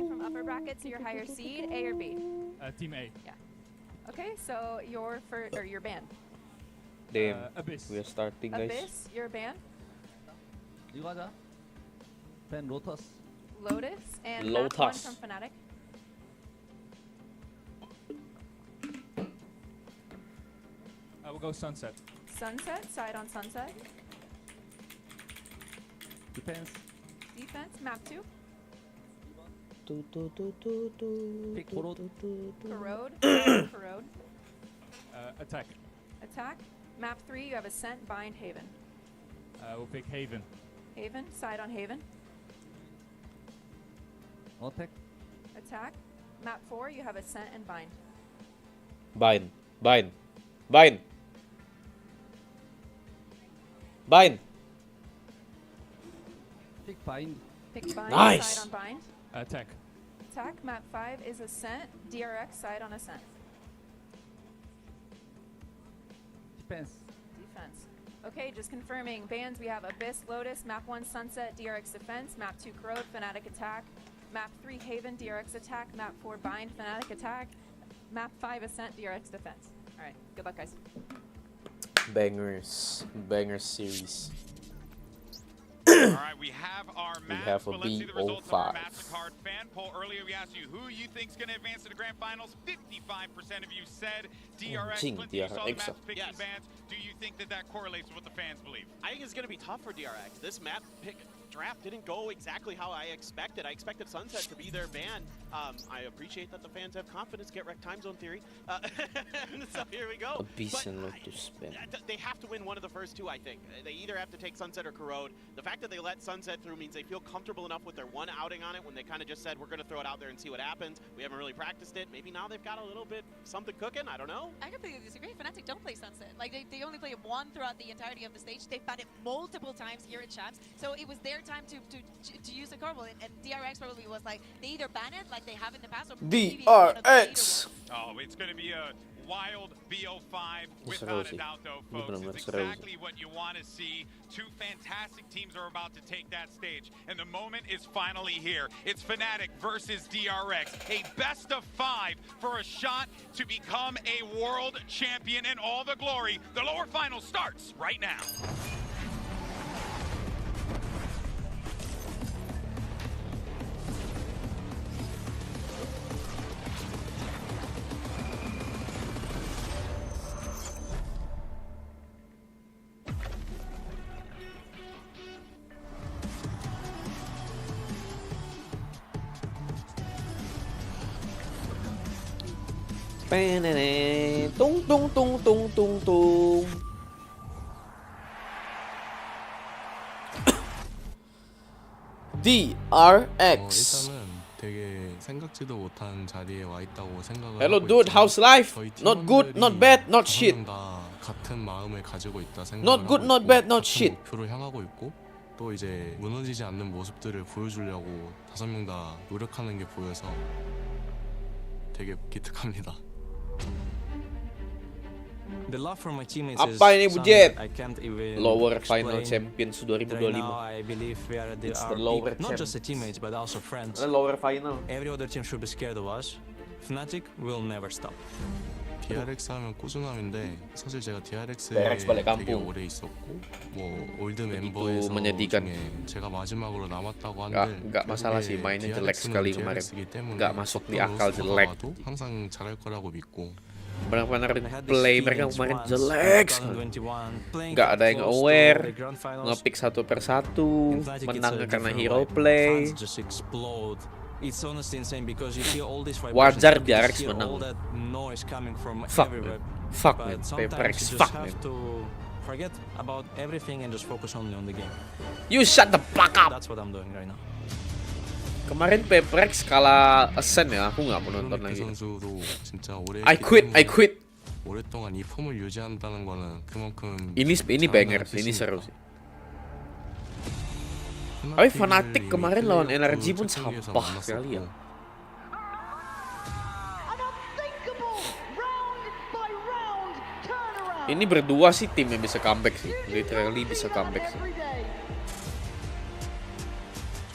And from upper bracket, so your higher seed, A or B? Team A. Yeah. Okay, so your band. Damn. Abyss. We are starting, guys. Abyss, your band. 이거 하자. 벤 로터스. Lotus and Lotus. Map 1 from Fnatic. We'll go Sunset. Sunset, side on Sunset. 디펜스. Defense, Map 2. 픽 고로드. Corrode, Corrode. Attack. Attack. Map 3, you have Ascent, Bind, Haven. We'll pick Haven. Haven, side on Haven. 어택. Attack. Map 4, you have Ascent and Bind. Bind. Bind. Bind. Bind. 픽 바인드. Pick Bind, Nice. side on Bind. Attack. Attack. Map 5 is Ascent, DRX, side on Ascent. 디펜스. Defense. Okay, just confirming. Bands, we have Abyss, Lotus, Map 1, Sunset, DRX Defense, Map 2, Corrode, Fnatic Attack, Map 3, Haven, DRX Attack, Map 4, Bind, Fnatic Attack, Map 5, Ascent, DRX Defense. Alright, good luck, guys. Bangers. Bangers series. All right, we have our We match, have a but let's see the results of our B05. MasterCard fan poll. Earlier, we asked you who you think's going to advance to the grand finals. 55% of you said DRX. Jing, Clinton, you saw the DRX. map picking Yes. bands. Do you think that that correlates with what the fans believe? I think it's going to be tough for DRX. This map pick draft didn't go exactly how I expected. I expected Sunset to be their ban. I appreciate that the fans have confidence, get wrecked time zone theory. So here we go. Abyss But and Lotus band. they have to win one of the first two, I think. They either have to take Sunset or Corrode. The fact that they let Sunset through means they feel comfortable enough with their one outing on it when they kind of just said, we're going to throw it out there and see what happens. We haven't really practiced it. Maybe now they've got a little bit something cooking. I don't know. I completely disagree. Fnatic don't play Sunset. Like, they only play it one throughout the entirety of the stage. They've had it multiple times here at Champs. So it was their time to use the Kerbal. And DRX probably was like, they either ban it like they have in the past, or maybe one of the later DRX. ones. Oh, it's going to be a wild BO5 It's without a rosy. doubt, though, It's folks. rosy. It's exactly what you want to see. Two fantastic teams are about to take that stage, and the moment is finally here. It's Fnatic versus DRX, a best of 5 for a shot to become a world champion in all the glory. The lower final starts right now. Tung tung tung tung tung tung. DRX. 일단은 되게 생각지도 못한 자리에 와 있다고 생각을 Hello 하고 dude, 있지만 how's life? 저희 Not good, 팀원들이 not bad, not 다섯 shit. 명다 같은 마음을 가지고 있다 생각을 Not good, 하고 not 있고, bad, not 같은 shit. 목표를 향하고 있고 또 이제 무너지지 않는 모습들을 보여주려고 다섯 명 다 노력하는 게 보여서 되게 기특합니다. The love for my teammates is Apa ini something Bujet? I can't even Lower explain. Final Champions Right 2025. now, I believe we are It's our the lower peak, not champ. just the teammates but also friends. Lower Final. Every other team should be scared of us. Fnatic will never stop. DRX 하면 꾸준함인데 사실 제가 DRX에 DRX balik 되게 kampung. 오래 있었고 뭐 올드 Begitu 멤버에서 menyedihkan. 중에 제가 마지막으로 남았다고 Nggak, 한들 nggak masalah sih, mainnya jelek sekali kemarin. Nggak masuk di akal, jelek. 항상 잘할 거라고 믿고 Benar-benar I had this play feeling mereka kemarin once jelek in sekali. 2021, playing Nggak ada yang close to aware, the grand finals. ngepick satu persatu, In Fnatic, it's menang a karena different hero vibe. play. Fans just explode. It's honestly insane because you see all these Wajar vibrations, you DRX hear menang. all that noise coming from Fuck, everywhere. Fuck But man, sometimes Paper X, you just fuck have man. to forget about everything and just focus only on the game. You shut the fuck up. That's what I'm doing right now. Kemarin Paper X kalah Ascent ya, aku nggak mau nonton 손흥민 lagi. 선수도 진짜 오래 I 했기 quit, I 때문에 quit. 오랫동안 이 폼을 유지한다는 거는 그만큼 Ini 잘하는 banger, ini 뜻이니까. seru sih. Tapi Fnatic 이미 kemarin lawan 플레이오프 NRG pun 최종기에서 sampah sekali ya. 만났었고 Ini berdua sih tim yang bisa comeback sih, literally bisa comeback sih.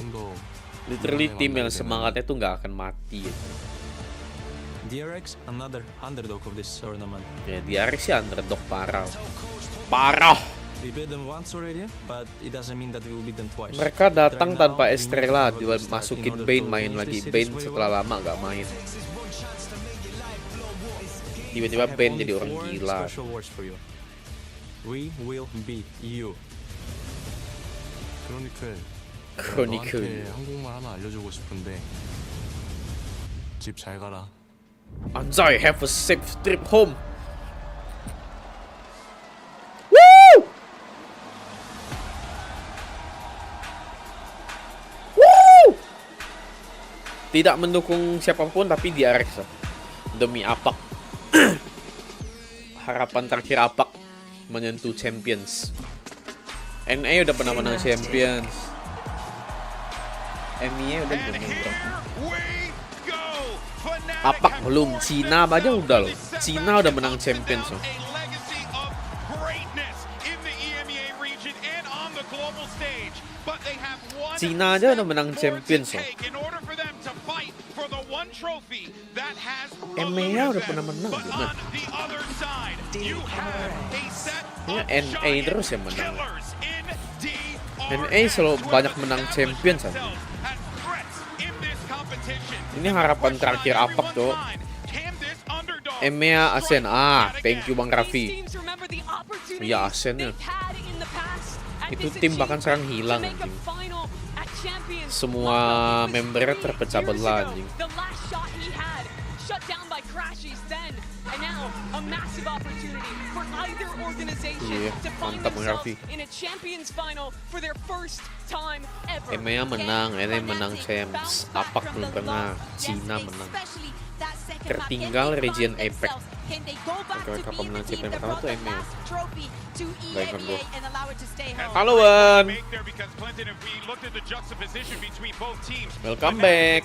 좀 더 Literally tim yang semangatnya tuh nggak akan mati. DRX, another underdog of this tournament. Ya DRX sih underdog parah. Parah. We beat them once already, but it doesn't mean that we will beat them twice. Mereka datang tanpa Estrella, dimasukin Bane main lagi. Bane setelah lama nggak main. Tiba-tiba Bane jadi orang gila. We will beat you. 크로니클. 너한테 한국말 하나 알려주고 싶은데 집 잘 가라. Anjay, have a safe trip home. Woo! Woo! Tidak mendukung siapapun tapi DRX demi Apac. Harapan terakhir Apac menyentuh Champions. NA udah pernah menang Champions. MIA udah menang. Apac belum, Cina aja udah loh. Cina udah menang Champions loh. Cina aja udah menang Champions loh. MIA udah pernah menang juga. Ini NA terus yang menang. NA selalu banyak menang Champions aja. Ini harapan terakhir Apac tuh. EMEA Asen. Thank you Bang Raffi. Ya Asennya. Itu tim bahkan sekarang hilang anjing. Semua membernya terpecah belah anjing. Iya, mantap Bang Raffi. EMEA menang, NA menang Champs, Apac belum pernah, Cina menang. Tertinggal region Apac. Mereka menang champion pertama tuh EMEA. Baikkan bro. Halo Wan. Welcome back.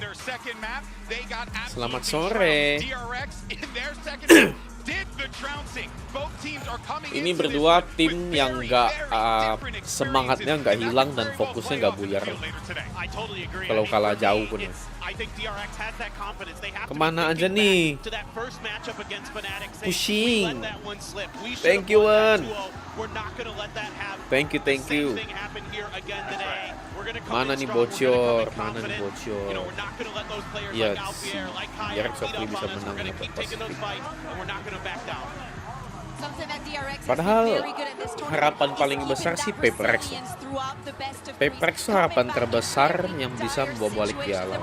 Selamat sore. Ini berdua tim yang nggak semangatnya nggak hilang dan fokusnya nggak buyar. Kalau kalah jauh pun. Kemana aja nih? Pushing. Thank you Wan. Thank you. Mana nih bocor? Iya, biar Sokri bisa menang ya Padahal harapan paling besar sih Paperex. Paperex itu harapan terbesar yang bisa membawa balik piala.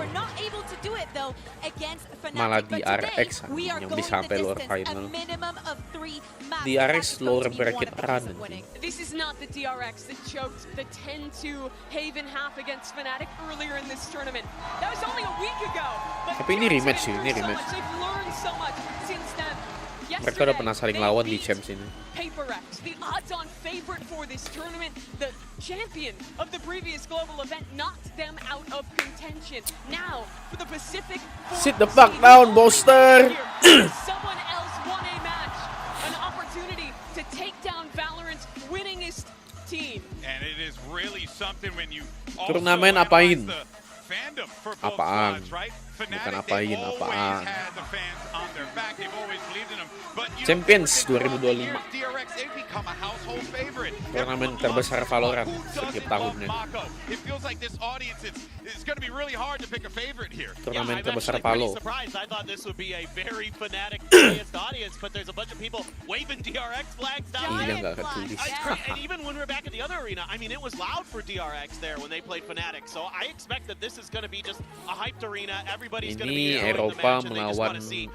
Malah DRX yang bisa sampai lower final. DRX lower bracket run. This is not the DRX that choked the 10-2 Haven half against Fnatic earlier in this tournament. That was only a week ago. Tapi ini rematch sih, ini rematch. Mereka udah pernah saling lawan di Champs ini. Paperex, the odds-on favorite for this tournament, the champion of the previous global event, knocked them out of contention. Now, for the Pacific, sit the fuck down, Boaster. Someone else won a match, an opportunity to take down Valorant's winningest team. And it is really something when you turnamen apain? Apaan? Bukan apain, apaan? Champions 2025. Turnamen terbesar Valorant setiap tahunnya. Turnamen terbesar Valo. Iya nggak ketulis. Ini Eropa melawan Asia.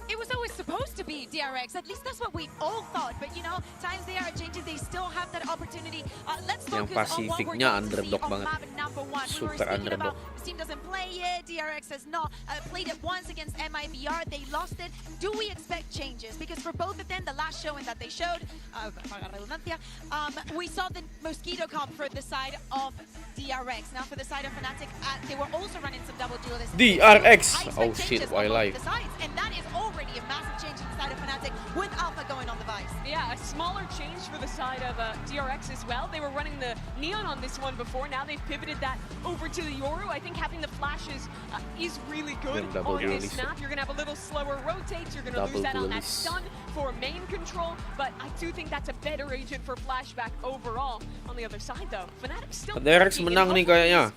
It was always supposed to be DRX. At least that's what we all thought. But you know, times they are changing. They still have that opportunity. Let's Yang Pasifiknya underdog banget. Super underdog. This team doesn't play it. DRX has not played it once against MIBR. They lost it. Do we expect changes? Because for both of them, the last showing that they showed, we saw the Mosquito comp for the side of DRX. Now for the side of Fnatic, they were also running some double duelists. DRX! Oh shit, wildlife. And that is already a massive change inside of Fnatic with Alpha going on the Vice. Yeah, Yeah, a smaller change for the side of DRX as well. They were running the Neon on this one before. Now they've pivoted that over to the Yoru. I think having the flashes is really good on this map. You're going to have a little slower rotate. You're going to lose that on that stun for main control. But I do think that's a better agent for flashback overall. On the other side, though, Fnatic still... DRX menang nih kayaknya.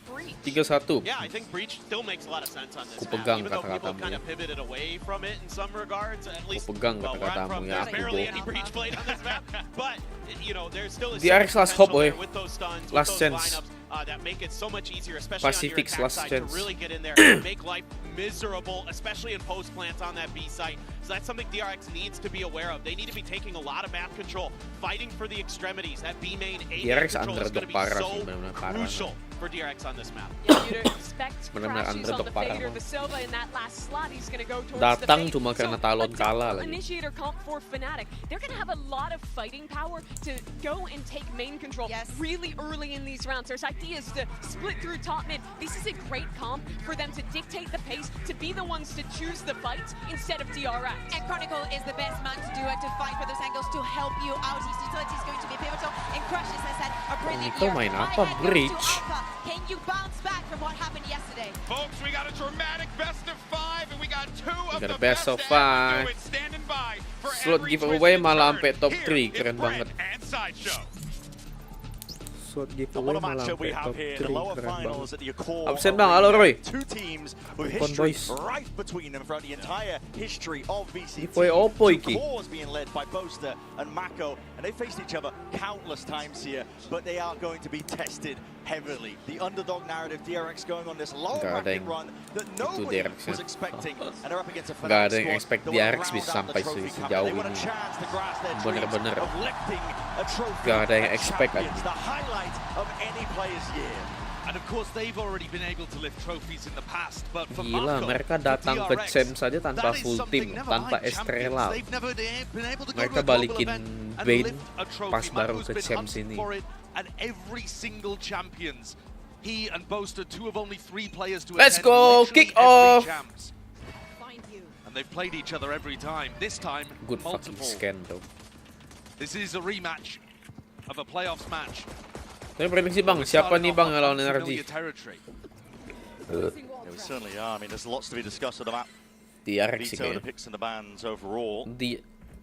3-1. Yeah, I think Breach still makes a lot of sense on this map. Kupegang Even though people kata-katamu kind ya. of pivoted away from it in some regards, at least Kupegang well, where I'm kata-katamu from, ya, there's aku barely go. any Breach played on this map. But you know, there's still a DRX last hope, boy. with those stuns, with Last those chance. lineups that make it so much easier, especially Pacific's on your attack last side, chance. to really get in there and make life miserable, especially in post plants on that B site. So that's something DRX needs to be aware of. They need to be taking a lot of map control, fighting for the extremities. That B main A DRX control is going to be underdog parah so sih, benar-benar parah. crucial for DRX on this map. Yeah, you'd expect Benar-benar crashes on the underdog parah, Fader, Bang. the Sova in that last slot. He's going to go towards Datang the cuma karena talon kalah lagi. Initiator comp for Fnatic. They're going to have a lot of fighting power to go and take main control really early in these rounds. There's ideas to split through top mid. This is a great comp for them to dictate the pace, to be the ones to choose the fights instead of DRX. And Chronicle is the best man to do it, to fight for those angles, to help you out. His utility is going to be pivotal. And Crushes has had a brilliant Itu year. main High apa? head goes to Breach? Apac. Can you bounce back from what happened yesterday? Folks, we got a dramatic best of 5, and we got 2 of got the a best of to ever 5. do it, standing by for Slot every giveaway twisted malah turn. sampai top Here 3, is keren Brent banget. and Sideshow. Slot And giveaway what a malah matchup we sampai have top here, 3, the lower keren banget. finals at the core. Absen bang, halo Roy. Two teams with Kon history boys. right between them throughout the entire history of BCT. Giveaway opo Two iki? cores being led by Boaster and Mako, and they faced each other countless times here, but they are going to be tested heavily. The underdog narrative, DRX going on this long Gak ada rapid yang run that itu nobody DRX was ya. expecting, and they're up against a Gak ada Fnatic yang squad expect that will DRX round bisa out the sampai trophy cup. sejauh They want a ini. chance to grasp their dreams Bener-bener of lifting a trophy gak ada yang at expect Champions, aja. the highlight of any player's year. And of course, they've already been able to lift trophies in the past, but for Gila, Mako, mereka for datang ke DRX, Champs saja tanpa that is full something team, never tanpa mind champions. Estrella. They've never been able to go Mereka to a global balikin event and Bane lift a trophy. pas baru Mako's ke been Champs hunting ini. for it, and every single champions, he and Boaster, 2 of only 3 players to Let's attend go, literally kick every off. champs. And they've played each other every time. This time, Good fucking multiple. scan tuh. This is a rematch of a playoffs match. Tapi prediksi bang, siapa nih bang yang lawan energi? Familiar territory. Yeah, we certainly are. I mean, there's lots to be discussed about DRX sih Vito, the kayaknya. picks and the bans overall.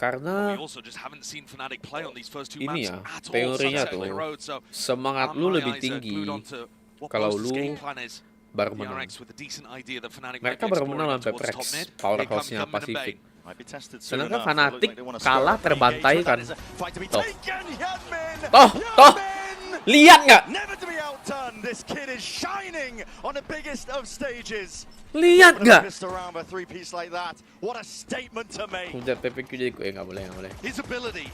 Karena We also just haven't seen Fnatic play on these first 2 ini maps ya, at all. teorinya Sunset Lane tuh, Road, so semangat lu my lebih eyes are tinggi glued onto what kalau Boaster's lu game plan is. baru menang. DRX with a decent idea that Fnatic Mereka might be baru exploring menang up sampai towards top Prex, mid. powerhouse-nya Here come Hyunmin and Pacific. Bane. Might be tested soon Sedangkan enough. They look Fnatic like they wanna stir kalah up the terbantai engagement. kan. That is a fight to be Toh. taken. Hyunmin! Toh, Hyunmin! lihat nggak? Never to be outdone. This kid is shining on the biggest of stages. Lihat nggak? Pissed around a three-piece like that. What a statement to make. Udah PPQ jadi gue nggak boleh. His ability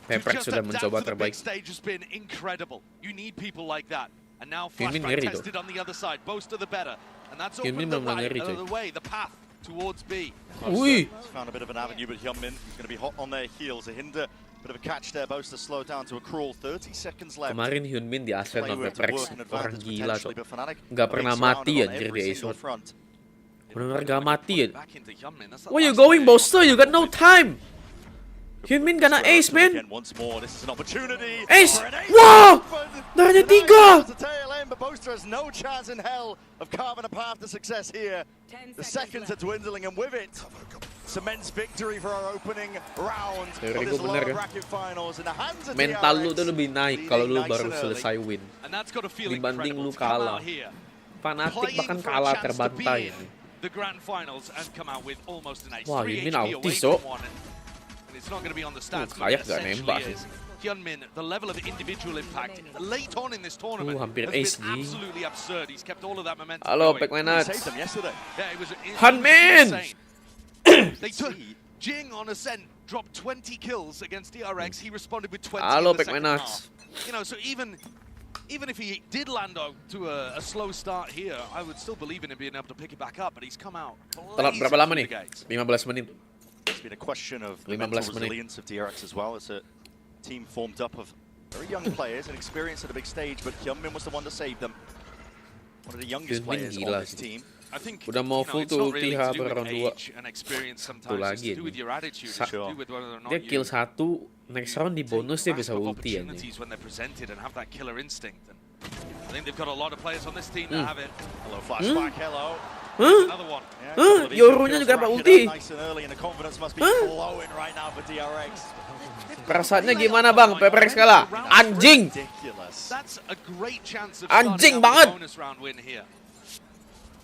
Peprek just sudah adapt mencoba to the big terbaik. stage has been incredible. You need people like that. And now Hyunmin Flashback ngeri tuh. tested on the other side. Boaster the better. And that's Hyunmin opened the, benar-benar ngeri, coy. the way, the path towards B. Wih, He's found a bit of an avenue, but Hyunmin is going to be hot on their heels. A hinder, bit of a catch there. Boaster slowed down to a crawl. 30 seconds left. kemarin Hyunmin di Ascent Play sampai with Prex, work and orang advantage gila potentially, tuh. but Fnatic Nggak pernah being surrounded mati on anjir every di single Ascent. front. Benar-benar gak mati ya. Back into Hyunmin. That's the Where you last going, thing. Boaster? You got no time. Hyunmin gonna ace, man. Again, once more, this is an opportunity. Ace! for an ace. Wow! Darahnya 3! The tail end, but Boaster has no chance in hell of carving a path to success here. The seconds are dwindling, and with it, cements victory for our opening round of Teori this gue bener lower kan? bracket finals in the hands of Mental lu DRX. tuh lebih naik kalau lu baru selesai win. And that's got to feel Dibanding incredible lu to come kalah. out here, Fnatic playing bahkan for a kalah chance to be terbantai. in the grand finals and come out with almost an ace. Wah, 3 Hyunmin HP autis, away oh. from one, and it's not going to be on the stats, but kayak it gak essentially nembak is. Hyunmin, the level of individual impact late on in this tournament hampir has ace, been Ji. absolutely absurd. He's kept all of that momentum Halo, going. Pac-Man He Nuts. saved them yesterday. Yeah, it was Hyunmin! insane. They took Jing on Ascent, dropped 20 kills against DRX. He responded with 20 Halo, in the Pac-Man second Nuts. half. You know, so even if he did land out to a slow start here, I would still believe in him being able to pick it back up. But he's come out. Telat blazing berapa lama through nih? the gates. 15 menit. It's been a question of the 15 mental menit. resilience of DRX as well. It's a team formed up of very young players and experience at a big stage, but Hyunmin was the one to save them. One of the youngest Hyunmin players gila on this sih. team. I think, Udah mau you know, full it's not tuh really TH to do with round 2. age and experience sometimes. It's lagi to do with ini. your attitude. It's to do with whether or not Dia kill you 1 Next round di bonus dia bisa ulti ya. when they're presented and have that killer instinct. And I think they've got a lot of players on this team that have it. Hello, flashback, hello. Another one. Yorunya juga dapat ulti. Nice and early and the confidence must be flowing right now for DRX. Perasaannya gimana bang? PPRX kalah. Anjing. That's a great chance of Anjing starting banget. a bonus round win here.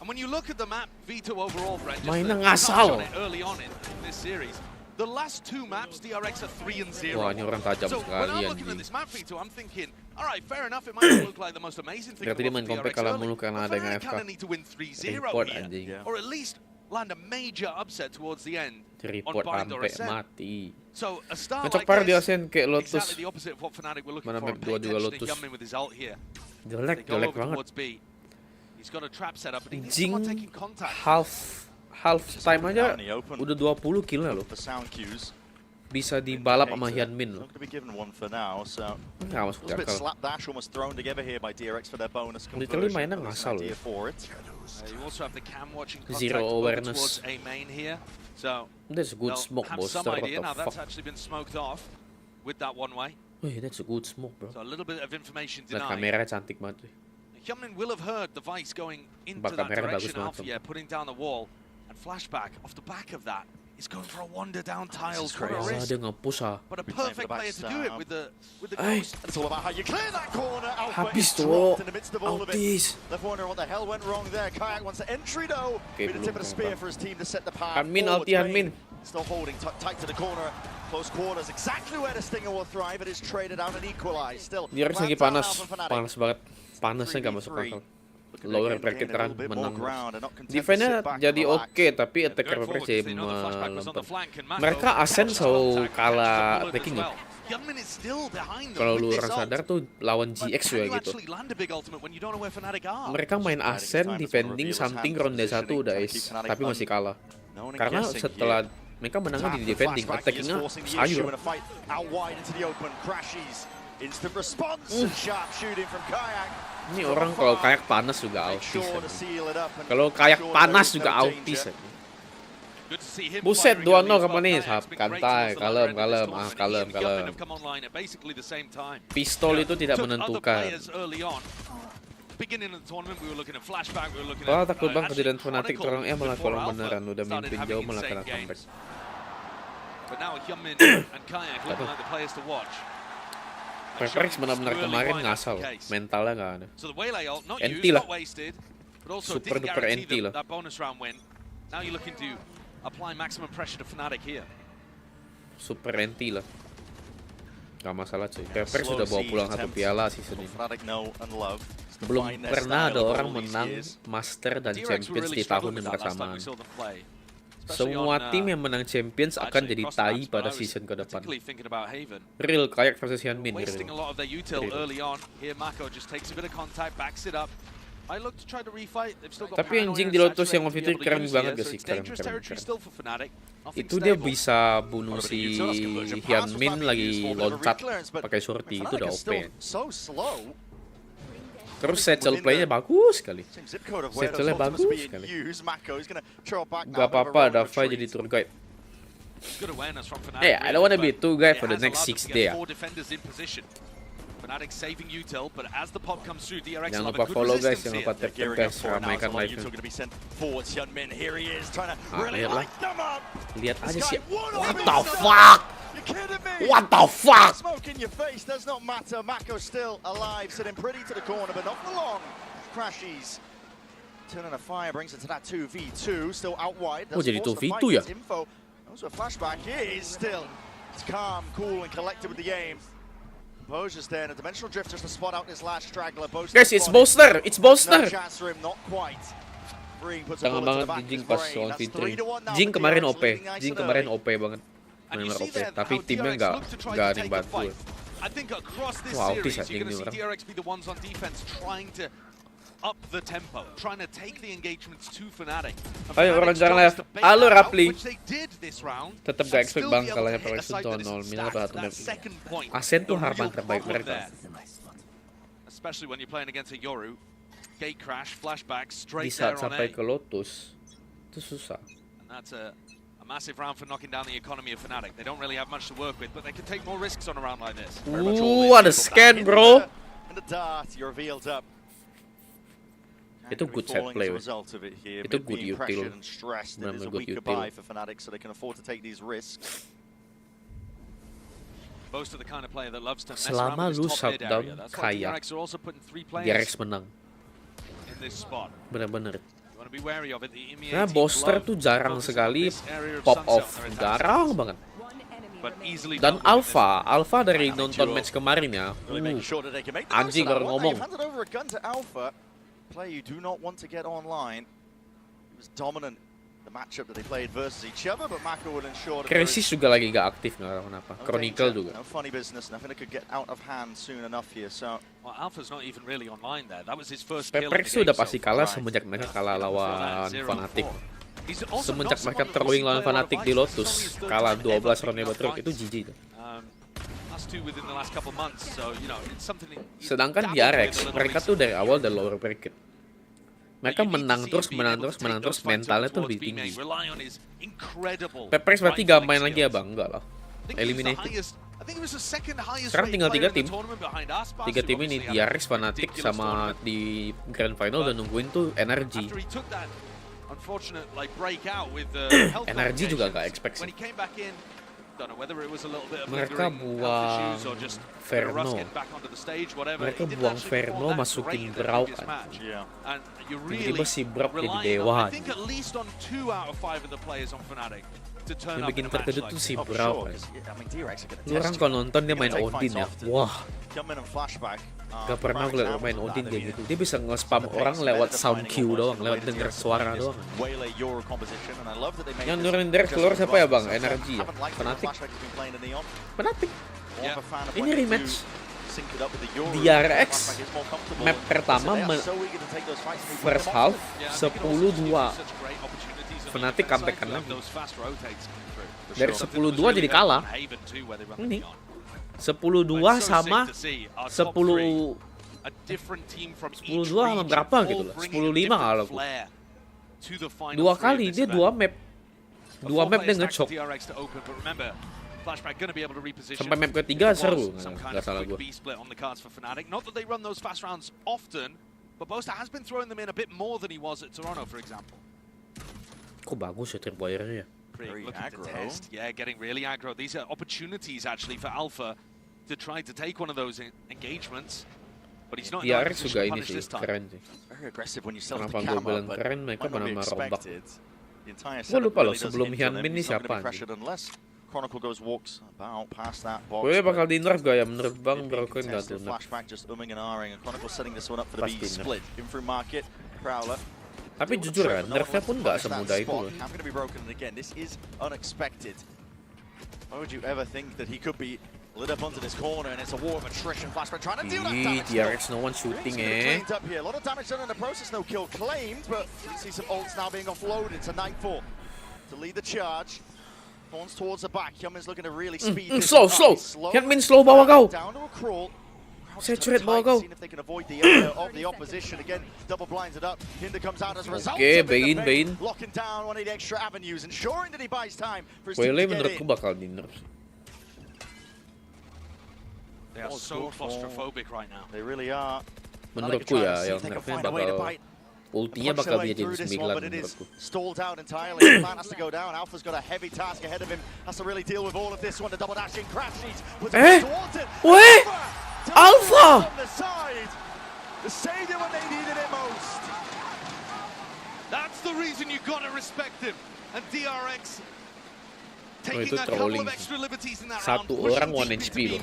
And when you look at the map, Vito overall, Brent, just Mainnya to ngasal. touch on it early on in this series, the last two maps, DRX are 3-0. Wah, ini orang tajam So when sekali I'm looking at anjing. this map, Vito, I'm thinking, all right, fair enough, it might not look like the most amazing thing Berarti dia about main kompek DRX kalah early, mulu karena but ada yang Fnatic AFK. kinda need to win 3-0 Report here, anjing. or at least land a major upset towards the end on Report bind or sampai ascent. mati. So a start Ngecok like parah di this, Asen kayak Lotus. exactly the opposite of what Fnatic were looking Mana for. map And 2 pay juga attention to Lotus. Yunmin with his ult here. They Jelek go over banget. towards B. He's got a trap set up, but he needs Jing someone taking contact. half time aja udah 20 kill loh. The sound cues. Bisa dibalap sama Hyunmin loh. Not going to be given one for now, so Nggak masuk a bit akal. slapdash almost thrown together here by DRX for their bonus Literally conversion. mainnya There's ngasal an idea loh. for it. You also have the cam watching Zero contact over awareness. towards A main here. So That's a good they'll smoke, have boss. some What idea. the Now that's fuck? actually been smoked off with that one way. Wih, that's a good smoke, bro. So a little bit of information Lihat denied. kamera cantik banget. Hyunmin will have heard the Vice going into Bak that kamera bagus direction. banget, Alpha, Tom. yeah, putting down the wall. And flashback off the back of that is going for a wander down tiles for a Wah, risk. dia nge-push ah. But a perfect player to do it with the Ay, ghost. It's all about how you clear that corner. Alpha habis is tuh. dropped in the midst of all of it. Autis. Left wondering what the hell went wrong there. Kayak wants the entry though. Oke, With the belum tip of the kena, spear Bang. for his team to set the path. Hanmin, forward. ulti Hanmin. Still holding tight to the corner. Close quarters, exactly where the Stinger will thrive. It is traded out and equalized. Still, DRX lagi plans out panas, now for Fnatic. panas banget. Panasnya nggak masuk 3v3. akal. Looking Lower to gain bracket a little run bit more menang. ground and not content to Defense-nya sit back and jadi relax. oke, tapi attacker Going forward, PPRX they know the flashback was on the melempem. flank, and Mako Mereka Ascent catches selalu contact, catches kalah the bullet attacking as ya. well. Hyunmin is still behind them Kalau with lu this orang ult. sadar tuh lawan But GX can juga you gitu. actually land a big ultimate when you don't know where Fnatic are? Mereka main Ascent defending something ronde 1 udah tapi masih kalah. Karena setelah mereka menangnya di defending, attackingnya sayur. Instant response and sharp shooting from Kayak. Ini orang kalau kayak panas juga autis. Kalau kayak panas juga autis. Buset, 2-0 kapan nih? Santai, kalem. Pistol itu tidak menentukan. Kalau takut bang kejadian Fnatic terang malah kalau beneran udah mimpin jauh malah kena comeback. PPRX benar-benar kemarin ngasal, mentalnya nggak ada. NT lah, super duper NT lah. Super NT lah. Gak masalah cuy, PPRX sudah bawa pulang 1 piala season ini. Belum pernah ada orang menang Master dan Champions di tahun yang bersamaan. Semua tim yang menang Champions akan jadi tai pada season ke depan. Real kayak versus Hyunmin. Tapi anjing di Lotus yang waktu itu keren banget gak sih? Keren. Itu dia bisa bunuh si Hyunmin lagi loncat pakai sorti, itu udah OP. Terus settle play-nya bagus sekali. Settle-nya bagus sekali. Gak apa-apa, Davai jadi tour guide. Hey, I don't wanna be a tour guide for the next 6 days. Jangan lupa follow guys, jangan lupa tap guys, ramaikan live-nya. Lihat aja sih. What the fuck? What the fuck? Smoke in your face does not matter. Mako still alive, sitting pretty to the corner, but not for long. Crashies. Turning a fire brings it to that 2v2. Still out wide. Oh, jadi 2v2 ya? Info. Also a flashback. He is still. It's calm, cool, and collected with the aim. Boja's there, and a dimensional drift just to spot out this last straggler. Guys, it's Bolster. It's Bolster. No chance for him, not quite. Jangan banget di Jing pas lawan Fitri. Jing kemarin OP. Jing kemarin OP banget. Benar OP, tapi timnya nggak ada yang bantu. Wah, autis ya ini orang. Ayo orang jangan left. Halo Rapli. Tetap gak expect bang kalahnya PPRX 2-0. Minimal satu map. Ascent tuh harapan terbaik mereka. Di saat sampai ke Lotus itu susah. massive round for knocking down the economy of Fnatic. They don't really have much to work with, but they can take more risks on a round like this. What a scan, bro. And the dart, you're revealed up. Itu good set play. Itu good util. And stress that is a week goodbye for Fnatic, so they can afford to take these risks. Most of the kind of player that loves to mess Selama around lu with this top mid shutdown area. That's why kayak DRX are also putting 3 players DRX menang. in this spot. Bener-bener. You want to be wary of it. The Nah, Boster tuh jarang sekali pop off. Jarang banget. Dan Alpha dari nonton match kemarin ya. Anjing orang ngomong. Player you do not want to get online. He was dominant the matchup that they played versus each other, but Mako will ensure that Crisis juga lagi gak aktif, nggak tahu kenapa. Chronicle juga. No funny business. Nothing that could get out of hand soon enough here. So, well, Alpha's not even really online there. That was his first kill. Peprex udah pasti kalah semenjak mereka kalah lawan Fnatic. Semenjak mereka throwing lawan Fnatic di Lotus, kalah 12 round berturut itu GG. Sedangkan di RX, mereka tuh dari awal udah lower bracket. Mereka menang terus, mentalnya tuh lebih tinggi. Peprex berarti gak main lagi ya bang? Enggak lah. Eliminated. Sekarang tinggal 3 tim. 3 tim ini, di RX, Fnatic, sama di Grand Final udah nungguin tuh energy. Energy juga gak expect sih. Mereka buang Verno. Mereka buang Verno masukin Brauk kan. Tiba-tiba si Brauk jadi dewa. Yang bikin terkejut tuh si Brauk kan. Lu orang kalau nonton dia main Odin ya. Wah. Gak pernah gue liat main Odin kayak gitu. Dia bisa nge-spam orang lewat sound cue doang, lewat denger suara doang. Yang nurunin direct keluar siapa ya bang? Energy ya? Fnatic? Ini rematch DRX map pertama first half 10-2. Fnatic comeback-an lagi. Dari 10-2 jadi kalah. Ini 10-2 sama 10-2 sama berapa gitu loh. 10-5 kalau aku. 2 kali dia 2 map. 2 map dia nge-choke. Sampai map ketiga seru, nggak salah gue. Kok bagus ya tripwire-nya ya? Yeah, getting really aggro. These are opportunities actually for Alpha to try to take one of those engagements. But he's not in a position to punish this time. Keren sih. very aggressive when you sell Kenapa the gue camera, bilang but keren, mereka might not be benar-benar rombak. expected. The entire Gue setup lupa loh really doesn't sebelum hinder them. Hyunmin ini He's not siapa gonna be anjing. pressured unless Chronicle goes walks about past that box. Gue bakal di nerf gak ya? Menurut Bang It being Broken gak contested, tuh nerf. flashback just umming and ahhing, and Chronicle setting this one up for the B Pasti nerf. split. In through market, Prowler. Tapi jujur ya, nerfnya pun gak semudah itu loh. I'm gonna be broken again. This is unexpected. Why would you ever think that he could be lit up onto this corner, and it's a war of attrition. Flashback trying to deal that damage. DRX no one shooting Cleaned up here. A lot of damage done in the process. No kill claimed, but you see some ults now being offloaded to Nightfall to lead the charge. Pawns towards the back. Hyunmin's looking to really speed this Slow. up. Hyunmin slow bawa kau. Down to a crawl. Saturate bawa kau. Seeing if they can avoid the area of the opposition. Again, double blinded up. Hinder comes out as a result. Okay, of it. Bane. Locking down one of the extra avenues, ensuring that he buys time for his Wele team to get menurutku in. bakal di nerf. They are so claustrophobic right now. They really are. Menurutku ya, yang nerfnya bakal ultinya bakal dia jadi 9 menurutku. Stalled out entirely. The plan has to go down. Alpha's got a heavy task ahead of him. Has to really deal with all of this one. The double dashing crash sheets. Wait! Alpha! The savior when they needed it most. That's the reason you gotta respect him. And DRX itu trolling. Satu orang 1 HP loh.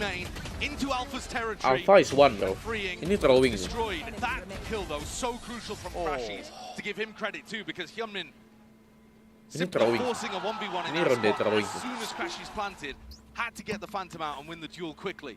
Alpha is 1 bro. Ini trolling nih. That kill though so crucial from Crashies to give him credit too, because Hyunmin Ini trolling. forcing a 1v1 in Ini that ronde spot trolling. as soon as Crashies planted, had to get the Phantom out and win the duel quickly.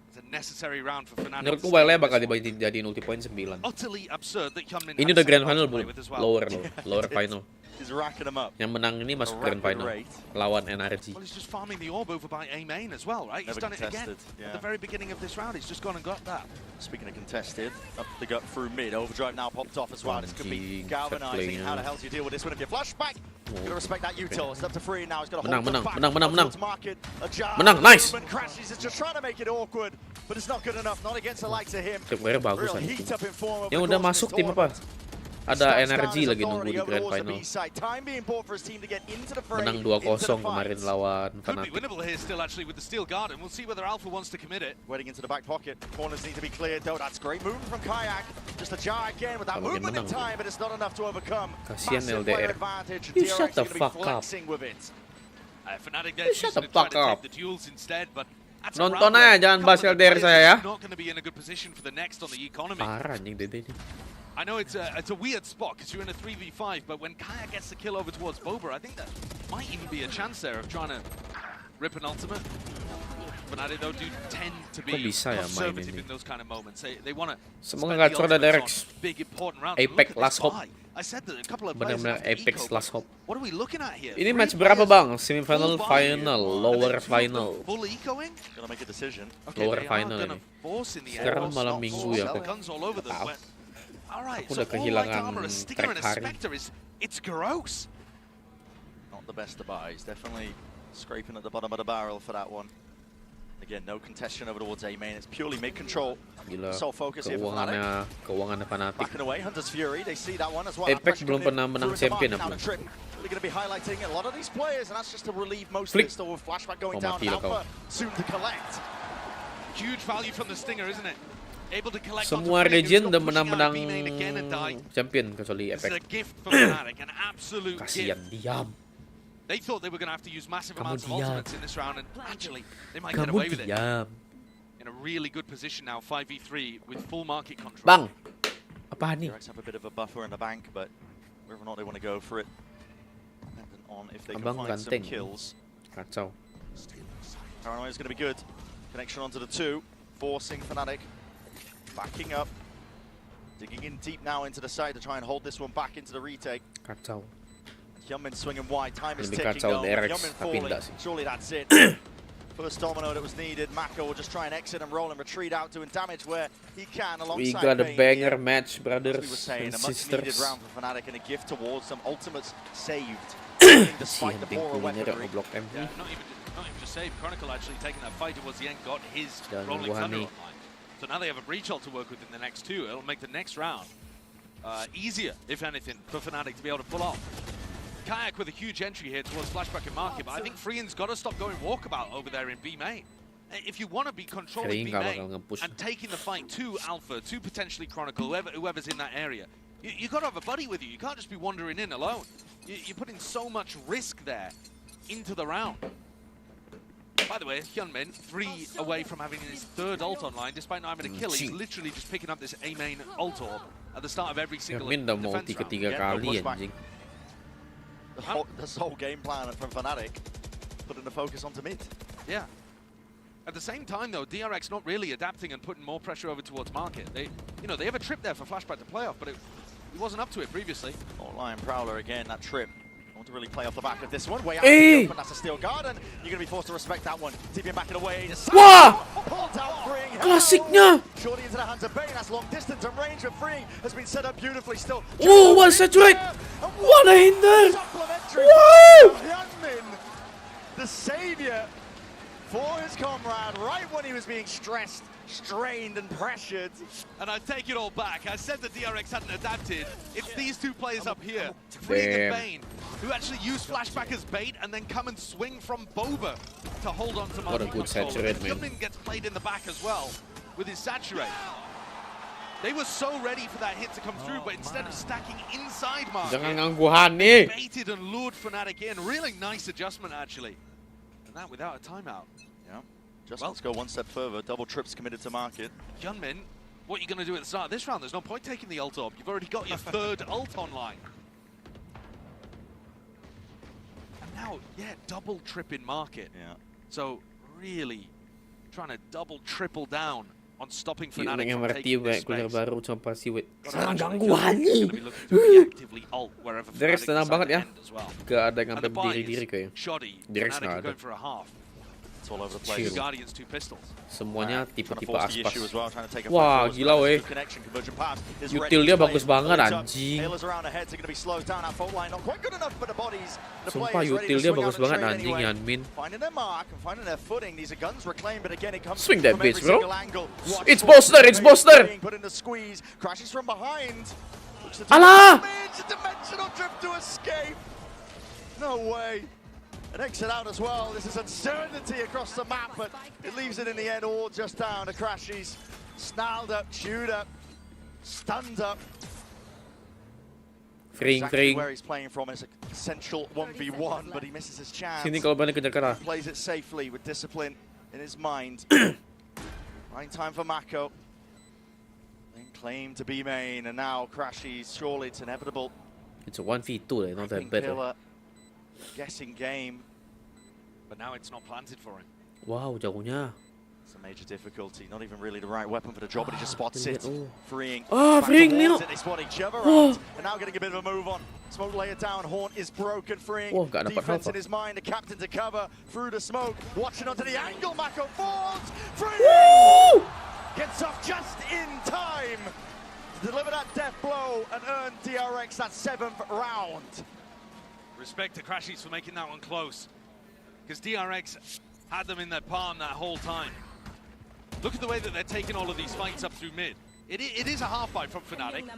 It's a necessary round for Fnatic. Menurutku Wele bakal dijadiin ulti point 9. Utterly absurd that Hyunmin Ini had udah grand second final to play belum? with as well. Lower final. He's racking them up. Yang menang ini masuk grand final lawan NRG. Well, he's just farming the orb over by A main as well, right? He's done it again at the very beginning of this round. He's just gone and got that. Speaking of contested, up the gut through mid. Overdrive now popped off as well. This could be galvanizing. How the hell do you deal with this one if you flashback? You're gonna respect that util. It's up to free now. He's got a menang, nice. Crashes. It's just trying to make it awkward, but it's not good enough. Not against the likes of him. Real heat up in form. Yang udah masuk tim apa? Ada energi lagi nunggu di grand final. Menang 2-0 kemarin lawan Fnatic. Wedding into the back pocket. Corners need to be cleared though. That's great movement from Kayak. Just a jar again with that movement in time, but it's not enough to overcome. Kasian LDR. You shut the fuck up. You shut the fuck up. Nonton aja, jangan bahas LDR saya ya. Parah anjing Dede ini. I know it's a weird spot because you're in a 3v5, but when Kaya gets the kill over towards Boba, I think that might even be a chance there of trying to rip an ultimate. Fnatic though do tend to be conservative in those kind of moments. They want to semoga nggak curah dari Rex. Big important round. Apac last hope. I said that a couple of benar-benar Apac last hope. What are we looking at here? Ini match berapa bang? Semifinal, final, lower final. Full ecoing? Gonna make a decision. Lower final ini. Sekarang malam minggu ya kok. Aku udah kehilangan track hari. It's gross. Not the best to buy. He's definitely scraping at the bottom of the barrel for that one. Again, no contestation over towards A main. It's purely mid control. Gila, sole focus here for keuangannya Fnatic. Back and away, Hunter's Fury. They see that one as well. Apac belum pernah menang champion apa? Really going to be highlighting a lot of these players, and that's just to relieve most of it. Still with flashback going down. Alpha soon to collect. Huge value from the Stinger, isn't it? Semua region udah menang-menang champion kecuali Apac. Kasian, diam. They thought they were going to have to use massive amounts of ultimates in this round, and actually they might get away with it. In a really good position now, 5v3 with full market control. Bang, apa nih? Have a bit of a buffer in the bank, but whether or not they want to go for it, dependent on if they can find some kills. Kacau. Paranoia is going to be good. Connection onto the 2, forcing Fnatic. Backing up, digging in deep now into the side to try and hold this one back into the retake. Kacau. Hyunmin swinging wide, time is Lebih ticking kacau though. DRX, Hyunmin falling, surely that's it. First domino that was needed. Mako will just try and exit and roll and retreat out, doing damage where he can alongside. We got a banger match, As brothers we were saying, and a much needed sisters. round for Fnatic and a gift towards some ultimates saved. Despite the poorer weaponry. Yeah, not even just saved. Chronicle actually taking that fight towards the end, got his rolling thunder online. So now they have a breach ult to work with in the next 2. It'll make the next round easier, if anything, for Fnatic to be able to pull off. Kayak with a huge entry here towards flashback and market, but I think Freehan's got to stop going walkabout over there in B main. If you want to be controlling B main and taking the fight to Alpha, to potentially Chronicle, whoever's in that area, you got to have a buddy with you. You can't just be wandering in alone. You're putting so much risk there into the round. By the way, Hyunmin, 3 away from having his 3rd ult online, despite not having a kill. He's literally just picking up this A main ult orb at the start of every single Hyunmin udah mau ulti ketiga kali anjing. This whole game plan from Fnatic, putting the focus onto mid. Yeah. At the same time, though, DRX not really adapting and putting more pressure over towards market. They have a trip there for flashback to play off, but he wasn't up to it previously. Lion Prowler again, that trip. Want to really play off the back of this one. Way out in the open, that's a steel garden. You're going to be forced to respect that one. TPM backing away. Wah! Pulled out Freeing. Klasiknya! Shorty into the hands of Bane. That's long distance and range with Freeing. Has been set up beautifully still. Oh, one saturate! What a hinder! Supplementary. Woo! Hyunmin, the savior for his comrade right when he was being stressed, strained and pressured. And I take it all back. I said the DRX hadn't adapted. It's these 2 players up here, Freeing and Bane, who actually use flashback as bait and then come and swing from Boba to hold on to What a good saturate, man. Hyunmin gets played in the back as well with his saturate. They were so ready for that hit to come through, but instead of stacking inside market, Jangan gangguan nih. baited and lured Fnatic in. Really nice adjustment, actually. And that without a timeout. Yeah. Let's go one step further. Double trips committed to market. Hyunmin, what are you going to do at the start of this round? There's no point taking the ult orb. You've already got your 3rd ult online. And now, yeah, double trip in market. Yeah. So really trying to double, triple down on stopping Yung Fnatic from MRT taking this kuliah space. baru sama pasiwit. Gotta Sangat imagine gangguan Thankyou is nih. gonna be looking to reactively ult wherever Direct Fnatic tenang decide banget to ya. end as well. Gak ada yang And sampai the buy berdiri-diri is kayak. shoddy. Direct Fnatic nggak are ada. going for a half. It's all over the Chill. place. Two Guardians, two pistols. Semuanya tipe-tipe aspas. Wah, Wah, gila weh. Util dia bagus banget anjing. Sumpah util dia bagus banget anjing Yanmin. Swing that bitch, bro. It's Boster, it's Boster. Alah! No way. An exit out as well. This is uncertainty across the map, but it leaves it in the end all just down to Crashies. Snarled up, chewed up, stunned up. Exactly where he's playing from is a central 1v1, but he misses his chance. Sini kalau balik kejar kara. Plays it safely with discipline in his mind. Right time for Mako. Then claim to be main, and now Crashies. Surely it's inevitable. It's a 1v2 not that bad. Guessing game. But now it's not planted for him. Wow, jauhnya. It's a major difficulty. Not even really the right weapon for the job, but he just spots it. Freeing. Freeing Nino. They spot each other out. And now getting a bit of a move on. Smoke layer down. Horn is broken. Freeing. Defense in his mind. The captain to cover through the smoke. Watching onto the angle. Mako falls. Freeing. Gets off just in time to deliver that death blow and earn DRX that 7th round. Respect to Crashies for making that one close, because DRX had them in their palm that whole time. Look at the way that they're taking all of these fights up through mid. It is a half fight from Fnatic,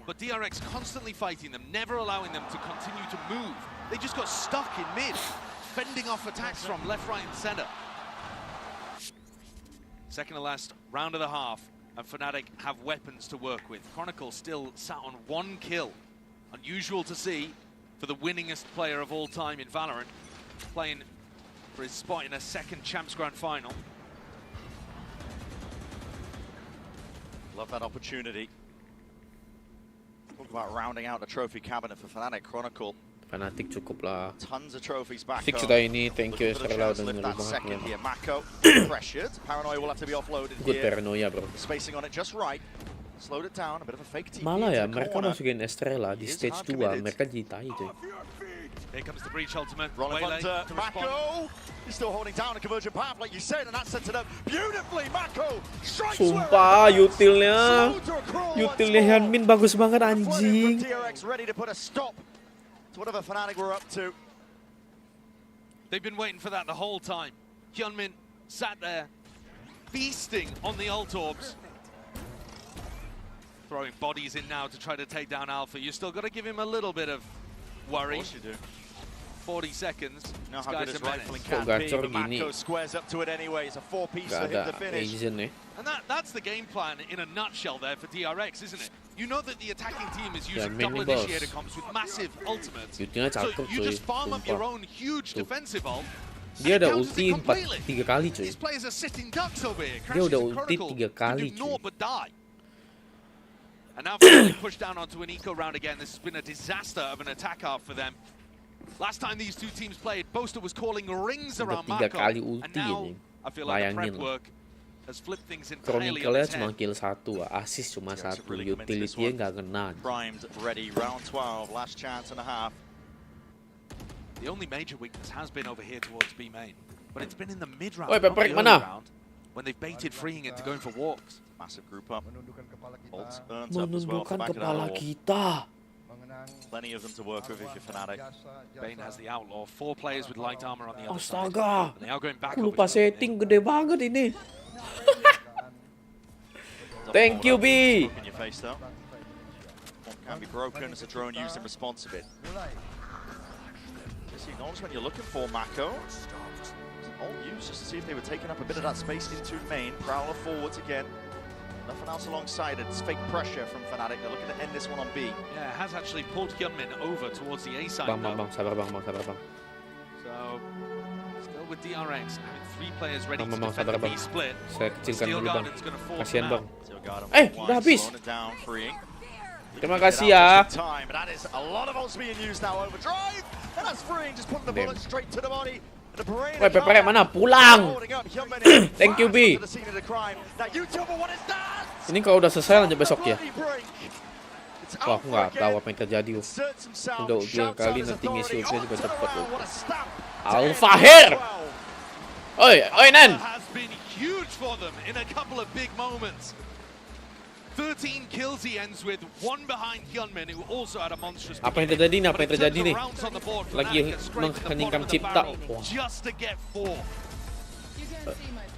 but DRX constantly fighting them, never allowing them to continue to move. They just got stuck in mid, fending off attacks from left, right, and center. Second to last round of the half, and Fnatic have weapons to work with. Chronicle still sat on 1 kill. Unusual to see for the winningest player of all time in Valorant, playing for his spot in a second Champs Grand Final. Love that opportunity. Talk about rounding out the trophy cabinet for Fnatic Chronicle. Fnatic cukup lah. Tons of trophies back Fix home. sudah ini, thank you Looking for the Estrella chance to dan lift nyuruh that banget second ya. here. Mako pressured. Paranoia will have to be offloaded Good here. paranoia bro. Spacing on it just right. Slowed it down, a bit of a fake TP. Malah ya, mereka masukin Estrella di stage 2, mereka jadi tai cuy. Here comes the breach ultimate. Rolling under Mako. He's still holding down a conversion path, like you said, and that sets it up beautifully. Mako strikes. Sumpah, utilnya Yanmin bagus banget anjing. DRX ready to put a stop to whatever Fnatic were up to. They've been waiting for that the whole time. Hyunmin sat there, feasting on the ult orbs. Throwing bodies in now to try to take down Alpha. You still got to give him a little bit of worry. Of course you do. 40 seconds. You know how good his rifling Kok can be, gacor but gini? Mako squares up to it anyway. It's a 4-piece Gak to hit ada the finish. Asian nih. And that's the game plan in a nutshell there for DRX, isn't it? You know that the attacking team is using double initiator comps with massive ultimates. Utilnya So cakep you cuy. just farm up your Sumpah. own huge defensive ult. Dia ada ulti 3 kali cuy. These players are sitting ducks over here. Dia udah Crashies and ulti Chronicle 3 kali can do cuy. naught but die. And now finally pushed down onto an eco round again. This has been a disaster of an attack half for them. Last time these two teams played, Boaster was calling rings around Udah 3 Mako. kali And ulti now ini. I feel like the prep Bayangin lah. work has flipped things entirely on Chronicle-nya its cuma head. kill 1, assist cuma 1, utility-nya nggak kena. Primed, ready, round 12, last chance and a half. The only major weakness has been over here towards B main, but it's been in the mid round, Oi, not the Paprek early mana? round, when they've baited freeing into going for walks. Massive group up. Ults earned up as well to Menundukkan back it kepala out. kita. Plenty of them to work with if you're Fnatic. Bane has the outlaw, 4 players with light armor on the other Astaga. side. And they are going back Aku over lupa to setting, gede banget ini. Thank you, B. In your face though. One can be broken as a drone used in response of it. Just acknowledge when you're looking for Mako. All used just to see if they were taking up a bit of that space into main. Prowler forwards again. Nothing else alongside it. It's fake pressure from Fnatic. They're looking to end this one on B. Yeah, it has actually pulled Hyunmin over towards the A side. Bang, though. sabar bang. So, still with DRX, having 3 players ready to Bang, defend sabar the bang. B split. Saya kecilkan Steel dulu bang. Guardian's gonna fall Kasian for bang. now. Udah habis. Slowing it down, freeing. Terima kasih ya. Time, but that is a lot of ults being used now. Overdrive, and that's freeing. Just putting the bullet straight to the body. Woi, Pepe mana? Pulang. Thank you, B. Ini kalau udah selesai lanjut besok ya. Wah, aku nggak tahu apa yang terjadi. Udah ujian kali nanti ngisi ujian juga cepet. Al-Fahir. Oi, Nen. 13 kills he ends with, one behind Hyunmin who also had a monstrous. Apa yang terjadi nih? Apa yang terjadi nih? Lagi mengheningkan cipta. Just to get 4.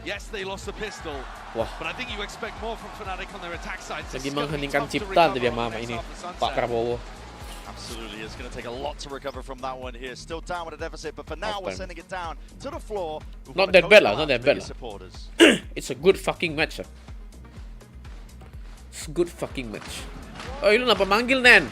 Yes, they lost the pistol. Wah. But I think you expect more from Fnatic on their attack side. Lagi mengheningkan cipta tadi mama ini, Pak Prabowo. Absolutely, it's going to take a lot to recover from that one here. Still down with a deficit, but for now we're sending it down to the floor. Not that bad lah, not that bad lah. It's a good fucking match. It's a good fucking match. Oh, lu kenapa manggil, Nen?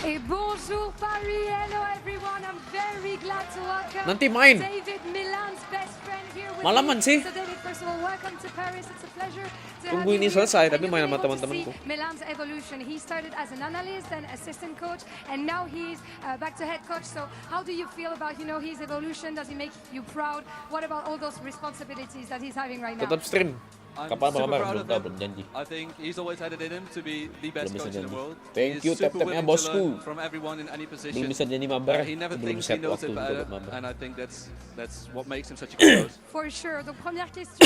Et bonjour Paris, hello everyone. I'm very glad to welcome Nanti main. David Milan's best friend here with Malaman me. sih. So David, first of all, welcome to Paris. It's a pleasure to Tunggu have ini you here. selesai, tapi And main you've sama been able to teman-temanku. see Milan's evolution. He started as an analyst and assistant coach, and now he's back to head coach. So how do you feel about his evolution? Does he make you proud? What about all those responsibilities that he's having right now? Tetap stream. I'm Kapan super malam proud of him. belum janji. I think he's always had it in him to be the best Belum bisa coach in the janji. world. Thank He you, is super tap-tapnya willing to bosku. learn from everyone in any position. Belum bisa janji mabar. He never Belum thinks set he knows waktu it untuk better, mabar. and I think that's what makes him such a good coach. For sure. Donc première question,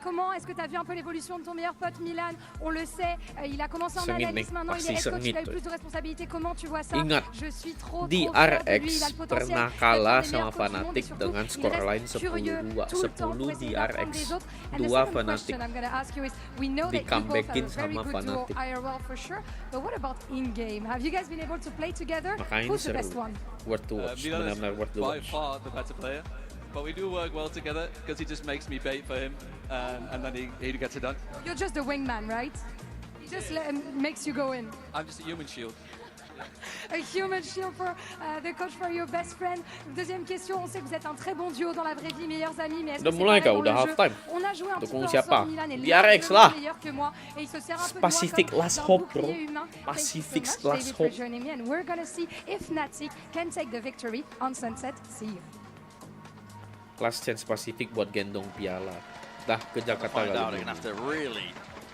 comment est-ce que tu as vu un peu l'évolution de ton meilleur pote Milan? On le sait, il a commencé en Sengit analyse, nih, maintenant il pasti est head coach, il a eu sengit. plus de responsabilités. Comment tu vois ça? Ingat, Je suis trop di fier de lui, RX il a le potentiel pernah d'être kalah un des sama meilleurs coachs du monde et Fnatic surtout, dengan il scoreline reste curieux 10-2. tout le temps pour 10 essayer di d'apprendre RX. des autres. And the 2 second Fnatic. question I'm going to ask you is, we know Di that you both have comebackin a very sama good duo Fnatic. IRL for sure, but what about in-game? Have you guys been able to play together? Makanya Who's the seru. best one? Worth to watch. Milan is Benar-benar worth to by watch. far the better player, but we do work well together because he just makes me bait for him, and then he gets it done. You're just the wingman, right? He just makes you go in. I'm just a human shield. A human shield for the coach for your best friend. Deuxième question, on sait que vous êtes un très bon duo dans la vraie vie, meilleurs amis, mais est-ce que Udah c'est mulai pareil kah? dans Udah le half jeu? time. On a joué un petit peu Dukung siapa? ensemble, Milan est Di RX largement lah. meilleur que moi et il se sert un peu de moi Pacific comme last d'un hope, bro. bouclier humain. Pacific Thank you so much, last David, for hope. joining me, and we're gonna see if Fnatic can take the victory on Sunset. See you. Last chance Pacific buat gendong piala. Dah ke Jakarta Find out, kali they're going to have to really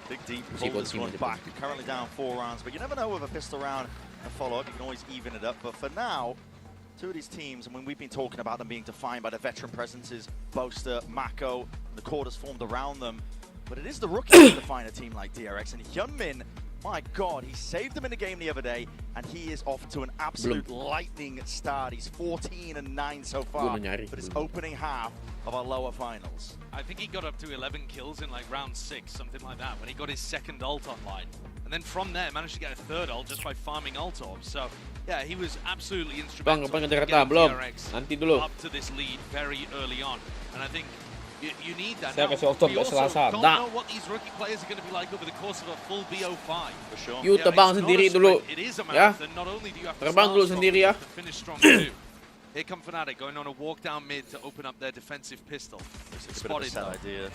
dig deep, Mesti pull this continue one aja. back. Currently down 4 rounds, but you never know with a pistol round and follow-up. You can always even it up. But for now, two of these teams, I mean, we've been talking about them being defined by the veteran presences, Boaster, Mako, the quarters formed around them. But it is the rookies that define a team like DRX. And Hyunmin, my God, he saved them in the game the other day, and he is off to an absolute lightning start. He's 14-9 so far for this opening half of our lower finals. I think he got up to 11 kills in like round 6, something like that, when he got his second ult online. And then from there, managed to get a third ult just by farming ult orbs. So, yeah, he was absolutely instrumental Bang, in Jakarta, getting belum. DRX Nanti dulu. up to this lead very early on. And I think you need that. Saya Now, kasih oktob we ke also Selasa. don't Dah. know what these rookie players are going to be like over the course of a full BO5. For sure. You terbang it's not sendiri a sprint, dulu. It is a Ya. marathon. Not only do you have to Terbang start dulu strong, sendiri you ya. have to finish strong too. Here come Fnatic going on a walk down mid to open up their defensive pistol. It's a bit of a sad idea.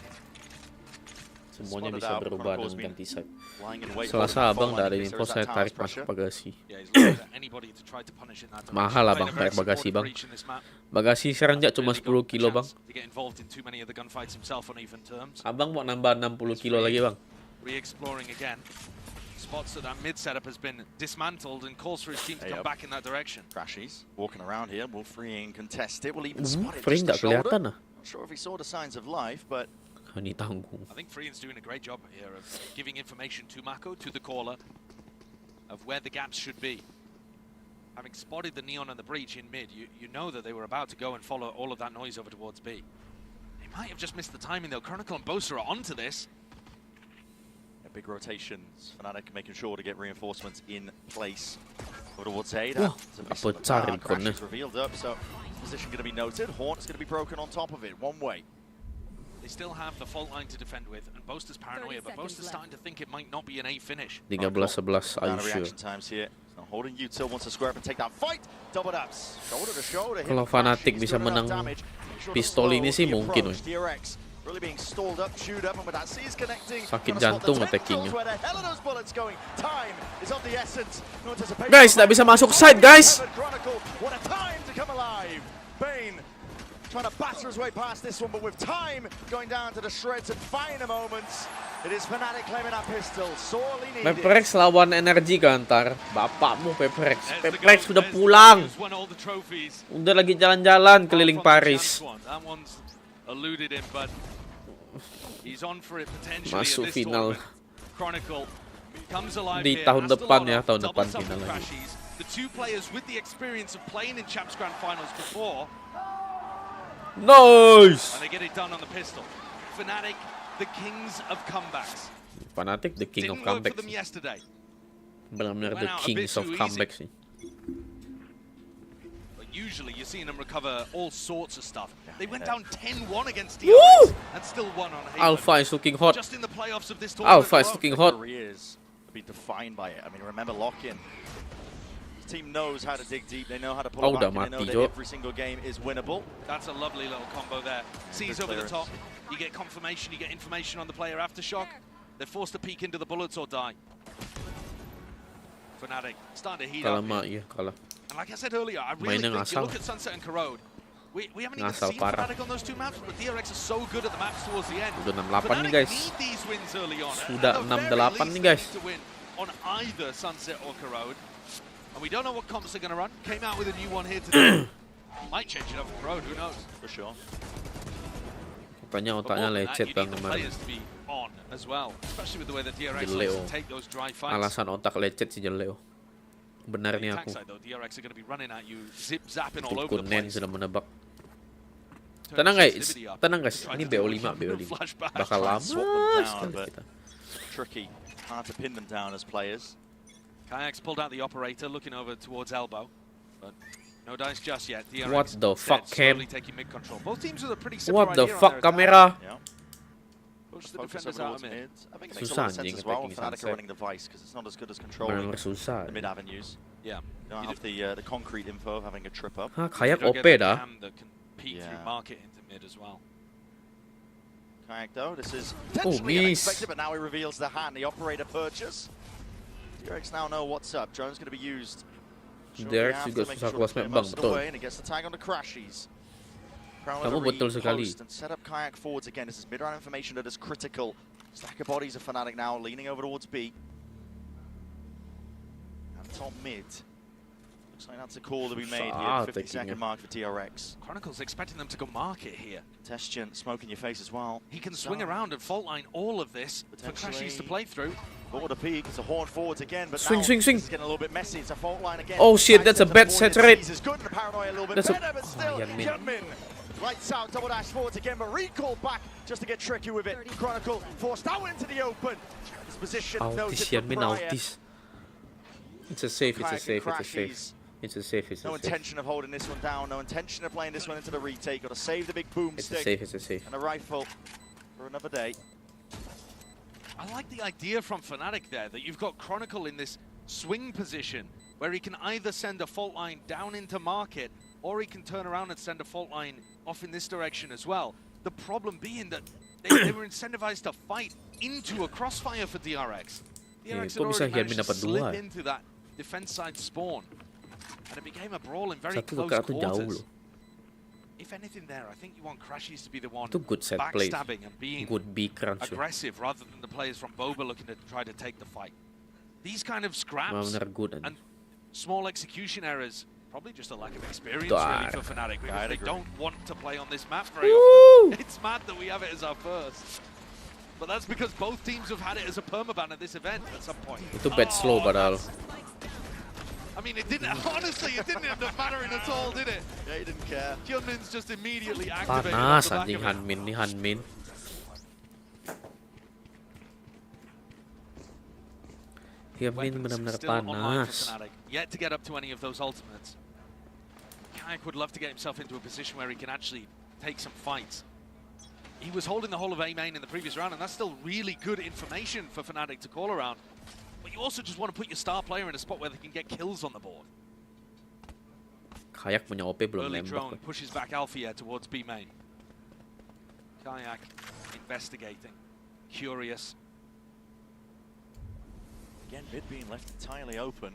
Semuanya bisa berubah dengan ganti side. Lying in wait for Selasa the abang full dah ada line info if saya there's that tarik time masuk pressure. bagasi. Yeah, he's looking for anybody to try to punish in that direction. Mahal lah Playing bang a very tarik bagasi supportive bang. breach in this map. Bagasi serenjak cuma Really 10 got kilo a bang. chance to get involved in too many of the gunfights himself on even terms. Abang mau nambah 60 kilo lagi bang. Re-exploring again. Spots that mid setup has been dismantled and calls for his team to come back in that direction. Crashies walking around here. Will Freeing contest it. Will even spot it. Free just the nggak shoulder. kelihatan ah. Not sure if he saw the signs of life, but Ini tanggung. I think Freeing's doing a great job here of giving information to Mako, to the caller, of where the gaps should be. Having spotted the Neon and the Breach in mid, you know that they were about to go and follow all of that noise over towards B. They might have just missed the timing though. Chronicle and Boaster are onto this. big rotations. Fnatic making sure to get reinforcements in place over towards A. Wah, apa cari ikonnya? Revealed up, so position going to be noted. Horn is going to be broken on top of it. One way. They still have the fault line to defend with, and Boaster's paranoia, but Boaster's starting to think it might not be an A finish. 13-11, are you sure? Reaction times here. So holding Util wants to square up and take that fight. Double ups. Shoulder to shoulder. Kalau Fnatic bisa menang pistol ini sih mungkin. Really being stalled up, chewed up, and with that C's connecting. Sakit jantung attackingnya. Guys, nggak bisa masuk side, guys. What a time to come alive. Bane trying to batter his way past this one, but with time going down to the shreds and finer moments, it is Fnatic claiming that pistol. Sorely needed. Peprex lawan energi kan ntar. Bapakmu Peprex. Peprex sudah pulang. Udah lagi jalan-jalan keliling Paris. Masuk final. Di tahun depan ya, tahun depan final lagi. The two players with the experience of playing in Champs Grand Finals before. Nice! And they get it done on the pistol. Fnatic, the kings of comebacks. Fnatic, the king of Didn't work comebacks. for them yesterday. Benar-benar the kings of comebacks sih. But usually you're seeing them recover all sorts of stuff. They went down 10-1 against DRX and still won on Haven. Alpha is looking hot. Just in the playoffs of this tournament. Alpha is looking hot. Careers be defined by it. I mean, remember lock-in. This team knows how to dig deep. They know how to pull back. And they know that every single game is winnable. That's a lovely little combo there. Sees over the top. You get confirmation. You get information on the player aftershock. They're forced to peek into the bullets or die. Fnatic starting to heat up. And like I said earlier, I really think you look at Sunset and Corrode. We haven't even seen Fnatic on those two maps, but DRX is so good at the maps towards the end. Udah 6-8 nih guys. Sudah 6-8 nih guys. To win on either Sunset or Corode. And we don't know what comps they're going to run. Came out with a new one here today. Might change it up for Corode, who knows? For sure. Katanya otaknya lecet kan kemarin. As well, especially with the way that DRX likes to take those dry fights. Alasan otak lecet si Jeleo. Benar nih aku. DRX are going to be running at you, zip zapping all over the Kunen place. sudah menebak. Tenang guys, tenang guys. Ini BO5, BO5. Bakal lama sekali kita. Tricky, hard to pin them down as players. Kayak's pulled out the operator, looking over towards elbow, but no dice just yet. DRX What the fuck, Cam? taking mid control. Both teams are pretty similar. What the fuck, kamera? Push the defenders out of mid. I think it makes a lot of sense as well when Fnatic are running the Vice, because it's not as good as controlling the mid avenues. Yeah. You don't have the concrete info of having a trip up. Kayak OP dah. That can peek through market into mid as well. Kayak though, this is potentially unexpected, but now he reveals the hand, the operator purchase. DRX now know what's up. Drone's going to be used. DRX juga susah keluar map bang, betul. And it gets the tag on the crashies. Kamu betul sekali. And set up Kayak forwards again. This is mid-round information that is critical. Stack of bodies of Fnatic now leaning over towards B. And top mid. Looks like that's a call to be made here at the 50-second mark for DRX. Chronicle's expecting them to go market here. Testian smoke in your face as well. He can swing around and fault line all of this for Crashies to play through. Border peak, it's a horn forwards again, but swing, now swing, swing. It's getting a little bit messy. It's a fault line again. Oh shit, that's a bad set rate. It's good and the paranoia a little bit better, but still, Yunmin. Lights out, double dash forwards again, but recall back just to get tricky with it. Chronicle forced out into the open. His position noted from prior. It's a safe, it's a safe, it's a safe. It's a safe, it's a safe. No intention of holding this one down, no intention of playing this one into the retake. Got to save the big boom stick. It's a safe, it's a safe. And a rifle for another day. I like the idea from Fnatic there, that you've got Chronicle in this swing position, where he can either send a fault line down into market, or he can turn around and send a fault line off in this direction as well. The problem being that they were incentivized to fight into a crossfire for DRX. DRX had already managed to slip into that defense side spawn, and it became a brawl in very close quarters. If anything there, I think you want Crashies to be the one backstabbing and being aggressive rather than the players from Boba looking to try to take the fight. These kind of scraps and small execution errors, probably just a lack of experience really for Fnatic, because they don't want to play on this map very often. It's mad that we have it as our first. But that's because both teams have had it as a permaban at this event at some point. Itu bad slow padahal. I mean, it didn't, honestly, it didn't end up mattering at all, did it? Yeah, he didn't care. Hyunmin's just immediately activated. Panas anjing Hanmin nih, Hanmin. Hyunmin benar-benar panas. Yet to get up to any of those ultimates. Kayak would love to get himself into a position where he can actually take some fights. He was holding the whole of A main in the previous round, and that's still really good information for Fnatic to call around. But you also just want to put your star player in a spot where they can get kills on the board. Kayak punya OP belum Early nembak. drone pushes back Alfia towards B main. Kayak investigating, curious. Again, mid being left entirely open.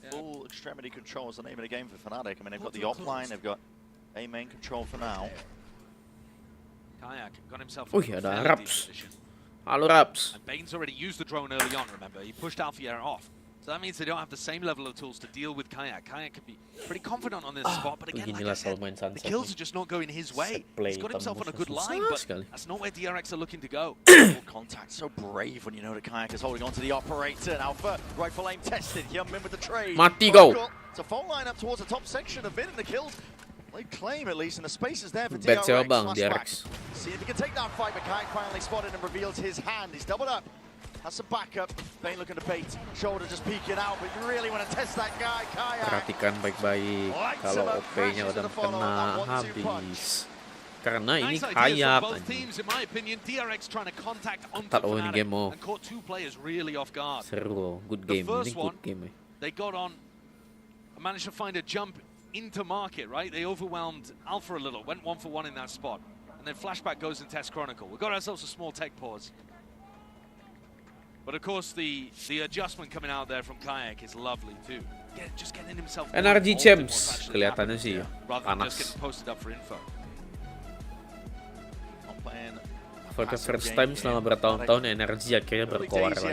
Full extremity control is the name of the game for Fnatic. I mean, they've got the op line, they've got A main control for now. Kayak got himself Oh into a yeah, ada fairly Raps. deep position. Halo Raps. And Bane's already used the drone early on, remember? He pushed Alpha off. So that means they don't have the same level of tools to deal with Kayak. Kayak can be pretty confident on this spot, but again, like I said, the kills are just not going his way. He's got himself on a good line, but that's not where DRX are looking to go. Contact, so brave when you know the Kayak is holding on to the operator. Alpha, rifle aim tested. Yeomin with the trade. Mati go. It's a full line up towards the top section of in the kills. They claim at least, and the space is there for Bet siya DRX. bang, DRX. See if he can take that fight, but Kayak finally spotted and reveals his hand. He's doubled up. Has some backup. Bane looking to bait. Shoulder just peeking out, but you really want to test that guy, Kayak. Perhatikan baik-baik. Kalau OP-nya udah kena habis. Karena ini Kayak. Ketat ini game mo. Seru, good game. Ini good game. They got on, managed to find a jump into market, right? They overwhelmed Alpha a little, went 1-for-1 in that spot. And then Flashback goes and tests Chronicle. We've got ourselves a small tech pause. But of course, the adjustment coming out there from Kayak is lovely too. Just getting himself Energy Champs kelihatannya sih rather than panas. just getting posted up for info. For the first time selama bertahun-tahun energi akhirnya berkoar lagi.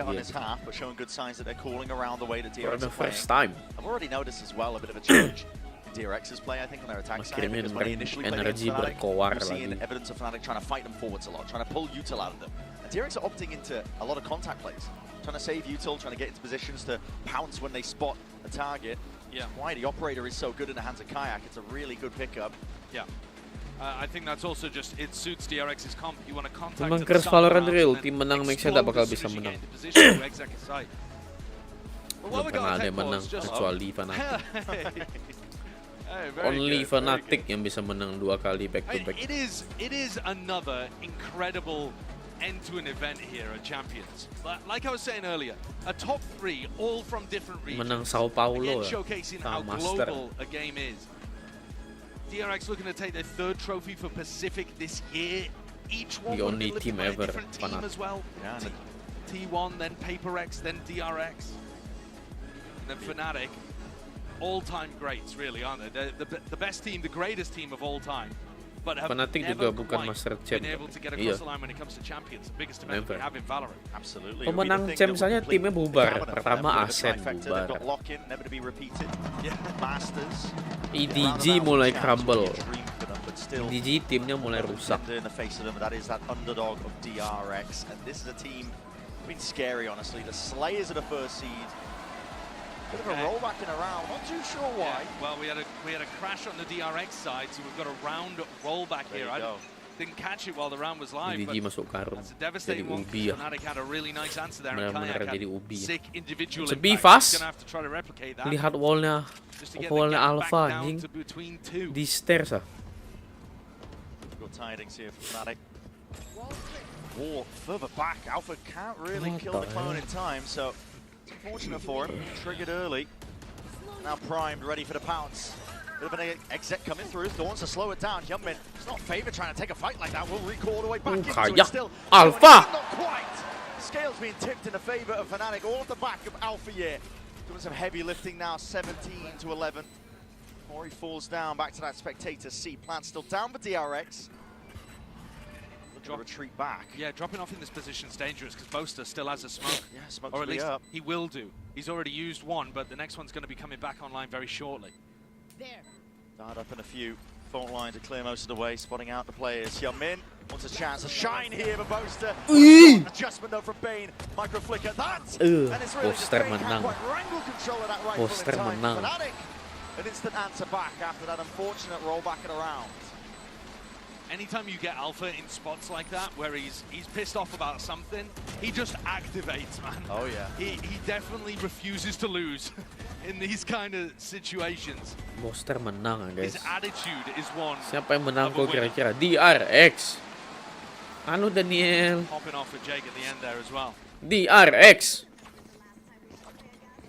For the first time. I've already noticed as well a bit of a change in DRX's play, I think, on their attack side. Because when they initially played against Fnatic, we're seeing evidence of Fnatic trying to fight them forwards a lot, trying to pull util out of them. And DRX are opting into a lot of contact plays, trying to save util, trying to get into positions to pounce when they spot a target. Yeah. Why the operator is so good in the hands of Kayak. It's a really good pickup. Yeah. I think that's also just, it suits DRX's comp. You want to contact Memang keras Valorant real, tim menang make tidak bakal bisa menang. Belum pernah ada yang menang kecuali Fnatic. Only Fnatic yang bisa menang 2 kali back to back. It is another incredible end to an event here at Champions. Like I was saying earlier, a top 3 all from different regions. Menang Sao Paulo again, ya, showcasing how global a game is. DRX looking to take their 3rd trophy for Pacific this year. Each one the only team ever. Different team as well. Yeah. T1, then PaperX, then DRX, and then Fnatic. All-time greats, really, aren't they? They're the best team, the greatest team of all time. But have Fnatic never juga bukan master champ. been able to get across the line when it comes to Champions, the biggest event we have in Valorant. Absolutely. Pemenang champs saja timnya bubar. Pertama Asen bubar. EDG mulai crumble. EDG timnya mulai rusak. That is that underdog of DRX, and this is a team been scary, honestly. The Slayers are the first seed. Bit of a rollback in a round, not too sure why. Yeah, well, we had a crash on the DRX side, so we've got a round rollback here. I didn't catch it while the round was live, but that's a devastating one. Fnatic had a really nice answer there, and Kayak had sick individual impact. He's gonna have to try to replicate that. Lihat wallnya Alpha anjing di stairs ah. Good tidings here for Fnatic. War further back, Alpha can't really kill the clone in time, so it's unfortunate for him. Triggered early. Now primed, ready for the pounce. Bit of an exec coming through. Thorn wants to slow it down. Youngmin, it's not favored trying to take a fight like that. Will recall all the way back into it still. Alpha! Not quite. Scales being tipped in the favor of Fnatic. All at the back of Alpha here. Doing some heavy lifting now. 17 to 11. Ori falls down. Back to that spectator seat. Plant still down for DRX. Retreat back. Yeah, dropping off in this position is dangerous because Boaster still has a smoke. Yeah, smoke's or at least up. He will do. He's already used one, but the next one's going to be coming back online very shortly. There. Start up in a few. Fault line to clear most of the way, spotting out the players. Yeomin wants a chance to shine here for Boaster. Adjustment though from Bane. Micro flicker. That's and it's really just Bane can't quite wrangle control of that rifle in time. Fnatic, an instant answer back after that unfortunate rollback at a round. Anytime you get Alpha in spots like that, where he's pissed off about something, he just activates, man. Oh yeah. He definitely refuses to lose in these kind of situations. Boaster menang guys. His attitude is one. Siapa yang menang kok kira-kira? DRX. Anu Daniel. Popping off for Jake at the end there as well. DRX.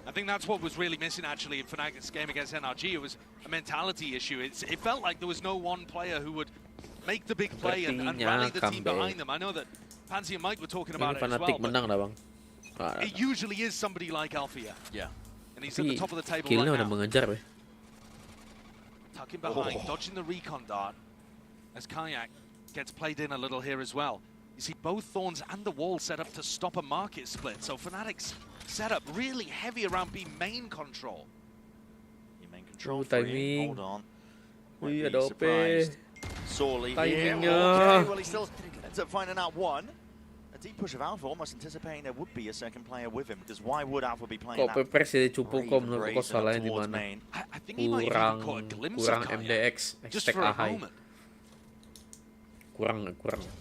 I think that's what was really missing actually in Fnatic's game against NRG. It was a mentality issue. It felt like there was no one player who would make the big play and rally the team behind them. I know that Pansy and Mike were talking about it as well. But it usually is somebody like Alfia. Yeah. And he's at the top of the table right now. Udah mengejar, tucking behind, dodging the recon dart, as Kayak gets played in a little here as well. You see both Thorns and the wall set up to stop a market split, so Fnatic's setup really heavy around B main control. Main control timing. Hold on. Wih, Might ada be OP. surprised. Sorely here. Timingnya. Okay, well, he still ends up finding out one. A deep push of Alpha, almost anticipating there would be a second player with him, because why would Alpha be playing Kok that? PPR sih cupu brave kok and menurut brazen kok salahnya up di towards mana? main? I think he might have even caught a glimpse of Kurang Kayak, MDX, just hashtag for a ahai. moment.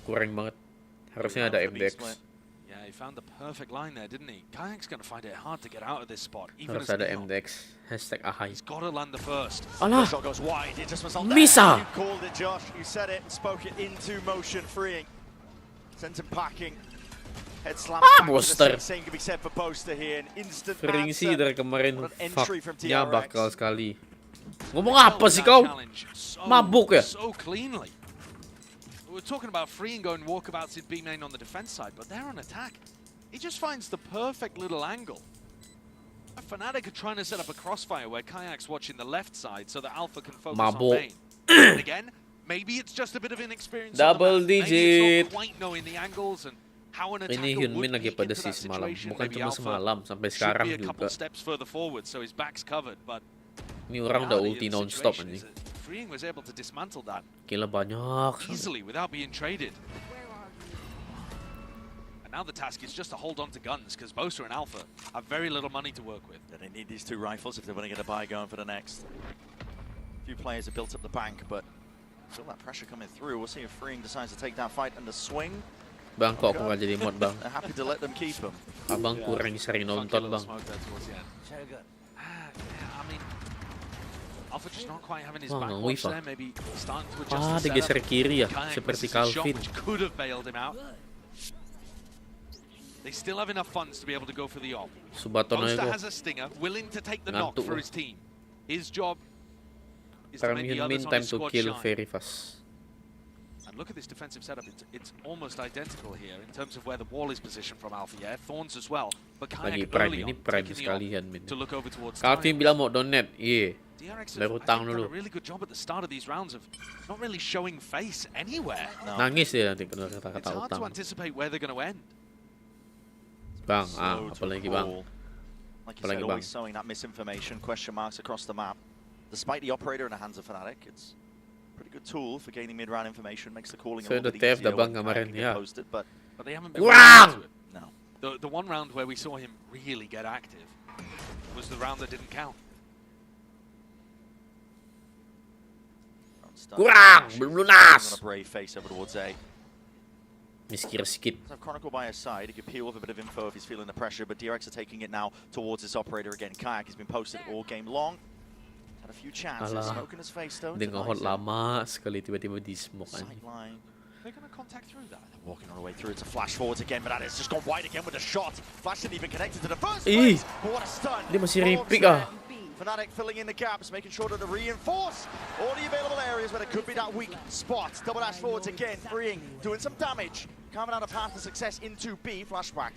Kurang banget. Harusnya ada MDX. Yeah, he found the perfect line there, didn't he? Kayak's going to find it hard to get out of this spot, even Harus as ada Neon. MDX, hashtag ahai. He's got to land the first. Alah, Shot goes wide. It just was on there. Misa! You called it, Josh. You said it and spoke it into motion, freeing. Sent him packing. Head slams back Boster. same can be said for Boster here. An instant Freeing sih answer. dari kemarin. What an Fuck, entry from nya TRX. bakal sekali. Ngomong apa sih kau? Mabuk ya? So cleanly. We're talking about freeing going walkabouts in B main on the defense side, but they're on attack. He just finds the perfect little angle. Fnatic are trying to set up a crossfire where Kayak's watching the left side so that Alpha can focus on main. And again, maybe it's just a bit of inexperience. Double Maybe it's digit. not quite knowing the angles and how an Ini attacker Hyunmin would lagi peek pada into sih that semalam, situation. bukan Maybe cuma Alpha semalam, sampai should sekarang be a couple juga. steps further forward, so his back's covered, but Ini orang udah reality ulti of the non-stop situation ini. is that Freeing was able to dismantle that Gila banyak. easily without being traded. And now the task is just to hold on to guns, because Bosa and Alpha have very little money to work with. They need these two rifles if they want to get a buy going for the next. A few players have built up the bank, but still that pressure coming through. We'll see if Freeing decides to take that fight and the swing. Bang, kok aku nggak jadi mod bang? They're happy to let them keep him. Abang kurang sering nonton bang. I mean, Alpha just not quite having his Wah, back nggak watch wih, there, Pak. maybe starting to adjust the Digeser setup. kiri ya, Kayak seperti misses a shot Calvin. which could have bailed him out. They still have enough funds to be able to go for the op. Subaton aja Bosta gua. has a stinger, willing to take the knock Ngantuk for gua. his team. His job is to Time make the Hyunmin others on time his to squad kill shine. very fast. And look at this defensive setup. It's almost identical here in terms of where the wall is positioned from Alpha. Yeah, Thorns as well. But Lagi Kayak prime early ini on, prime taking the sekali op Hyunmin. to look over towards Calvin Kayak. bilang mau donate, iya. DRX Bayar have, I hutang think, done dulu. a really good job at the start of these rounds of not really showing face anywhere. Nangis dia nanti kalau It's kata-kata hard to utang. anticipate where they're going to end. Bang, Slow to apalagi bang. fall. Like you Apalagi said, bang. always sowing that misinformation, question marks across the map. Despite the operator in the hands of Fnatic, it's a pretty good tool for gaining mid-round information, makes the calling a Saya little udah bit TF dah easier bang when kemarin, can get ya. posted, but But they haven't been Kurang! really into it. No. The one round where we saw him really get active was the round that didn't count. Kurang, belum lunas. On a brave face over towards A. Miskir skip. So Chronicle by his side, he could peel with a bit of info if he's feeling the pressure, but DRX are taking it now towards this operator again. Kayak has been posted all game long. Had a few chances, Alah, smoke in his face though. dia nge-hold lama sekali tiba-tiba di smoke aja. Sideline. They're going to contact through that. They're walking all the way through. It's a flash forwards again, but that has just gone wide again with a shot. Flash didn't even connect it to the first Ih, place. But what a stun. dia masih Follows repick there. ah. Fnatic filling in the gaps, making sure that they reinforce all the available areas where there could be that weak spot. Double dash forwards again, freeing, doing some damage. Carving out a path to success into B. Flashback.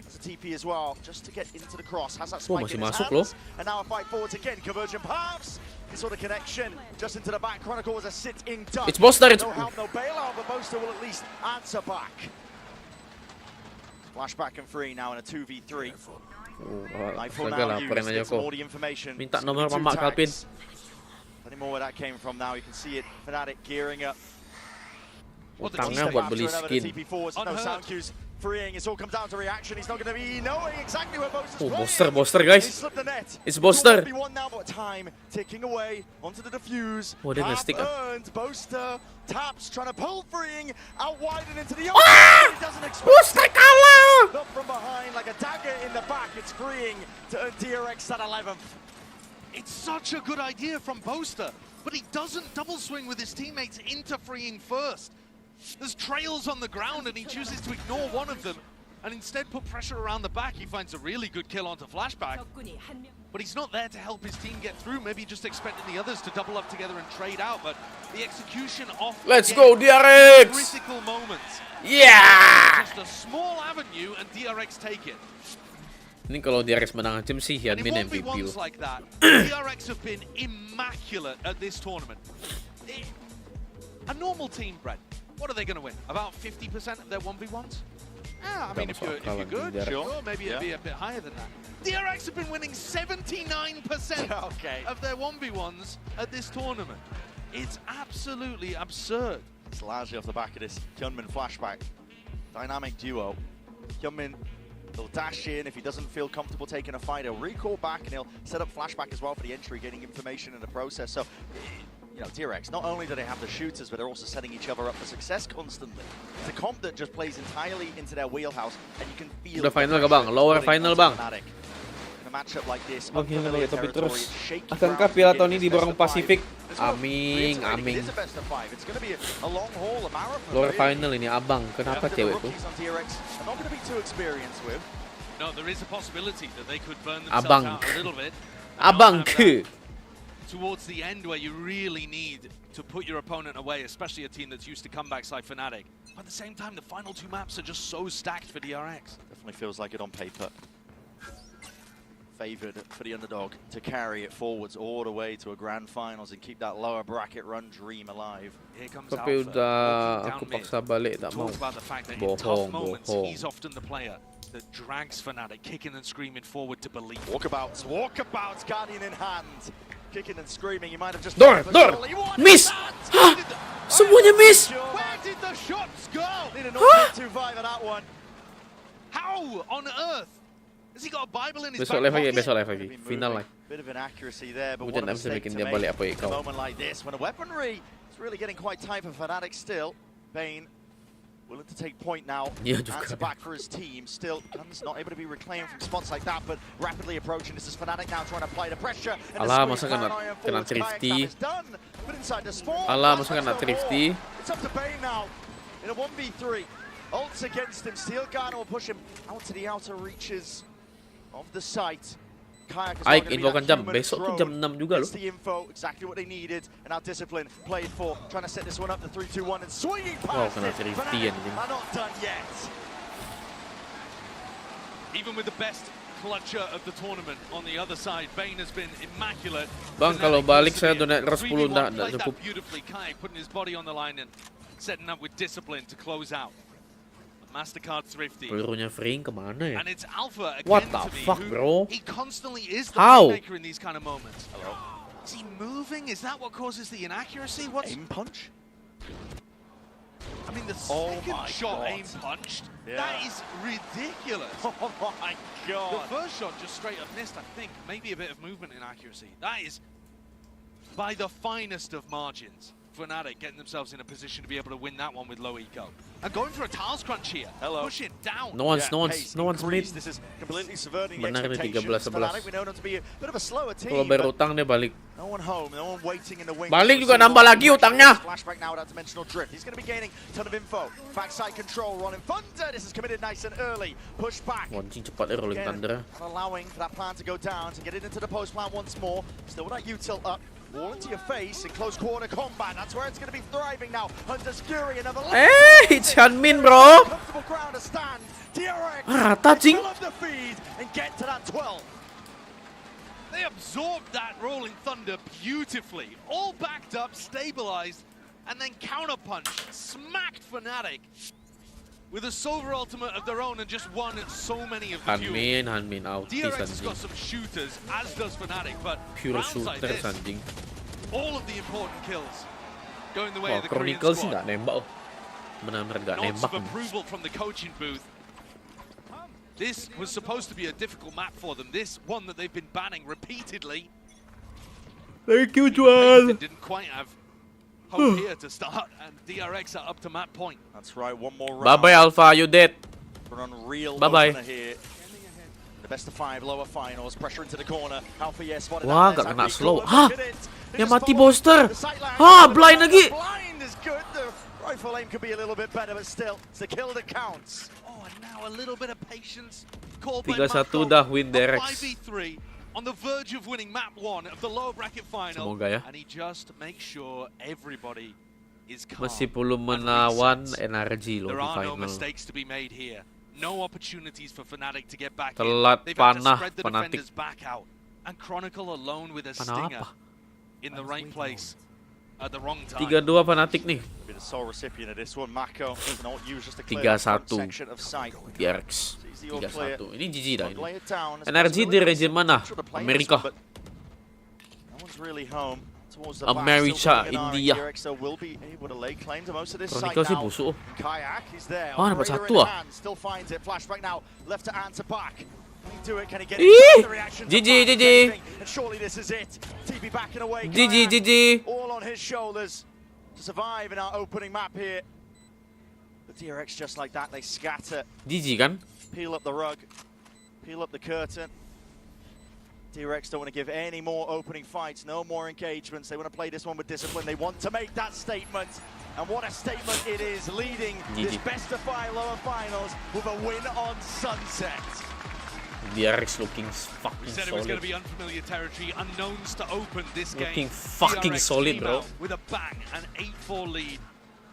That's a TP as well, just to get into the cross. Has that spike masih in his masuk hands. loh. And now a fight forwards again. Convergent paths. This sort of connection just into the back. Chronicle was a sit-in duck. It's Boster, it's- No help, no bailout, but Boster will at least answer back. Flashback and free now in a 2v3. Astaga, laporin aja kok. Minta nomor Mama Calvin. Plenty more where that came from now. You can see it. Fnatic gearing up. Utangnya buat beli skin. No sound cues. Freeing. It's all come down to reaction. He's not going to be knowing exactly where Boster's Oh, playing. Boster guys. He slipped the net. It's Boster. 1v1 now, but time ticking away onto the defuse. Oh, dia nge-stick ah. Earned. Boster taps, trying to pull Freeing out wide and into the Ah! open. He doesn't expect Boster kalah! Up from behind like a dagger in the back. It's Freeing to earn DRX at 11th. It's such a good idea from Bosta, but he doesn't double swing with his teammates into freeing first. There's trails on the ground and he chooses to ignore one of them and instead put pressure around the back. He finds a really good kill onto Flashback, but he's not there to help his team get through. Maybe just expecting the others to double up together and trade out, but the execution off. Let's go, DRX! Critical moments. Yeah! Just a small avenue and DRX take it. Ini kalau DRX menang tim sih And in Hyunmin MVP. 1v1s like that, DRX have been immaculate at this tournament. A normal team, Brent, what are they going to win? About 50% of their 1v1s? Yeah, I mean, if you're good, sure, maybe it'd be a bit higher than that. DRX have been winning 79% of their 1v1s at this tournament. It's absolutely absurd. It's largely off the back of this Hyunmin flashback. Dynamic duo. Hyunmin, he'll dash in. If he doesn't feel comfortable taking a fight, he'll recall back and he'll set up flashback as well for the entry, getting information in the process. So, you know, DRX, not only do they have the shooters, but they're also setting each other up for success constantly. It's a comp that just plays entirely into their wheelhouse, and you can feel Udah final ke bang? Lower final bang. In a matchup like this, Oke, lihat topik terus. Akankah Piala tahun ini diborong Pasifik? Aming, aming. Lower final ini abang. Kenapa cewek tuh? No, there is a possibility that they could burn Abang. themselves out a little bit. Abang ke. Towards the end where you really need to put your opponent away, especially a team that's used to comebacks like Fnatic. But at the same time, the final two maps are just so stacked for DRX. Definitely feels like it on paper. Favoured for the underdog to carry it forwards all the way to a grand finals and keep that lower bracket run dream alive. Here comes Tapi Alpha, udah aku walking down mid. paksa balik tak mau. Talk about the fact that in tough moments, Bohong. he's often the player that drags Fnatic, kicking and screaming forward to believe. Walkabouts, Guardian in hand. Kicking and screaming, he might have just... Door! Miss! Hah? Semuanya miss! Where did the shots go? Need a 0.25 of that one. How on earth? Has he got a Bible in his Besok back live lagi, pocket? besok live lagi. Final lah. Bit of inaccuracy there, but Hujan what a bisa mistake bikin to dia make balik apa ya in a kau. moment like this, when a weaponry is really getting quite tight for Fnatic still. Bane willing to take point now. Iya juga. Answer back for his team. Still, Guns not able to be reclaimed from spots like that, but rapidly approaching. This is Fnatic now trying to apply the pressure. And Alah, the masa squeeze kena by Iron kena Force. Kayak thrifty. is done, but inside the spawn. Alah, masa Flashback's kena no thrifty. more. It's up to Bane now in a 1v3. Ults against him. Steel Garden will push him out to the outer reaches of the site. Aik, infokan jam. Besok tuh jam 6 juga loh. The info, exactly what they needed, and now Discipline played for, trying to set this one up, the 3-2-1, and swinging past kena it. thrifty Fnatic are not done yet. Even with the best clutcher of the tournament on the other side, Bane has been immaculate. Bang, kalau balik saya donat 10 dah cukup. Beautifully, Kai putting his body on the line and setting up with Discipline to close out. Mastercard thrifty. Pelurunya Fring kemana ya? And it's Alpha again. What the to me, fuck, bro? He constantly is the How? playmaker in these kind of moments. Hello. Is he moving? Is that what causes the inaccuracy? What's aim punch? I mean, the Oh second my shot God. aim punched. Yeah. That is ridiculous. Oh my God. The first shot just straight up missed, I think. Maybe a bit of movement inaccuracy. That is by the finest of margins. Fnatic getting themselves in a position to be able to win that one with low eco. And going for a tiles crunch here. Hello. Pushing down. No one's mid. This is completely subverting Benar nih, expectations. 13-11. Fnatic, we know them to be a bit of a slower team. Kalau bayar utang dia balik. No one home, no one waiting in the wings. Balik juga nambah lagi utangnya. Flashback now without dimensional drift. He's going to be gaining a ton of info. Backside control, Rolling Thunder. This is committed nice and early. Push back. Wancing cepat ya Rolling Thunder. Not allowing for that plan to go down, to get it into the post plan once more. Still with that U-tilt up. Wall into your face in close quarter combat. That's where it's going to be thriving now. Hunter's Fury, another It's Hyunmin, bro. comfortable ground to stand. DRX Rata, cing. fill up the feed and get to that 12. They absorbed that Rolling Thunder beautifully. All backed up, stabilized, and then counterpunched. Smacked Fnatic with a silver ultimate of their own and just won so many of the duels. Hyunmin autis DRX has anjing. got some shooters, as does Fnatic, but Pure rounds like shooters this, anjing. all of the important kills going the way Wah, of the Korean Chronicle sih squad. nggak nembak. Benar-benar nggak Nods nembak. of approval from the coaching booth. This was supposed to be a difficult map for them. This one that they've been banning repeatedly. Thank you, Juan. Didn't quite have hope here to start, and DRX are up to map point. That's right, one more round. Bye-bye, Alpha. You dead. For an unreal Bye-bye. opener here. The best of 5 lower finals, pressure into the corner. Alpha, yeah, spotted Wah, that. nggak kena That's slow. cool. Hah? Look at it. They Yang just mati follow booster. the sight line. Ah, blind lagi. Blind is good. The rifle aim could be a little bit better, but still, it's the kill that counts. Oh, and now a little bit of patience. Called by 3-1 Marco. dah win A DRX. 5v3 on the verge of winning map 1 of the lower bracket final. Semoga ya. And he just makes sure everybody is calm. Masih belum menawan energi loh There di are no final. mistakes to be made here. No opportunities for Fnatic to get back Telat in. They've had to panah spread the Fnatic. defenders back out. And Chronicle alone with a Panah stinger apa? in the right place at the wrong time. 3-2 Fnatic nih. Be the sole recipient of this one. Mako does not use just a 3-1 section of sight. DRX. Sees the all clear. 3-1. Ini GG dah ini. Lay it down. Energy di region mana? Amerika. No one's really home. America, India. Chronicle sih busuk. Kayak is there. Ah, dapat satu ah. Still finds it. Flashback now. Left to Apac. Can he do it? Can he get Ih, it? The reaction to GG, Apac GG. saving. And surely this is it. TP backing away. GG, Kayak GG. all on his shoulders to survive in our opening map here. The DRX just like that, they scatter. GG kan? Peel up the rug. Peel up the curtain. DRX don't want to give any more opening fights, no more engagements. They want to play this one with discipline. They want to make that statement. And what a statement it is, leading this best of 5 lower finals with a win on Sunset. DRX looking fucking We said it was going to solid. be unfamiliar territory, unknowns to open this Looking game. fucking DRX solid, came bro. out with a bang, an 8-4 lead,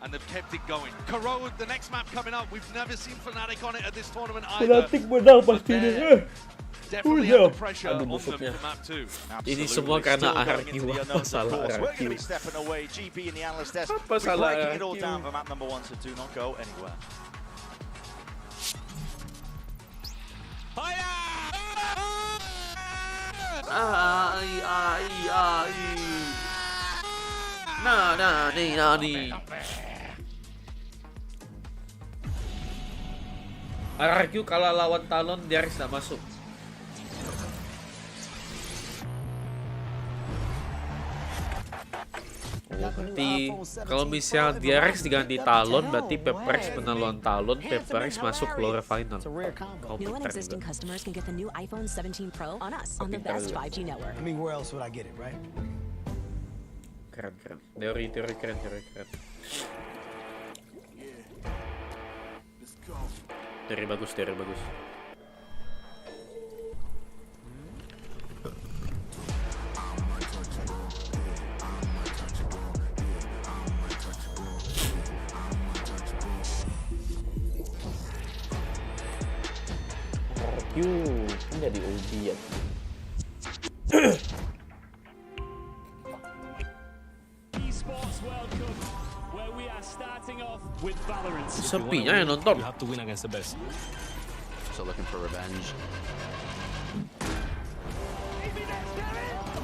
and they've kept it going. Corrode, the next map coming up, we've never seen Fnatic on it at this tournament either. menang pasti nih. Definitely under pressure on them for map 2. Ini semua karena RQ. Apa salah We're going to RQ? be stepping away. GP in the analyst desk. Apa We're salah breaking it all RQ? down for map number 1, so do not go anywhere. RQ kalau lawan Talon DRX nggak masuk. Oh, berarti kalau misal DRX diganti Talon, berarti Peprex menang lawan Talon, Peprex masuk lower final. Oh, New and pintar existing juga. customers can get the new iPhone 17 Pro on us on the pintar best juga. 5G network. I mean, where else would I get it, right? Keren. Teori keren. Teori bagus. Ini jadi OG ya. Esports World Cup, where we are starting off with Valorant. Sepinya yang nonton. You have to win against the best. So looking for revenge.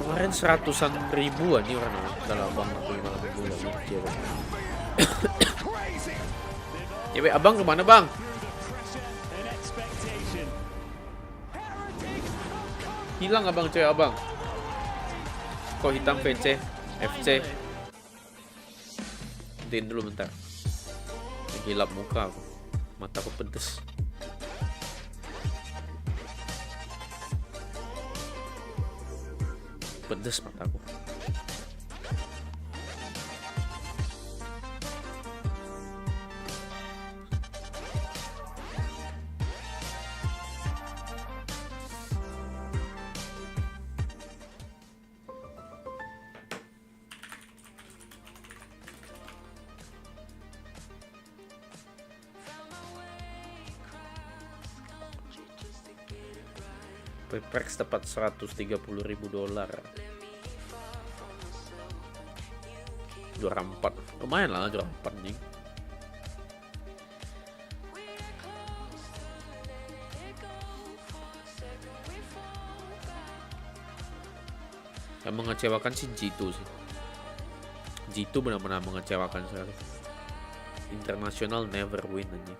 Kemarin 100-an ribuan nih orang kalau abang aku 5 ribu lagi cewek. Cewek abang kemana bang? Hilang abang cewek abang. Kok hitam VC, FC. Din dulu bentar. Gilap muka aku. Mataku pedes. Pedes mataku. Peprex dapat $130.000. Juara 4. Lumayan lah juara 4 nih. Yang mengecewakan sih G2 sih. G2 benar-benar mengecewakan sekali. Internasional never win aja.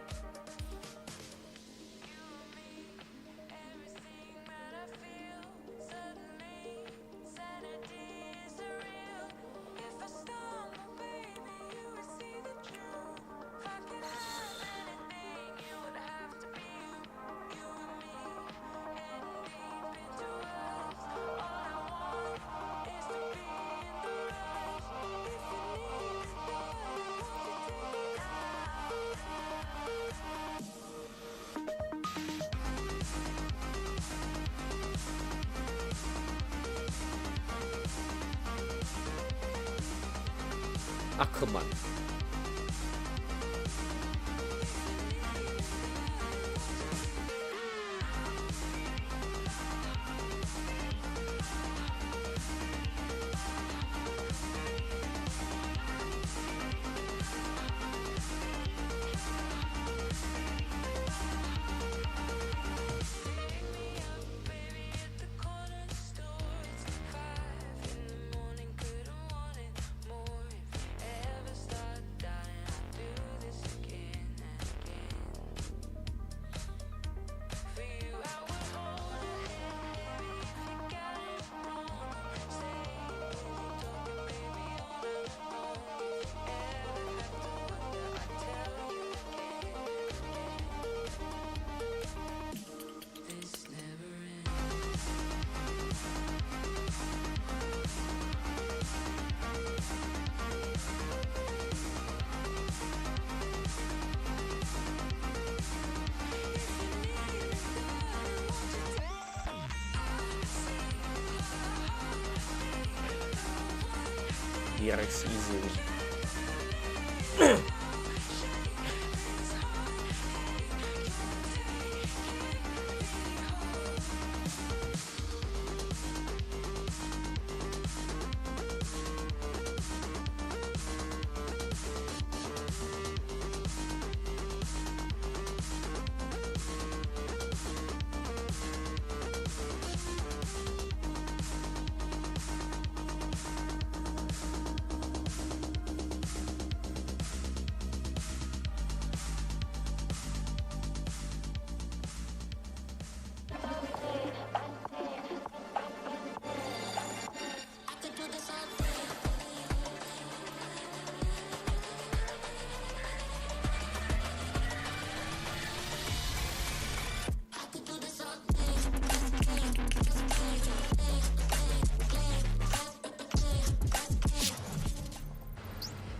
Akeman. DRX easily.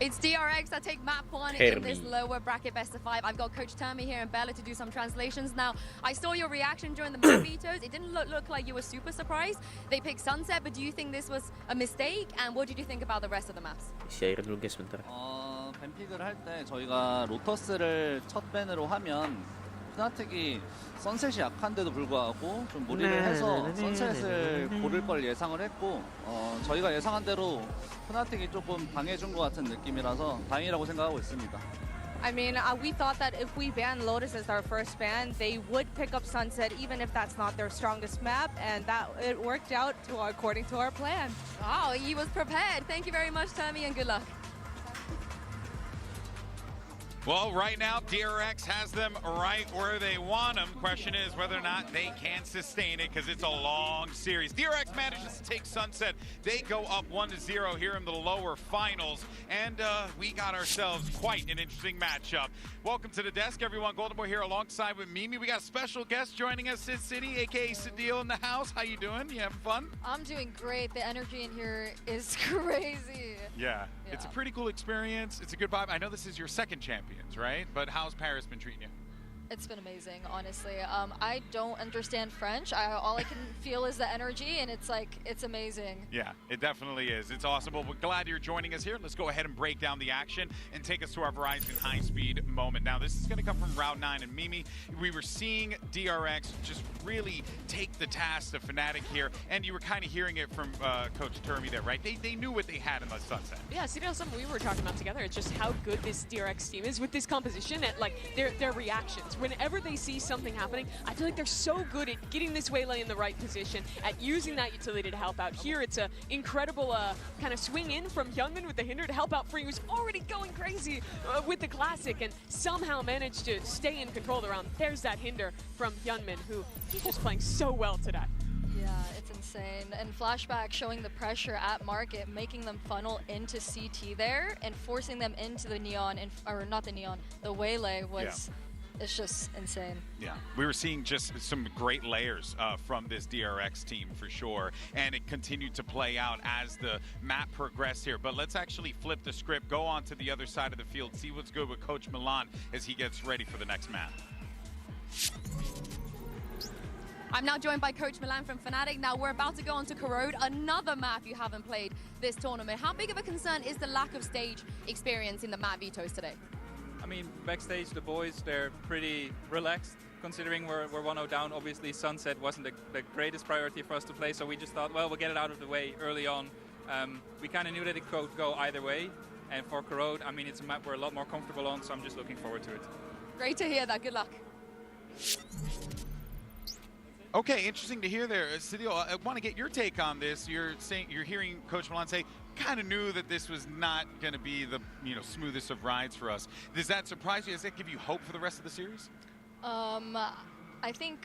It's DRX that take map 1 in this lower bracket best of 5. I've got Coach Termi here and Bella to do some translations. Now, I saw your reaction during the map vetoes. It didn't look like you were super surprised. They picked Sunset, but do you think this was a mistake? And what did you think about the rest of the maps? 시야를 누르겠습니다. 뱀픽을 할 때 저희가 로터스를 첫 밴으로 하면 푸나틱이 선셋이 약한데도 불구하고 좀 무리를 해서 선셋을 고를 걸 예상을 했고 저희가 예상한 대로 푸나틱이 조금 방해준 것 같은 느낌이라서 다행이라고 생각하고 있습니다. I mean, we thought that if we ban Lotus as our first ban, they would pick up Sunset, even if that's not their strongest map, and that it worked out according to our plan. Wow, he was prepared. Thank you very much, Termi, and good luck. Well, right now, DRX has them right where they want them. Question is whether or not they can sustain it, because it's a long series. DRX manages to take Sunset. They go up 1-0 here in the lower finals, and we got ourselves quite an interesting matchup. Welcome to the desk, everyone. Goldenboy here alongside with Mimi. We got a special guest joining us, Sid City, aka Sadil in the house. How you doing? You having fun? I'm doing great. The energy in here is crazy. Yeah, it's a pretty cool experience. It's a good vibe. I know this is your second champions, right? But how's Paris been treating you? It's been amazing, honestly. I don't understand French. All I can feel is the energy, and it's like, it's amazing. Yeah, it definitely is. It's awesome. Well, we're glad you're joining us here. Let's go ahead and break down the action and take us to our Verizon high-speed moment. Now, this is going to come from Route 9 and Mimi. We were seeing DRX just really take the task of Fnatic here, and you were kind of hearing it from Coach Termi there, right? They knew what they had in the Sunset. Yeah, see, something we were talking about together. It's just how good this DRX team is with this composition and like their reactions. Whenever they see something happening, I feel like they're so good at getting this waylay in the right position, at using that utility to help out. Here, it's an incredible kind of swing in from Hyunmin with the hinder to help out Free, who's already going crazy with the classic and somehow managed to stay in control of the round. There's that hinder from Hyunmin, who he's just playing so well today. Yeah, it's insane. And Flashback showing the pressure at market, making them funnel into CT there and forcing them into the Neon, or not the Neon, the waylay was... Yeah. It's just insane. Yeah, we were seeing just some great layers from this DRX team for sure, and it continued to play out as the map progressed here. But let's actually flip the script, go on to the other side of the field, see what's good with Coach Milan as he gets ready for the next map. I'm now joined by Coach Milan from Fnatic. Now we're about to go on to Corrode, another map you haven't played this tournament. How big of a concern is the lack of stage experience in the map vetoes today? I mean, backstage, the boys, they're pretty relaxed, considering we're 1-0 down. Obviously, Sunset wasn't the greatest priority for us to play, so we just thought, well, we'll get it out of the way early on. We kind of knew that it could go either way, and for Corrode, I mean, it's a map we're a lot more comfortable on, so I'm just looking forward to it. Great to hear that. Good luck. Okay, interesting to hear there. Sadil, I want to get your take on this. You're hearing Coach Milan say, kind of knew that this was not going to be the smoothest of rides for us. Does that surprise you? Does that give you hope for the rest of the series? I think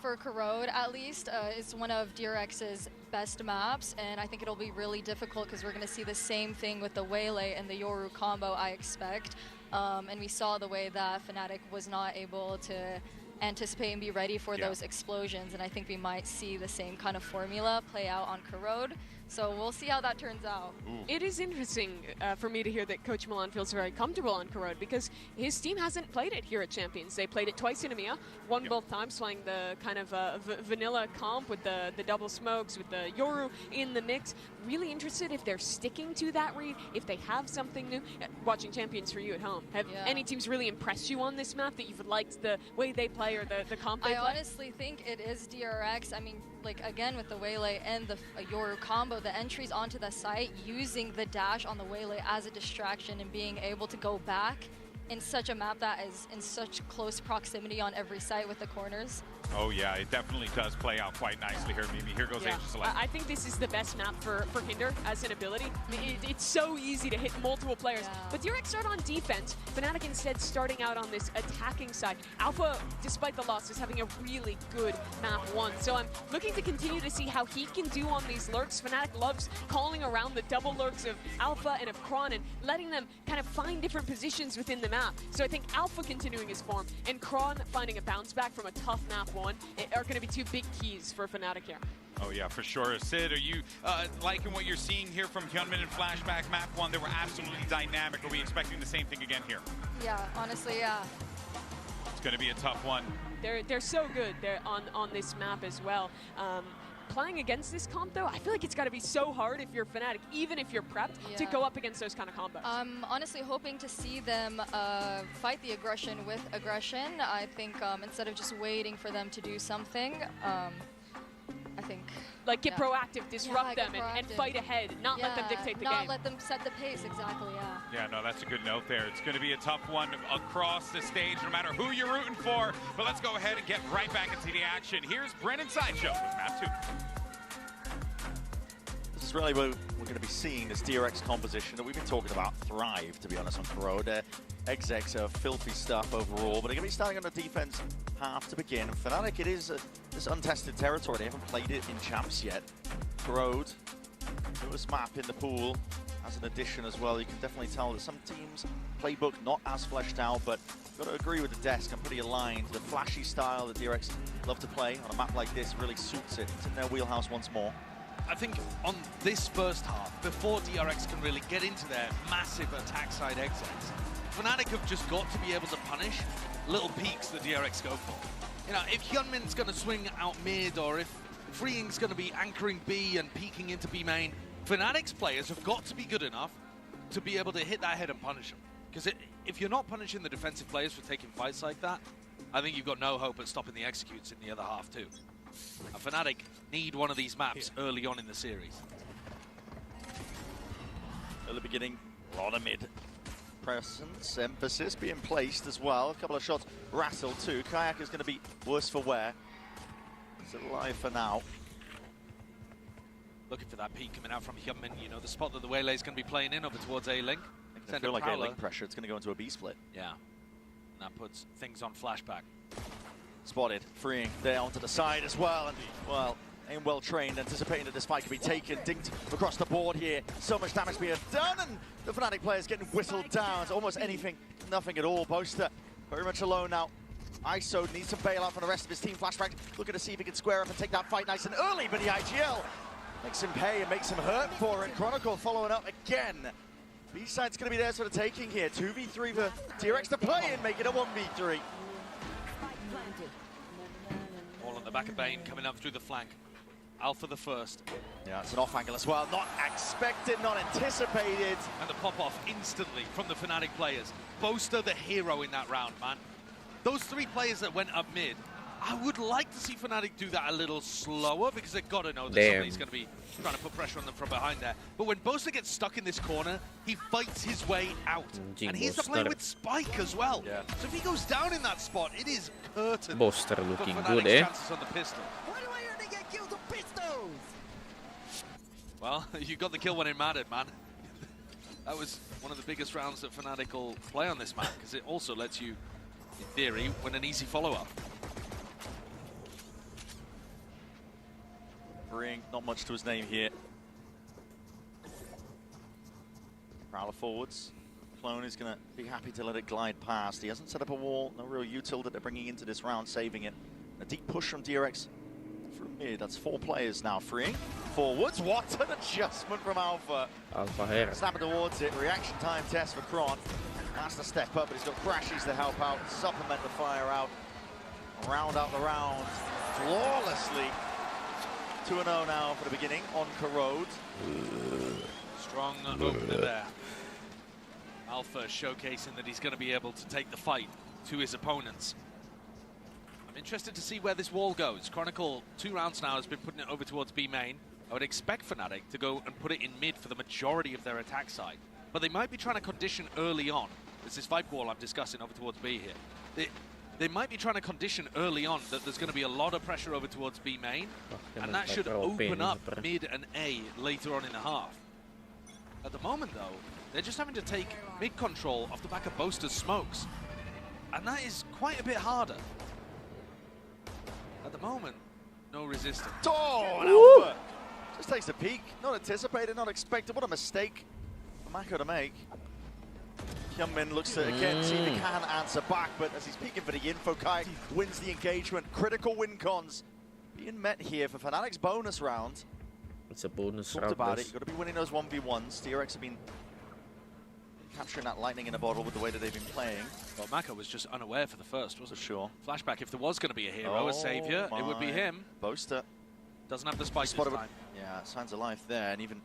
for Corrode, at least, it's one of DRX's best maps, and I think it'll be really difficult because we're going to see the same thing with the Waylay and the Yoru combo, I expect. And we saw the way that Fnatic was not able to anticipate and be ready for those explosions, and I think we might see the same kind of formula play out on Corrode. So we'll see how that turns out. It is interesting for me to hear that Coach Milan feels very comfortable on Corrode because his team hasn't played it here at Champions. They played it twice in EMEA, won both times, playing the kind of vanilla comp with the double smokes, with the Yoru in the mix. Really interested if they're sticking to that read, if they have something new. Watching Champions for you at home, have any teams really impressed you on this map that you've liked the way they play or the comp they play? I honestly think it is DRX. I mean, like, again, with the Waylay and the Yoru combo, the entries onto the site, using the dash on the Waylay as a distraction and being able to go back in such a map that is in such close proximity on every site with the corners. Oh yeah, it definitely does play out quite nicely here, Mimi. Here goes Angel Select. I think this is the best map for Hinder as an ability. It's so easy to hit multiple players. But DRX start on defense. Fnatic instead starting out on this attacking side. Alpha, despite the loss, is having a really good map 1. So I'm looking to continue to see how he can do on these lurks. Fnatic loves calling around the double lurks of Alpha and of Kron and letting them kind of find different positions within the map. So I think Alpha continuing his form and Kron finding a bounce back from a tough map 1 are going to be two big keys for Fnatic here. Oh yeah, for sure. Sid, are you liking what you're seeing here from Hyunmin and Flashback map 1? They were absolutely dynamic. Are we expecting the same thing again here? Yeah, honestly, yeah. It's going to be a tough one. They're so good on this map as well. Playing against this comp, though, I feel like it's got to be so hard if you're Fnatic, even if you're prepped, to go up against those kind of combos. I'm honestly hoping to see them fight the aggression with aggression. I think instead of just waiting for them to do something, I think... Like, get proactive, disrupt them, and fight ahead, not let them dictate the game. Not let them set the pace, exactly, Yeah, no, that's a good note there. It's going to be a tough one across the stage, no matter who you're rooting for. But let's go ahead and get right back into the action. Here's Brennan Sideshow with map 2. This is really where we're going to be seeing this DRX composition that we've been talking about thrive, to be honest, on Corrode. Execs are filthy stuff overall, but they're going to be starting on the defense half to begin. Fnatic, it is this untested territory. They haven't played it in champs yet. Corrode, newest map in the pool, as an addition as well. You can definitely tell that some teams' playbook not as fleshed out, but got to agree with the desk. I'm pretty aligned. The flashy style that DRX love to play on a map like this really suits it. It's in their wheelhouse once more. I think on this first half, before DRX can really get into their massive attack side exits, Fnatic have just got to be able to punish little peaks that DRX go for. You know, if Hyunmin's going to swing out mid, or if Freeing's going to be anchoring B and peeking into B main, Fnatic's players have got to be good enough to be able to hit that head and punish them. Because if you're not punishing the defensive players for taking fights like that, I think you've got no hope at stopping the executes in the other half too. And Fnatic need one of these maps early on in the series. At the beginning, a lot of mid presence, emphasis being placed as well. A couple of shots rattled too. Kayak is going to be worse for wear. It's alive for now. Looking for that peak coming out from Hyunmin. You know, the spot that the Waylay is going to be playing in over towards A-Link. I feel like A-Link pressure. It's going to go into a B-split. Yeah. And that puts things on Flashback. Spotted, Freeing there onto the side as well. And, well, aim well trained, anticipating that this fight could be taken. Dinked across the board here. So much damage being done, and the Fnatic players getting whistled down. It's almost anything, nothing at all. Boaster very much alone now. ISO needs some bailout from the rest of his team. Flashback looking to see if he can square up and take that fight nice and early, but the IGL makes him pay and makes him hurt for it. Chronicle following up again. B-side's going to be there sort of taking here. 2v3 for DRX to play and make it a 1v3. All on the back of Bane coming up through the flank. Alpha the first. Yeah, it's an off angle as well. Not expected, not anticipated. And the pop-off instantly from the Fnatic players. Boaster the hero in that round, man. Those three players that went up mid, I would like to see Fnatic do that a little slower, because they've got to know that somebody's going to be trying to put pressure on them from behind there. But when Boaster gets stuck in this corner, he fights his way out. And he's the player with Spike as well. Yeah. So if he goes down in that spot, it is curtain. Boaster looking good, eh? Chances on the pistol. Why do I only get killed on pistols? Well, you got the kill when it mattered, man. That was one of the biggest rounds that Fnatic will play on this map, because it also lets you, in theory, win an easy follow-up. Ring, not much to his name here. Prowler forwards. Clone is going to be happy to let it glide past. He hasn't set up a wall, no real util that they're bringing into this round, saving it. A deep push from DRX From mid, that's 4 players now freeing. Forwards, what an adjustment from Alpha. Alpha here. Snapping towards it, reaction time test for Kron. Has to step up, but he's got Crashies to help out, supplement the fire out. Round out the round flawlessly. 2-0 now for the beginning on Corrode. Strong opener there. Alpha showcasing that he's going to be able to take the fight to his opponents. I'm interested to see where this wall goes. Chronicle, 2 rounds now, has been putting it over towards B main. I would expect Fnatic to go and put it in mid for the majority of their attack side. But they might be trying to condition early on. There's this Vipe wall I'm discussing over towards B here. They might be trying to condition early on that there's going to be a lot of pressure over towards B main. And that should open up mid and A later on in the half. At the moment, though, they're just having to take mid control off the back of Boaster's smokes. And that is quite a bit harder. At the moment, no resistance. Oh, and Alpha just takes a peek. Not anticipated, not expected. What a mistake for Mako to make. Hyunmin looks to again see if he can answer back, but as he's peeking for the info, Kai wins the engagement. Critical win cons being met here for Fnatic's bonus round. It's a bonus Talked round. about it. You've got to be winning those 1v1s. DRX have been capturing that lightning in a bottle with the way that they've been playing. Well, Mako was just unaware for the first, wasn't he? Sure. Flashback, if there was going to be a hero, a savior, it would be him. Boaster. Doesn't have the spike this time. Yeah, signs of life there, and even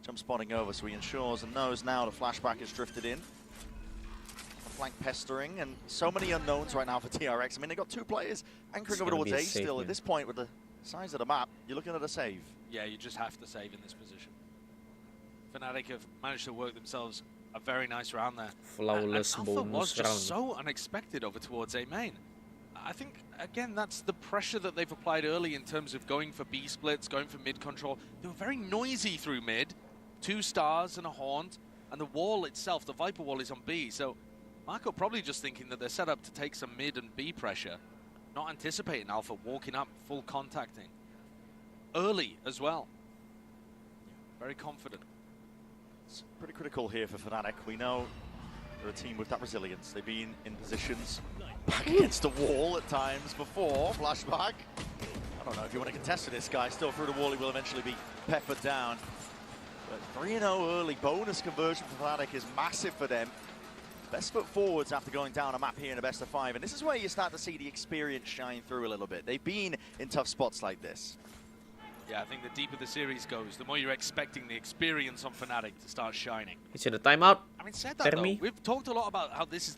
jump spotting over, so he ensures and knows now the flashback has drifted in. Flank pestering, and so many unknowns right now for TRX. I mean, they got 2 players anchoring over towards A still. At this point, with the size of the map, you're looking at a save. Yeah, you just have to save in this position. Fnatic have managed to work themselves a very nice round there. Flawless and Alpha bonus was just round. so unexpected over towards A main. I think, again, that's the pressure that they've applied early in terms of going for B splits, going for mid control. They were very noisy through mid. 2 stars and a haunt, and the wall itself, the Viper wall, is on B. So Mako probably just thinking that they're set up to take some mid and B pressure, not anticipating Alpha walking up, full contacting. Early as well. Very confident. It's pretty critical here for Fnatic. We know they're a team with that resilience. They've been in positions back against the wall at times before. Flashback. I don't know if you want to contest with this guy. Still through the wall, he will eventually be peppered down. But 3-0 early bonus conversion for Fnatic is massive for them. Best foot forwards after going down a map here in a best of 5. And this is where you start to see the experience shine through a little bit. They've been in tough spots like this. Yeah, I think the deeper the series goes, the more you're expecting the experience on Fnatic to start shining. Is it a timeout? I mean, said that though, we've talked a lot about how this is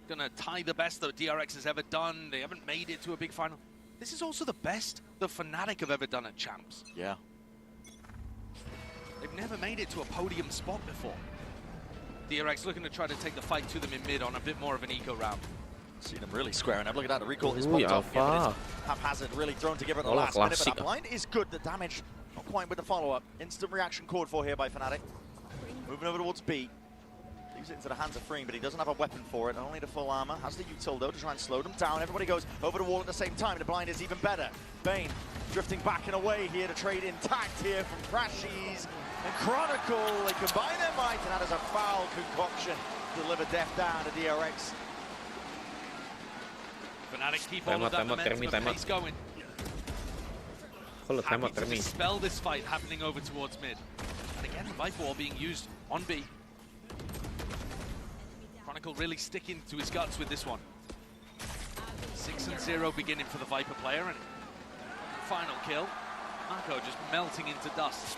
gonna tie the best that DRX has ever done. They haven't made it to a big final. This is also the best that Fnatic have ever done at Champs. Yeah. They've never made it to a podium spot before. DRX looking to try to take the fight to them in mid on a bit more of an eco round. See them really squaring up. Look at that, the recall is Ooh, popped off again, Alpha. haphazard, really thrown together at the last minute, but that blind is good. The damage, not quite with the follow-up. Instant reaction called for here by Fnatic. Moving over towards B. Leaves it into the hands of Freeing, but he doesn't have a weapon for it, only the full armor. Has the util though to try and slow them down. Everybody goes over the wall at the same time. The blind is even better. Bane drifting back and away here to trade intact here from Crashies and Chronicle. They combine their might, and that is a foul concoction. Deliver death down to DRX. Fnatic keep all of that momentum of pace going. Happy to dispel this fight happening over towards mid. And again, the Viper wall being used on B. Chronicle really sticking to his guts with this one. 6-0 beginning for the Viper player, and final kill. Mako just melting into dust.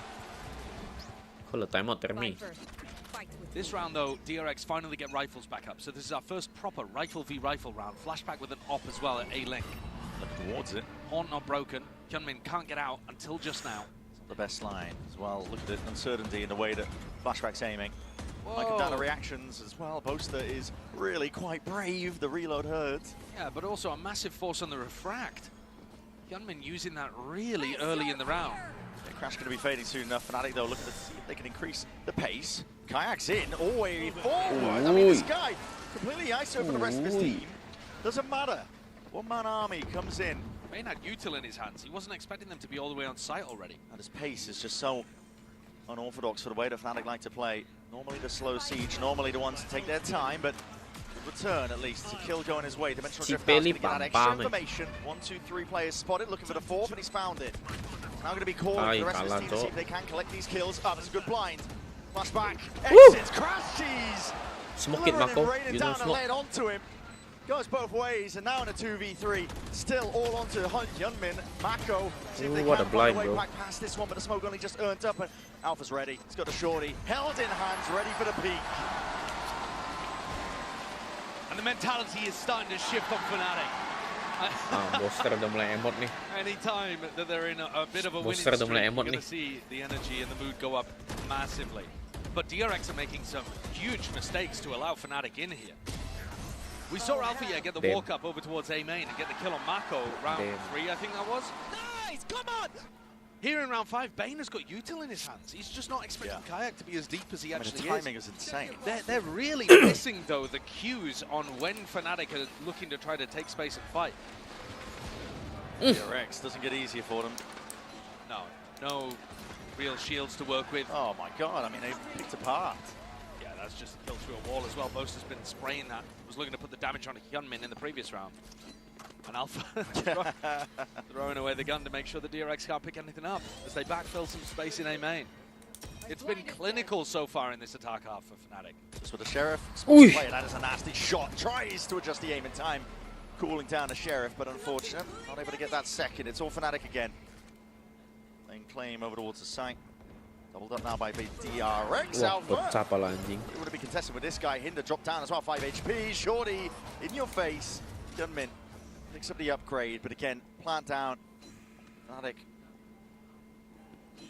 This round, though, DRX finally get rifles back up. So this is our first proper rifle v rifle round. Flashback with an op as well at A-Link. Looking towards it. Haunt not broken. Hyunmin can't get out until just now. It's not the best line as well. Look at the uncertainty in the way that Flashback's aiming. Michael down the reactions as well. Boaster is really quite brave. The reload hurts. Yeah, but also a massive force on the refract. Hyunmin using that really early in the round. Crash going to be fading soon enough. Fnatic, though, looking to see if they can increase the pace. Kayak's in, all the way forward. I mean, this guy completely ISO for the rest of his team. Doesn't matter. One-man army comes in. Bane had util in his hands. He wasn't expecting them to be all the way on site already. And his pace is just so unorthodox for the way that Fnatic like to play. Normally the slow siege, normally the ones to take their time, but return at least to kill going his way. Dimensional Si Drift now is Peli going to get that pam-pam, extra information. 1, 2, 3 players spotted, looking for the fourth, and he's found it. Now going to be calling for the rest of his team to see if they can collect these kills. Up, it's a good blind. Flashback, exits, crash cheese! Smoke it, Mako. Raining down and laid onto him. Goes both ways, and now in a 2v3. Still all onto Hyunmin. Mako, see if they what can a blind, find a way bro. back past this one, but the smoke only just earned up, and Alpha's ready. He's got a shorty, held in hands, ready for the peak. And the mentality is starting to shift on Fnatic. Monster udah mulai emot nih. Anytime that they're in a bit of a winning Monster udah streak, mulai you're emot going to nih. see the energy and the mood go up massively. But DRX are making some huge mistakes to allow Fnatic in here. We saw Alpha get the Damn. walk up over towards A main and get the kill on Mako round Damn. 3, I think that was. Nice, come on! Here in round 5, Bane has got Util in his hands. He's just not expecting Kayak to be as deep as he actually the timing is insane. They're really missing, though, the cues on when Fnatic are looking to try to take space and fight. DRX doesn't get easier for them. No real shields to work with. Oh my god, I mean, they picked apart. Yeah, that's just a kill through a wall as well. Most has been spraying that. Was looking to put the damage on Hyunmin in the previous round. And Alpha throwing away the gun to make sure the DRX can't pick anything up as they backfill some space in A main. It's been clinical so far in this attack half for Fnatic. Just with the Sheriff. Play, that is a nasty shot. Tries to adjust the aim in time. Cooling down the Sheriff, but unfortunate. Not able to get that second. It's all Fnatic again. Playing claim over towards the site. Doubled up now by DRX. Alpha. It would be contested with this guy. Hinder dropped down as well. 5 HP. Shorty in your face. Gunmin picks up the upgrade, but again, plant down. Fnatic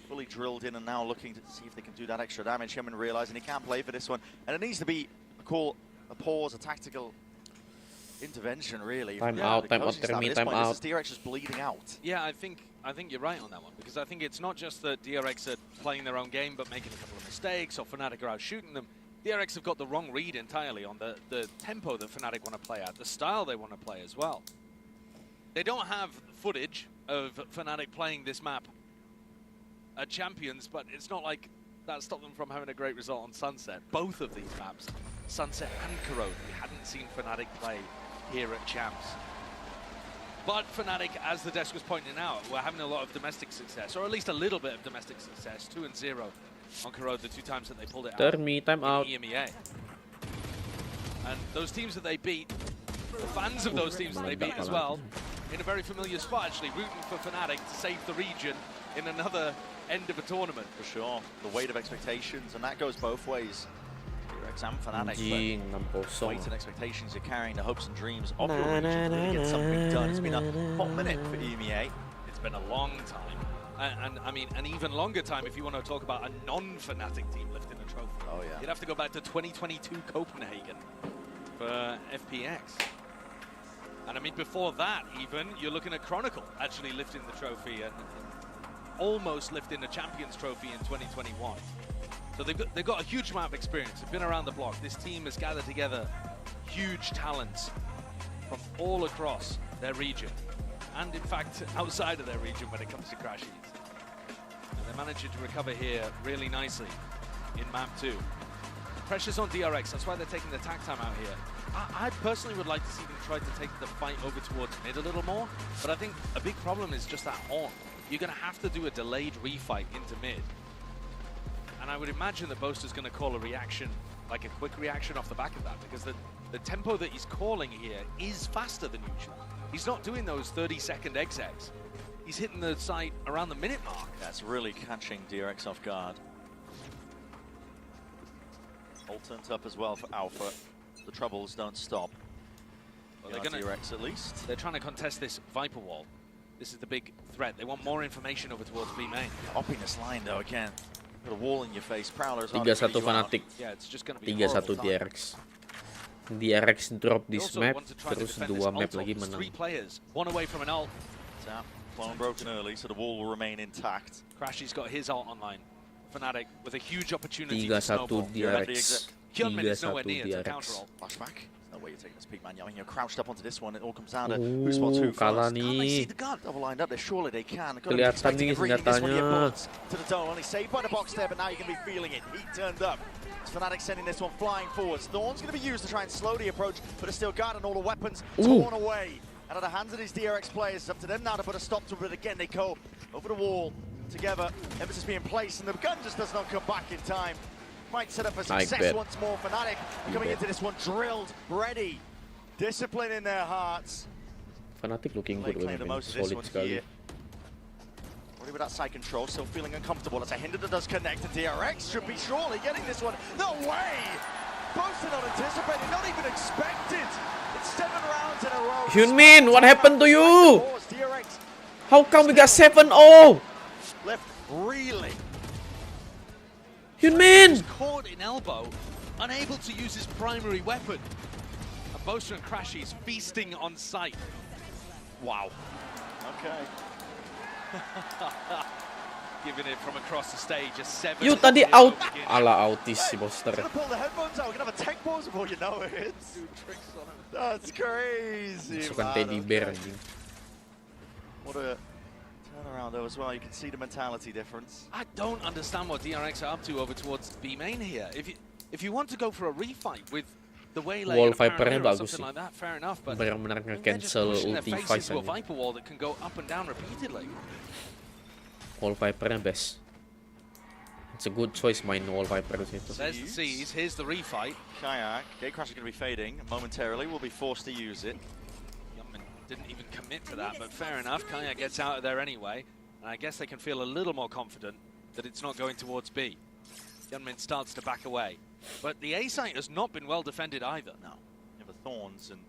fully drilled in and now looking to see if they can do that extra damage. Hyunmin realizing he can't play for this one. And it needs to be a call, a pause, a tactical intervention, really. Time out, time out, time out. DRX is bleeding out. Yeah, I think you're right on that one, because I think it's not just that DRX are playing their own game but making a couple of mistakes or Fnatic are out shooting them. DRX have got the wrong read entirely on the tempo that Fnatic want to play at, the style they want to play as well. They don't have footage of Fnatic playing this map at Champions, but it's not like that stopped them from having a great result on Sunset. Both of these maps, Sunset and Corrode, we hadn't seen Fnatic play here at Champs. But Fnatic, as the desk was pointing out, we're having a lot of domestic success, or at least a little bit of domestic success. 2-0 on Corrode, the 2 times that they pulled it out in EMEA. And those teams that they beat, the fans of those teams that they beat as well, in a very familiar spot actually, rooting for Fnatic to save the region in another end of a tournament. For sure, the weight of expectations, and that goes both ways. DRX and Fnatic, but weight and expectations are carrying the hopes and dreams of your region to really get something done. It's been a hot minute for EMEA. It's been a long time, and I mean an even longer time if you want to talk about a non-Fnatic team lifting a trophy. Oh yeah. You'd have to go back to 2022 Copenhagen for FPX. And I mean, before that, even, you're looking at Chronicle actually lifting the trophy and almost lifting the Champions Trophy in 2021. So they've got a huge amount of experience. They've been around the block. This team has gathered together huge talents from all across their region, and in fact, outside of their region when it comes to Crash Heats. And they're managing to recover here really nicely in Map 2. Pressure's on DRX, that's why they're taking the attack time out here. I personally would like to see them try to take the fight over towards mid a little more, but I think a big problem is just that horn. You're going to have to do a delayed refight into mid. And I would imagine that Boaster's going to call a reaction, like a quick reaction off the back of that, because the tempo that he's calling here is faster than usual. He's not doing those 30-second execs. He's hitting the site around the minute mark. That's really catching DRX off guard. All turned up as well for Alpha. The troubles don't stop. Well, they're gonna, DRX at least. They're trying to contest this Viper wall. This is the big threat. They want more information over towards B main. Hopping this line though again. Got a wall in your face. Prowler's 3-1 Fnatic. Yeah, it's just gonna be 3-1 DRX. DRX drop this map, terus 2 map lagi menang. 3 players, 1 away from an ult. Tap, clone broken early, so the wall will remain intact. Crashy's got his ult online. Fnatic with a huge opportunity to 3-1 DRX. Hyunmin is nowhere near to counter DRX. ult. Flashback. No way you're taking this peak, man. I mean, you're crouched up onto this one. It all comes down to who spots who kalah first. Can't they see nih. the gun? Double lined up there. Surely they can. Kelihatan nih senjatanya. To the dome. Only saved by the box there, but now you're going to be feeling it. Heat turned up. It's Fnatic sending this one flying forwards. Thorn's going to be used to try and slow the approach, but it's still guarding all the weapons torn away. Out of the hands of these DRX players, it's up to them now to put a stop to it. But again, they go over the wall together. Emphasis being placed, and the gun just does not come back in time. Might set up for success once more. Fnatic coming into this one drilled, ready, discipline in their hearts. Fnatic looking good, solid sekali. Already with that side control, still feeling uncomfortable. It's a hinder that does connect, and DRX should be surely getting this one. No way! Both are not anticipated, not even expected. It's 7 rounds in a row. Hyunmin, what happened to you? How come we got 7-0? Left reeling. Hyunmin! Caught in elbow, unable to use his primary weapon. And Boaster and Crashies feasting on sight. Wow. Okay. Giving it from across the stage, a 7. You tadi out. Ala autis si Boaster. Gonna pull the headphones out. We're gonna have a tech pause before you know it. That's crazy. Sukan teddy bear anjing. What a turnaround though as well. You can see the mentality difference. I don't understand what DRX are up to over towards B main here. If you want to go for a refight with the Waylay Wall and Viper-nya or bagus something sih. like that, fair enough. But Benar-benar they're just nge-cancel pushing their ulti faces to a Vice. Viper wall that can go up and down repeatedly. Wall Viper-nya best. It's a good choice main Wall Viper di situ. There's the C's, here's the refight. Kayak, Gatecrash is going to be fading momentarily. Will be forced to use it. Yunmin didn't even commit to that, but fair enough. Kayak gets out of there anyway. And I guess they can feel a little more confident that it's not going towards B. Yunmin starts to back away. But the A site has not been well defended either. No. You have the Thorns and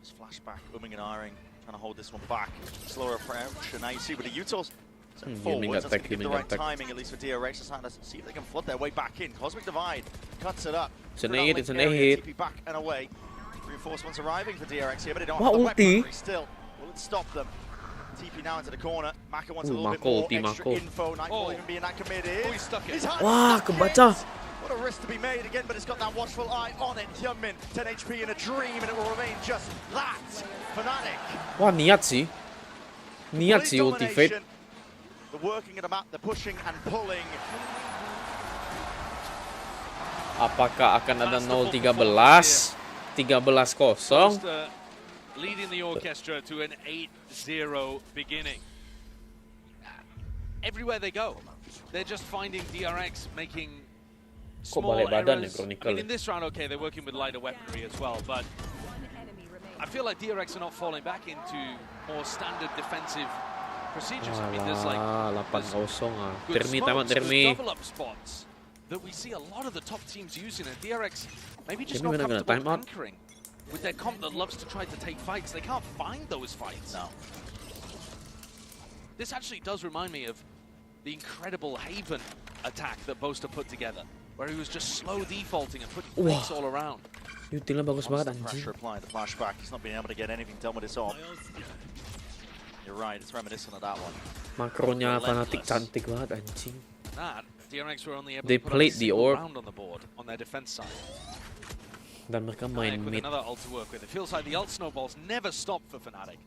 just flashback, umming and ahhing, trying to hold this one back. Slower approach, and now you see with the Utils forwards, that's going to give the right timing, at least for DRX. It's trying to see if they can flood their way back in. Cosmic Divide cuts it up. It's an hit. TP back and away. Reinforcements arriving for DRX here, but they don't Wah, have the ulti. weaponry still. Will it stop them? TP now into the corner. Mako wants a little bit Mako more ulti, extra Mako. info. Nightfall even being that committed. Oh, he's stuck it. Wah, kebaca. What a risk to be made again, but it's got that watchful eye on it. Hyunmin, 10 HP in a dream, and it will remain just that. Fnatic. Wah, niat sih. Niat sih ulti Fate. The working at the map, the pushing and pulling. Apakah akan ada 0-13? 13-0. Leading the orchestra to an 8-0 beginning. Everywhere they go, they're just finding DRX making small errors. I mean, in this round, okay, they're working with lighter weaponry as well, but I feel like DRX are not falling back into more standard defensive procedures. I mean, there's like 8-0 ah. good Termi, smokes, tamat good Termi. double up spots that we see a lot of the top teams using, and DRX maybe just Termi not gonna comfortable time out. anchoring with their comp that loves to try to take fights. They can't find those fights. No. This actually does remind me of the incredible Haven attack that Boaster put together, where he was just slow defaulting and putting fakes all around. Utilnya bagus banget anjing. Pressure applied, the flashback. He's not being able to get anything done with his ult. You're right, it's reminiscent of that one. Makronya Fnatic cantik banget anjing. That, DRX were only able They to put played a the single orb. round on the board on their defense side. Dan mereka main With mid. another ult to work with. It feels like the ult snowballs never stop for Fnatic.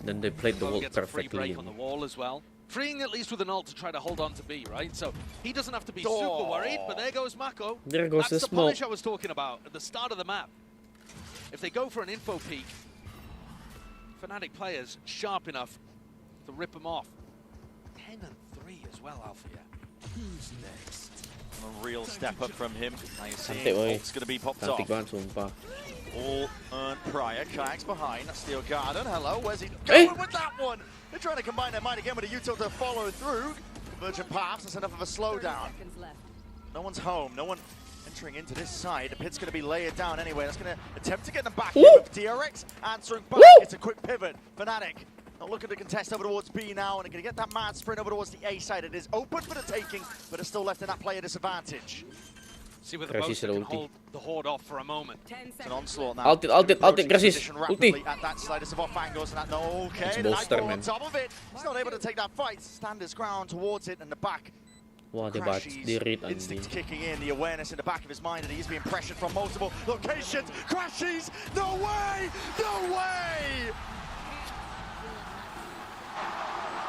Dan they played the Bo ult gets a free perfectly. break on the wall as well. Freeing at least with an ult to try to hold on to B, right? So he doesn't have to be super worried, but there goes Mako. There goes That's the the punish smoke. I was talking about at the start of the map. If they go for an info peek, Fnatic players sharp enough to rip them off. 10-3 as well, Althea. Who's next? A real step up from him. Now you're seeing Cantik woy. ult's going to be popped off. Cantik banget sumpah. All earned prior. Kayak's behind. That's Steel Garden. Hello, where's he going with that one? They're trying to combine their might again with a util to follow through. Convergent paths. That's enough of a slowdown. No one's home. No one entering into this side. The pit's going to be layered down anyway. That's going to attempt to get them back in with DRX answering back. It's a quick pivot. Fnatic not looking to contest over towards B now, and they're going to get that mad sprint over towards the A side. It is open for the taking, but it's still left in that player disadvantage. See whether Boaster can hold the Horde off for a moment. It's an onslaught now. Ulti, Grasis. Ulti. At that side, it's off angles, and that, no, okay. It's The Boaster, Nightfall man. on top of it. He's not able to take that fight. Stand his ground towards it, and the back Wah, dia baca, dia read anjing. Instincts kicking in, the awareness in the back of his mind that he's being pressured from multiple locations. Crashes! No way! No way!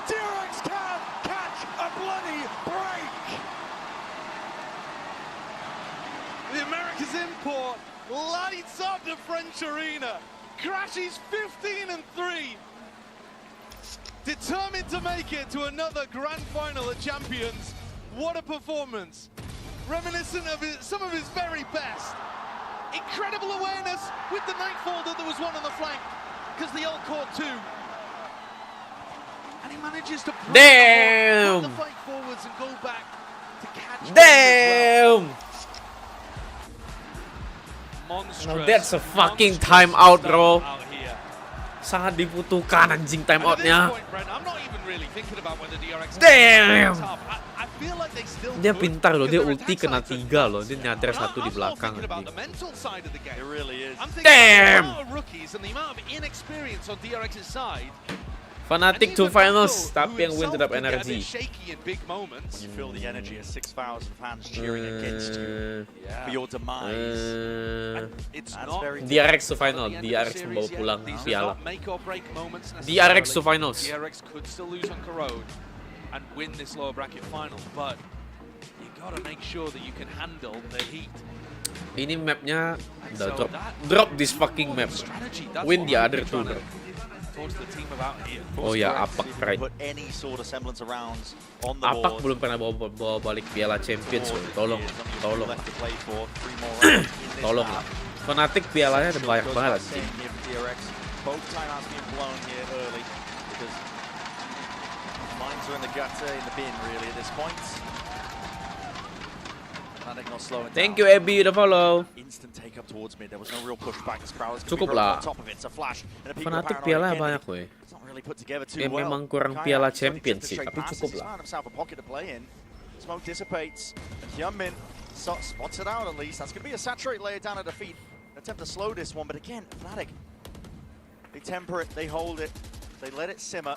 DRX can catch a bloody break! The America's import lights up the French arena. Crashes 15-3. Determined to make it to another grand final at Champions. What a performance. Reminiscent of some of his very best. Incredible awareness with the Nightfall that there was one on the flank, because the ult caught two. And he manages to put the fight forwards and go back to catch. Damn! Monstrous. Now that's a fucking timeout, bro. Sangat dibutuhkan anjing timeoutnya. Damn! Dia pintar loh, dia ulti kena 3 loh, dia nyadar 1 di belakang. Damn! Fnatic to finals, tapi yang win tetap energi. You feel the energy of 6,000 fans cheering against you for your demise. DRX to final, DRX membawa pulang piala. DRX to finals. DRX could still lose on Corrode and win this lower bracket final, but you gotta make sure that you can handle the heat. Ini mapnya udah drop this fucking map. Win the other two, bro. Oh ya, Apac right. Apac belum pernah bawa balik piala Champions, tolong lah. Tolong lah. Fnatic pialanya ada banyak banget sih. Thank you Abby udah follow. Cukup lah. Fnatic piala banyak weh. Memang kurang piala champion sih, tapi cukup lah. Smoke dissipates. Hyunmin spots it out at least. That's going to be a saturate layer down at the feet. Attempt to slow this one, but again, Fnatic. They temper it, they hold it, they let it simmer.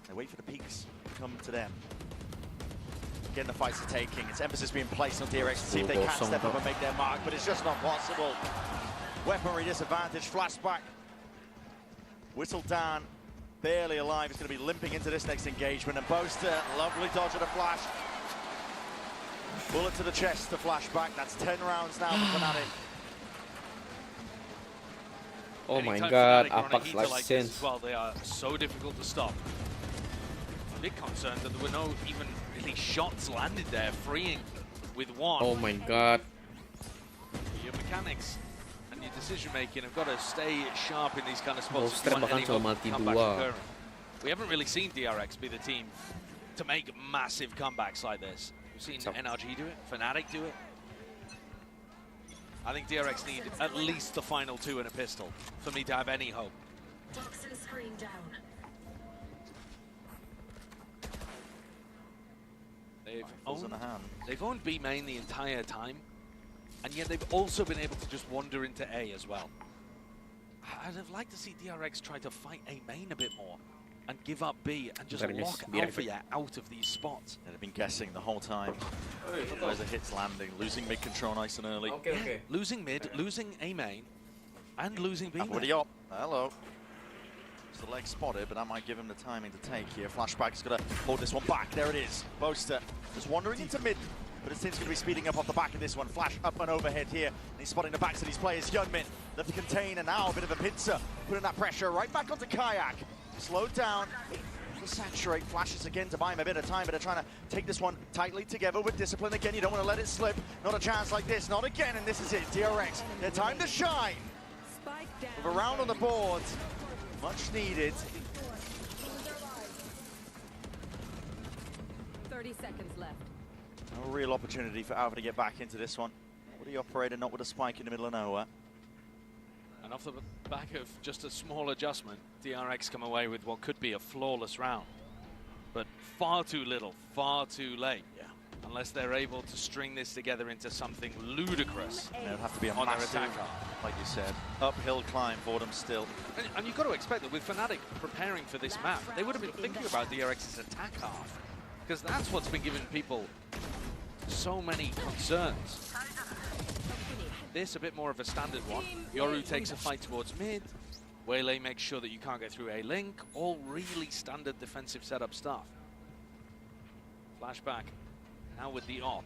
They wait for the peaks to come to them. Again, the fights are taking. Its emphasis being placed on DRX to see if they can step up and make their mark, but it's just not possible. Weaponry disadvantage, flashback. Whistle down, barely alive. He's going to be limping into this next engagement. And Boaster, lovely dodge of the flash. Bullet to the chest to flashback. That's 10 rounds now for Fnatic. Oh my god, Apac flash sense. Well, they are so difficult to stop. A bit concerned that there were no even really shots landed there, freeing with one. Oh my god. Your mechanics and your decision making have got to stay sharp in these kind of spots. We haven't really seen DRX be the team to make massive comebacks like this. We've seen NRG do it, Fnatic do it. I think DRX need at least the final 2 and a pistol for me to have any hope. They've owned B main the entire time, and yet they've also been able to just wander into A as well. I'd have liked to see DRX try to fight A main a bit more and give up B and just lock Alpha out of these spots. They've been guessing the whole time. Where's the hits landing? Losing mid control nice and early. Okay. Losing mid, losing A main, and losing B main. Hello. It's the leg spotted, but that might give him the timing to take here. Flashback is going to hold this one back. There it is. Boaster just wandering into mid, but his team's going to be speeding up off the back of this one. Flash up and overhead here. And he's spotting the backs of these players. Hyunmin left to contain, and now a bit of a pincer. Putting that pressure right back onto Kayak. Slowed down. To saturate. Flashes again to buy him a bit of time, but they're trying to take this one tightly together with discipline. Again, you don't want to let it slip. Not a chance like this. Not again, and this is it. DRX, their time to shine. With a round on the board. Much needed. 30 seconds left. No real opportunity for Alpha to get back into this one. What are you operating? Not with a spike in the middle of nowhere. And off the back of just a small adjustment, DRX come away with what could be a flawless round. But far too little, far too late. Yeah. Unless they're able to string this together into something ludicrous. It'll have to be a on massive, their attack, like you said, uphill climb for them still. And you've got to expect that with Fnatic preparing for this map, they would have been thinking about DRX's attack half. Because that's what's been giving people so many concerns. This a bit more of a standard one. Yoru takes a fight towards mid. Waylay makes sure that you can't get through a link. All really standard defensive setup stuff. Flashback now with the op.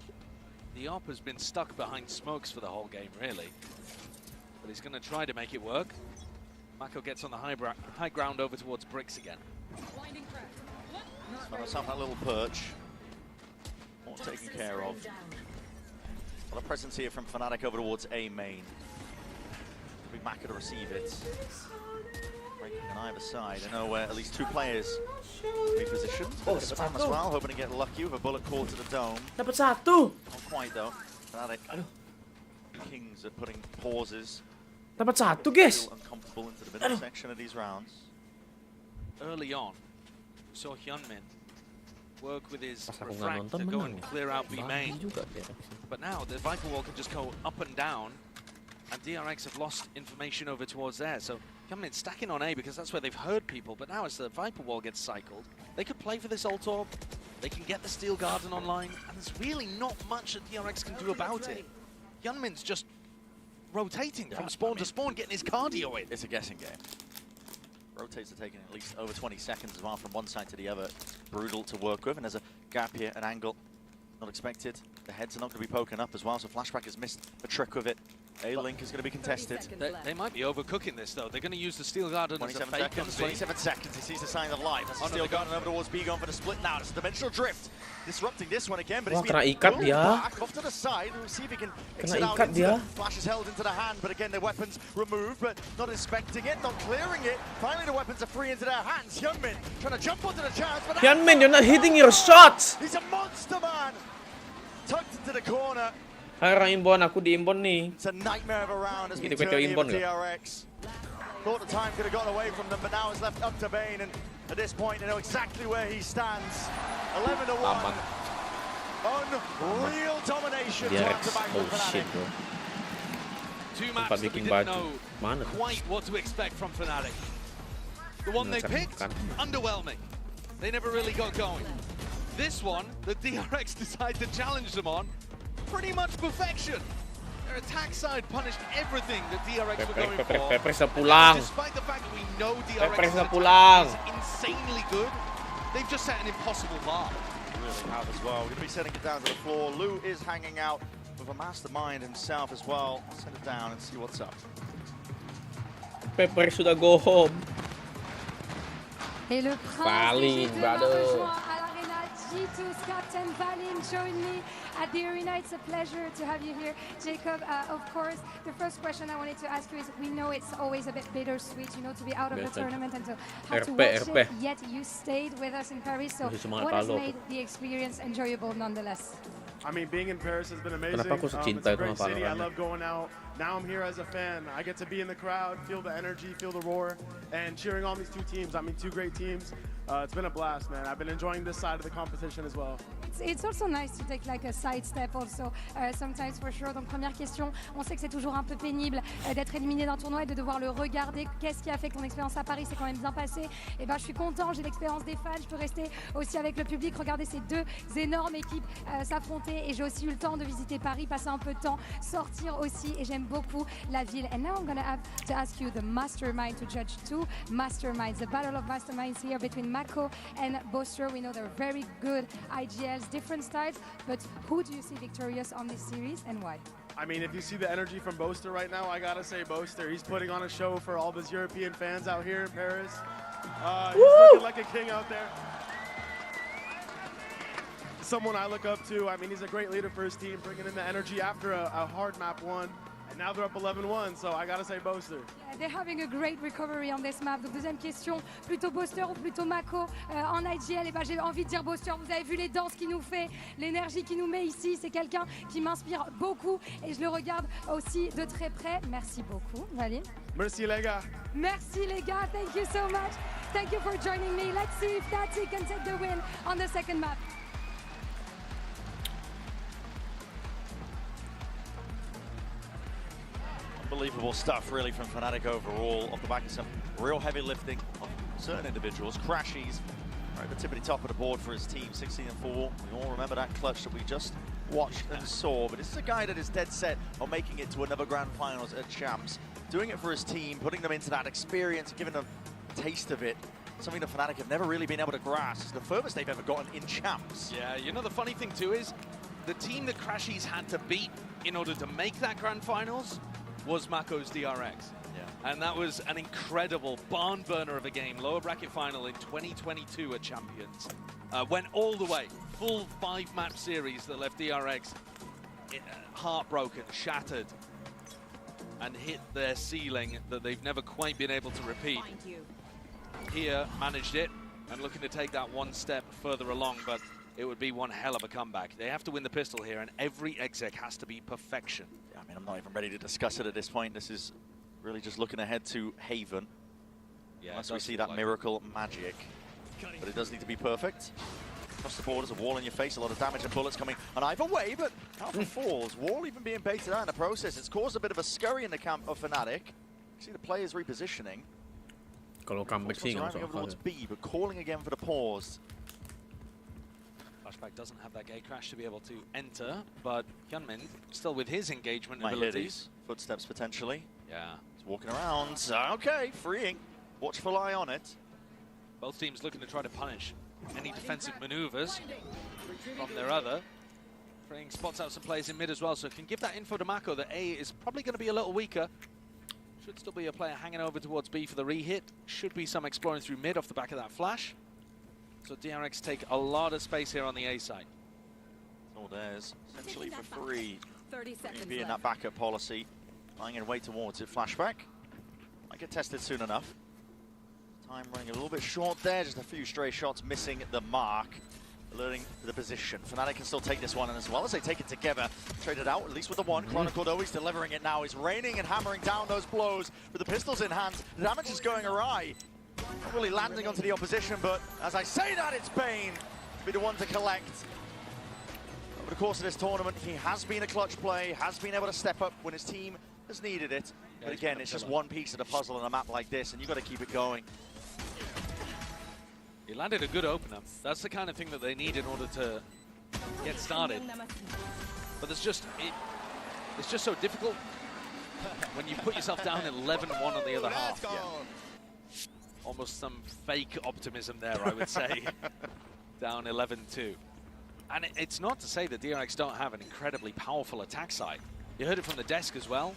The op has been stuck behind smokes for the whole game, really. But he's going to try to make it work. Mako gets on the high ground over towards bricks again. Found himself that little perch. All taken care of. A lot of presence here from Fnatic over towards A main. Big Mako to receive it. Breaking on either side. I know where at least 2 players repositioned. Spam as well, hoping to get lucky with a bullet call to the dome. Dapat satu. Not quite though. Fnatic. Kings are putting pauses. Dapat satu, guys. Still uncomfortable into the middle section of these rounds. Early on, we saw Hyunmin work with his refract to go and clear out B main. But now the Viper Wall can just go up and down, and DRX have lost information over towards there. So Hyunmin stacking on A because that's where they've heard people. But now as the Viper Wall gets cycled, they could play for this ult orb. They can get the Steel Garden online, and there's really not much that DRX can do about it. Hyunmin's just rotating from spawn to spawn, getting his cardio in. It's a guessing game. Rotates are taking at least over 20 seconds as well from one side to the other. Brutal to work with, and there's a gap here, an angle not expected. The heads are not going to be poking up as well, so Flashback has missed a trick with it. A-Link is going to be contested. They might be overcooking this, though. They're going to use the Steel Garden as a 27 fake seconds, 27 seconds. He sees the sign of life. That's the Steel Garden over towards B, going for the split now. It's a dimensional drift. Disrupting this one again, but he's been pulled back off to the side. We'll see if he can exit out into the flash is held into the hand, but again, their weapons removed, but not inspecting it, not clearing it. Finally, the weapons are free into their hands. Hyunmin trying to jump onto the chance, but Hyunmin, you're not hitting your shots! He's a monster, man! Tucked into the corner. Harang imbon, aku di imbon nih. It's a nightmare of a round as we turn here for DRX. Thought the time could have got away from them, but now it's left up to Bane, and at this point, they know exactly where he stands. 11-1. Unreal domination to back from Fnatic. Bro. 2 maps that we didn't know quite what to expect from Fnatic. The one they picked, underwhelming. They never really got going. This one, the DRX decided to challenge them on, pretty much perfection. Their attack side punished everything that DRX were going for. Despite the fact that we know DRX's attack is insanely good, they've just set an impossible bar. They really have as well. We're going to be setting it down to the floor. Lou is hanging out with a mastermind himself as well. Set it down and see what's up. Pepper sudah go home. Et le prince rejoint à l'arena G2's captain Valin joined me at the arena. It's a pleasure to have you here, Jacob. Of course, the first question I wanted to ask you is, we know it's always a bit bittersweet, you know, to be out of the tournament and to have to watch it, yet you stayed with us in Paris. So what has made the experience enjoyable nonetheless? I mean, being in Paris has been amazing. It's a great city. I love going out. Now I'm here as a fan. I get to be in the crowd, feel the energy, feel the roar, and cheering on these 2 teams. I mean, 2 great teams. It's been a blast, man. I've been enjoying this side of the competition as well. It's also nice to take like a side step also, sometimes for sure. Donc première question, on sait que c'est toujours un peu pénible d'être éliminé d'un tournoi et de devoir le regarder. Qu'est-ce qui a fait que ton expérience à Paris s'est quand même bien passée? Et ben je suis content, j'ai l'expérience des fans, je peux rester aussi avec le public, regarder ces 2 énormes équipes s'affronter, et j'ai aussi eu le temps de visiter Paris, passer un peu de temps, sortir aussi, et j'aime beaucoup la ville. And now I'm gonna have to ask you, the mastermind, to judge 2 masterminds, the battle of masterminds here between Mako and Boaster. We know they're very good IGLs, different styles, but who do you see victorious on this series and why? I mean, if you see the energy from Boaster right now, I gotta say Boaster. He's putting on a show for all those European fans out here in Paris. He's looking like a king out there. Someone I look up to. I mean, he's a great leader for his team, bringing in the energy after a hard map 1. And now they're up 11-1, so I gotta say Boaster. Yeah, they're having a great recovery on this map. Donc deuxième question, plutôt Boaster ou plutôt Mako en IGL? Et ben j'ai envie de dire Boaster. Vous avez vu les danses qu'il nous fait, l'énergie qu'il nous met ici. C'est quelqu'un qui m'inspire beaucoup et je le regarde aussi de très près. Merci beaucoup, Valine. Merci les gars. Merci les gars. Thank you so much. Thank you for joining me. Let's see if Tati can take the win on the second map. Unbelievable stuff, really, from Fnatic overall, off the back of some real heavy lifting of certain individuals. Crashies Right at the tippity top of the board for his team, 16-4. We all remember that clutch that we just watched and saw, but this is a guy that is dead set on making it to another Grand Finals at Champs, doing it for his team, putting them into that experience, giving them a taste of it. Something that Fnatic have never really been able to grasp. It's the furthest they've ever gotten in Champs. Yeah, you know the funny thing too is, the team that Crashies had to beat in order to make that Grand Finals was Mako's DRX. Yeah. And that was an incredible barn burner of a game. Lower bracket final in 2022 at Champions. Went all the way. Full 5-match series that left DRX heartbroken, shattered, and hit their ceiling that they've never quite been able to repeat. Here, managed it, and looking to take that one step further along, but it would be one hell of a comeback. They have to win the pistol here, and every exec has to be perfection. Yeah, I mean, I'm not even ready to discuss it at this point. This is really just looking ahead to Haven. Yeah, unless we see that miracle magic. But it does need to be perfect. Across the board, there's a wall in your face, a lot of damage and bullets coming on either way, but Alpha falls. Wall even being baited out in the process. It's caused a bit of a scurry in the camp of Fnatic. You see the players repositioning. Kalau comeback sih nggak Driving over masuk towards B, but calling again for the pause. Flashback doesn't have that gate crash to be able to enter, but Hyunmin still with his engagement Might hit abilities. his footsteps potentially. Yeah. He's walking around. Okay, freeing. Watchful eye on it. Both teams looking to try to punish any defensive maneuvers from their other. Freeing spots out some players in mid as well, so can give that info to Mako that A is probably going to be a little weaker. Should still be a player hanging over towards B for the re-hit. Should be some exploring through mid off the back of that flash. So DRX take a lot of space here on the A side. All theirs, essentially for free. 30 seconds Being that backup policy, lying in wait towards it. Flashback might get tested soon enough. Time running a little bit short there, just a few stray shots missing the mark. Alerting the position. Fnatic can still take this one, and as well as they take it together, traded out, at least with the one. Chronicle, though, he's delivering it now. He's raining and hammering down those blows with the pistols in hand. The damage is going awry. Not really landing onto the opposition, but as I say that, it's Bane to be the one to collect. Over the course of this tournament, he has been a clutch play, has been able to step up when his team has needed it. Yeah, but again, it's just one piece of the puzzle on a map like this, and you've got to keep it going. He landed a good opener. That's the kind of thing that they need in order to get started. But it's just so difficult when you put yourself down 11-1 on the other half. Yeah. Almost some fake optimism there, I would say. Down 11-2. And it's not to say that DRX don't have an incredibly powerful attack side. You heard it from the desk as well.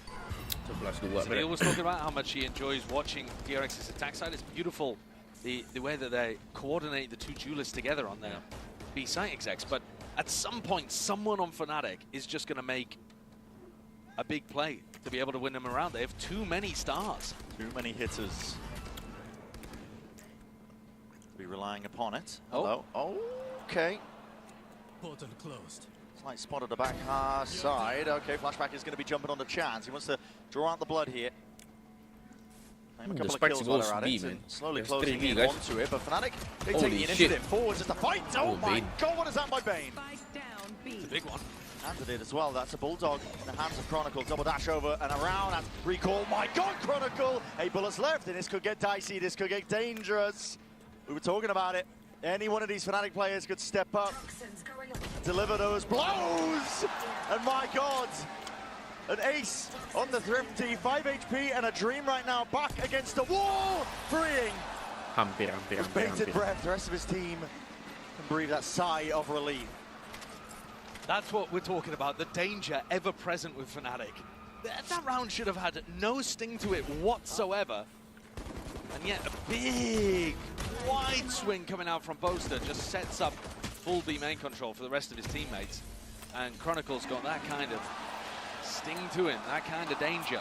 He was talking about how much he enjoys watching DRX's attack side. It's beautiful. The way that they coordinate the two duelists together on their B site execs, but at some point, someone on Fnatic is just going to make a big play to be able to win them around. They have too many stars. Too many hitters. Be relying upon it. Hello. Oh, okay. Portal closed. Slight spot at the back side. Okay, Flashback is going to be jumping on the chance. He wants to draw out the blood here. A couple of kills while they're at it, and slowly closing in onto it, but Fnatic, they take the initiative forward just to fight. Oh my god, what is that by Bane? It's a big one. Handed it as well, that's a Bulldog in the hands of Chronicle. Double dash over and around, and recall. My god, Chronicle! 8 bullets left, and this could get dicey, this could get dangerous. We were talking about it. Any one of these Fnatic players could step up, deliver those blows, and my god, an ace on the Thrifty, 5 HP and a Dream right now, back against the wall, freeing. With bated breath, the rest of his team can breathe that sigh of relief. That's what we're talking about, the danger ever present with Fnatic. That round should have had no sting to it whatsoever. And yet a big, wide swing coming out from Boaster just sets up full B main control for the rest of his teammates. And Chronicle's got that kind of sting to him, that kind of danger.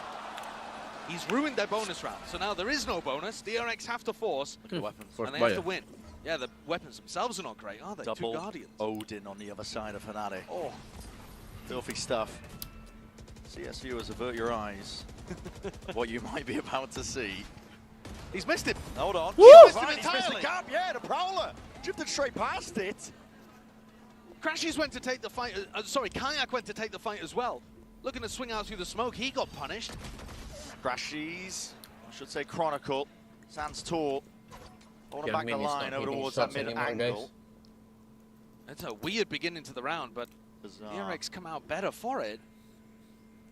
He's ruined their bonus round, so now there is no bonus. DRX have to force, and they have to win. Yeah, the weapons themselves are not great, are they? Double 2 Guardians. Odin on the other side of Fnatic. Oh. Filthy stuff. CS viewers, avert your eyes. What you might be about to see. He's missed it. Hold on. Woo! He's missed the gap, yeah, the Prowler. Drifted straight past it. Crashies went to take the fight, Kayak went to take the fight as well. Looking to swing out through the smoke, he got punished. Crashies, I should say Chronicle, stands tall. Rolling back the Hyunmin is line not over hitting towards that shots anymore, mid-angle. guys. It's a weird beginning to the round, but DRX come out better for it.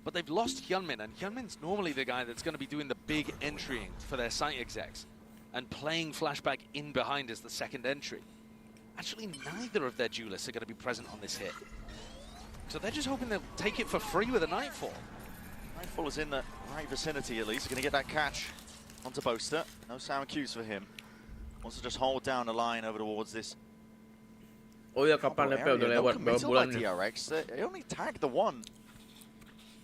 But they've lost Hyunmin, and Hyunmin's normally the guy that's going to be doing the big entrying for their site execs and playing Flashback in behind as the second entry. Actually, neither of their duelists are going to be present on this hit. So they're just hoping they'll take it for free with a Nightfall. Nightfall is in the right vicinity at least. Going to get that catch onto Boaster. No sound cues for him. Wants to just hold down the line over towards this. Oh ya, kapan level udah lewat berapa bulan nih? DRX. They only tagged the one.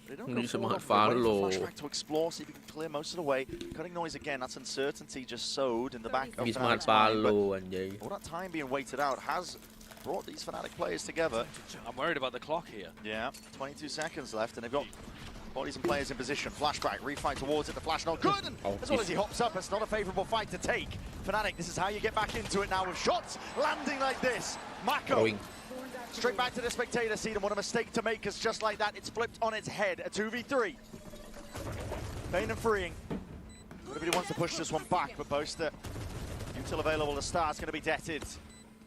They don't go Bisa forward. follow. Flashback to explore, see if he can clear most of the way. Cutting noise again. That's uncertainty just sowed in the back of Bisa Fnatic's mind. follow anjay. All that time being waited out has brought these Fnatic players together. I'm worried about the clock here. Yeah, 22 seconds left, and they've got bodies and players in position. Flashback, refight towards it. The flash not good, and as well as he hops up, it's not a favorable fight to take. Fnatic, this is how you get back into it now with shots landing like this. Mako. Straight back to the spectator seat, and what a mistake to make, because just like that, it's flipped on its head. A 2v3. Bane and freeing. Everybody wants to push this one back, but Boaster, util available to start, is going to be deaded.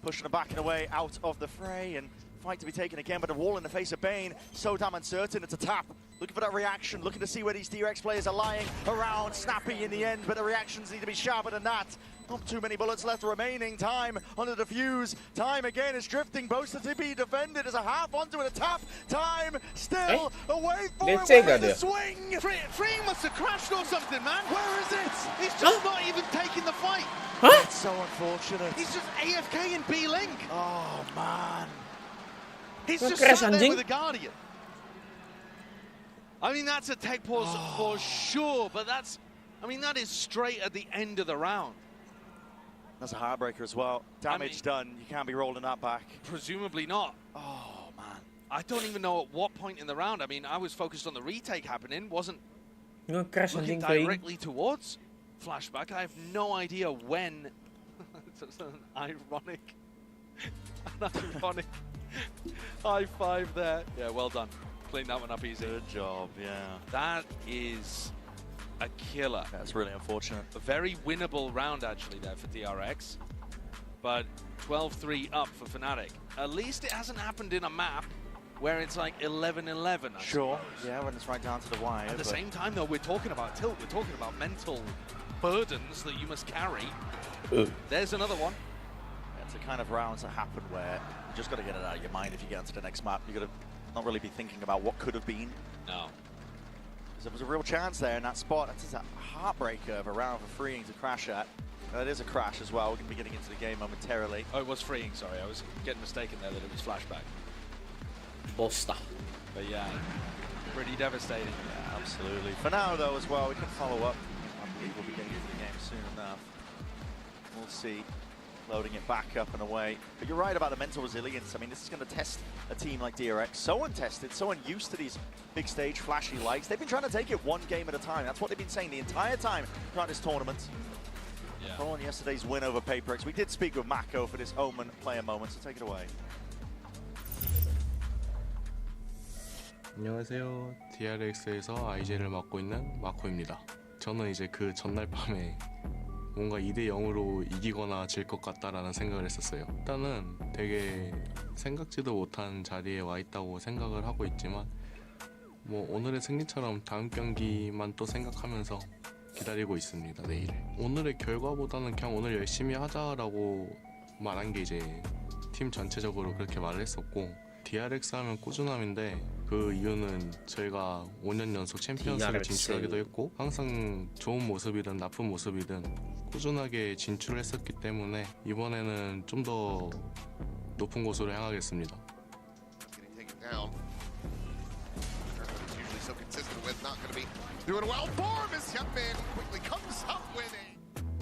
Pushing them back and away out of the fray, and fight to be taken again, but a wall in the face of Bane. So damn uncertain, it's a tap. Looking for that reaction, looking to see where these DRX players are lying around. Snappy in the end, but the reactions need to be sharper than that. Not too many bullets left remaining. Time on the defuse. Time again is drifting. Boaster to be defended as a half onto it. A tap. Time still away for it. Where's the swing? Freeing must have crashed or something, man. Where is it? He's just not even taking the fight. It's so unfortunate. He's just AFK in B-Link. Oh, man. He's just sat there with a Guardian. I mean, that's a tech pause for sure, but that's, I mean, that is straight at the end of the round. That's a heartbreaker as well. Damage done. You can't be rolling that back. Presumably not. Oh, man. I don't even know at what point in the round. I mean, I was focused on the retake happening, wasn't looking directly towards Flashback. I have no idea when. It's an ironic high five there. Yeah, well done. Clean that one up easy. Good job, yeah. That is a killer. That's really unfortunate. A very winnable round actually there for DRX. But 12-3 up for Fnatic. At least it hasn't happened in a map where it's like 11-11. Sure, yeah, when it's right down to the wire. At the same time though, we're talking about tilt. We're talking about mental burdens that you must carry. There's another one. Yeah, it's the kind of rounds that happen where you just got to get it out of your mind if you get onto the next map. You got to not really be thinking about what could have been. No. There was a real chance there in that spot. That's a heartbreaker of a round for freeing to crash at. That is a crash as well. We're going to be getting into the game momentarily. Oh, it was freeing, sorry. I was getting mistaken there that it was Flashback. Bosta. But yeah, pretty devastating. Yeah, absolutely. For now, though, as well, we can follow up. I believe we'll be getting into the game soon enough. We'll see. Loading it back up and away. But you're right about the mental resilience. I mean, this is going to test a team like DRX. So untested, so unused to these big stage, flashy lights. They've been trying to take it one game at a time. That's what they've been saying the entire time throughout this tournament. Yeah. Following yesterday's win over Paperex, we did speak with Mako for this Omen player moment, so take it away. 안녕하세요. DRX에서 IJ를 맡고 있는 마코입니다. 저는 이제 그 전날 밤에 뭔가 2대0으로 이기거나 질 것 같다라는 생각을 했었어요. 일단은 되게 생각지도 못한 자리에 와 있다고 생각을 하고 있지만 뭐 오늘의 승리처럼 다음 경기만 또 생각하면서 기다리고 있습니다. 내일. 오늘의 결과보다는 그냥 오늘 열심히 하자라고 말한 게 이제 팀 전체적으로 그렇게 말을 했었고 DRX 하면 꾸준함인데 그 이유는 저희가 5년 연속 챔피언스를 진출하기도 했고 항상 좋은 모습이든 나쁜 모습이든 꾸준하게 진출을 했었기 때문에 이번에는 좀 더 높은 곳으로 향하겠습니다.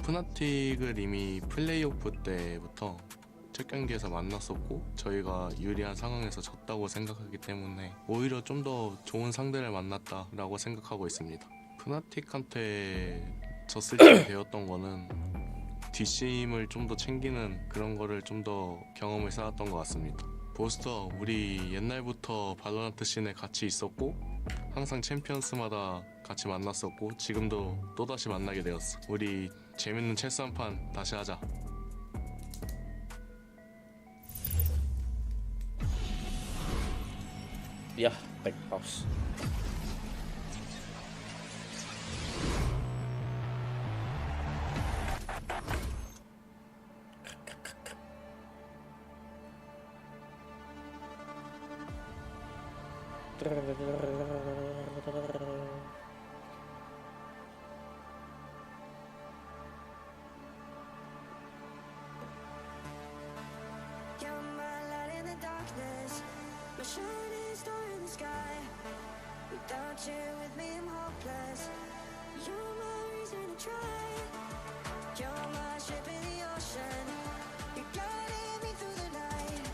푸나틱을 이미 플레이오프 때부터 첫 경기에서 만났었고 저희가 유리한 상황에서 졌다고 생각하기 때문에 오히려 좀 더 좋은 상대를 만났다라고 생각하고 있습니다. 푸나틱한테 졌을 때 배웠던 거는 뒷심을 좀 더 챙기는 그런 거를 좀 더 경험을 쌓았던 것 같습니다. 보스터, 우리 옛날부터 발로란트 씬에 같이 있었고 항상 챔피언스마다 같이 만났었고 지금도 또다시 만나게 되었어. 우리 재밌는 체스 한 판 다시 하자. Ya, take pause. My shining star in the sky. Without you with me, I'm hopeless. You're my reason to try. You're my ship in the ocean. You're guiding me through the night.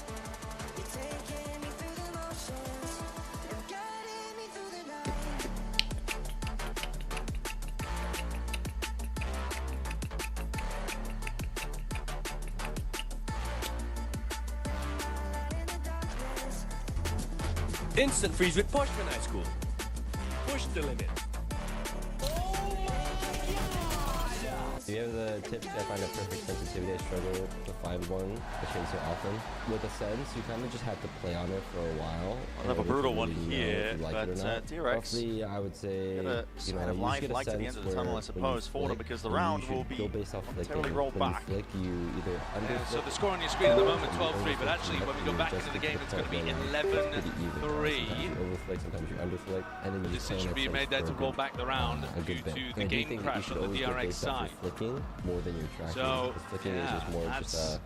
You're taking me through the motions. You're guiding me through the night. Instant freeze with Pushman High School. Push the limit. Do you have the tips to find a perfect sensitivity? I struggle to find one, especially so often. With a sense, you kind of just have to play on it for a while. Another brutal one here, like but DRX roughly, I would say, you know, life light at the end of the tunnel, I suppose, for them, because the round will be momentarily rolled back. You either so the score on your screen at the moment 12-3, but actually when we go back into the game, it's going to be 11-3. Sometimes you underflick, and then the decision being made there to roll back the round due to the game crash on the DRX side. More than your tracking. So, flicking is just more just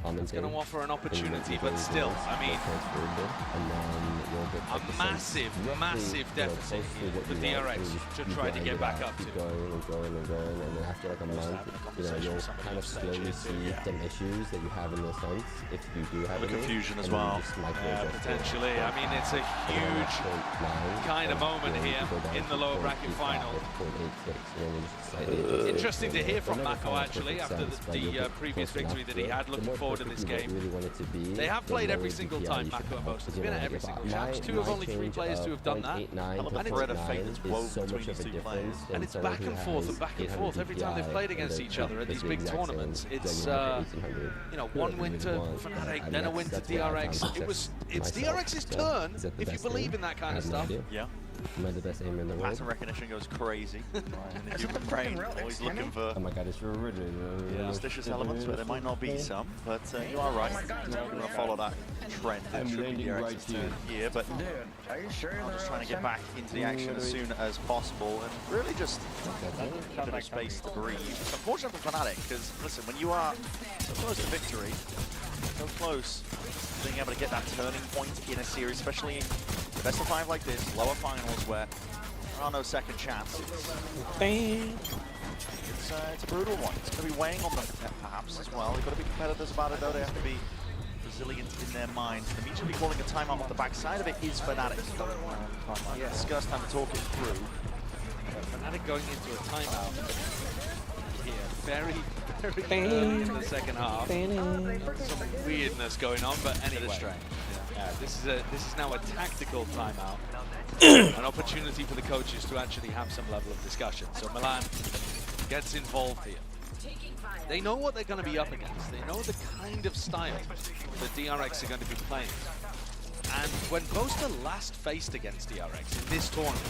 it's going to offer an opportunity, but still, I mean, a massive, massive deficit here for DRX to try to get back up to. Going, and then after like a month, you know, you'll kind of slowly see some issues that you have in the sense, if you do have confusion as well. Potentially, I mean, it's a huge kind of moment here in the lower bracket final. Interesting to hear from Mako actually after the previous victory that he had, looking forward to this game. They have played every single time, Mako and Boast. It's been at every single chance. Two of only three players to have done that. And thread of fate that's woven between these two players. And it's back and forth every time they've played against each other at these big tournaments. It's you know, one win to Fnatic, then a win to DRX. It's DRX's turn if you believe in that kind of stuff. Yeah. Am I the best aimer in the world? Pattern recognition goes crazy. And the human brain always looking for superstitious elements where there might not be some, but you are right. We're going to follow that trend. It should be DRX's turn here, but I'm just trying to get back into the action as soon as possible and really just a bit of space to breathe. It's unfortunate for Fnatic because, listen, when you are so close to victory, so close to being able to get that turning point in a series, especially in best of 5 like this, lower finals where there are no second chances. It's a brutal one. It's going to be weighing on them perhaps as well. They've got to be competitors about it though. They have to be resilient in their minds. Immediately calling a timeout off the backside of it is Fnatic. Discuss time to talk it through. Fnatic going into a timeout here. Very early in the second half. Some weirdness going on, but anyway. This is now a tactical timeout. An opportunity for the coaches to actually have some level of discussion. So Milan gets involved here. They know what they're going to be up against. They know the kind of style that DRX are going to be playing. And when Boaster last faced against DRX in this tournament,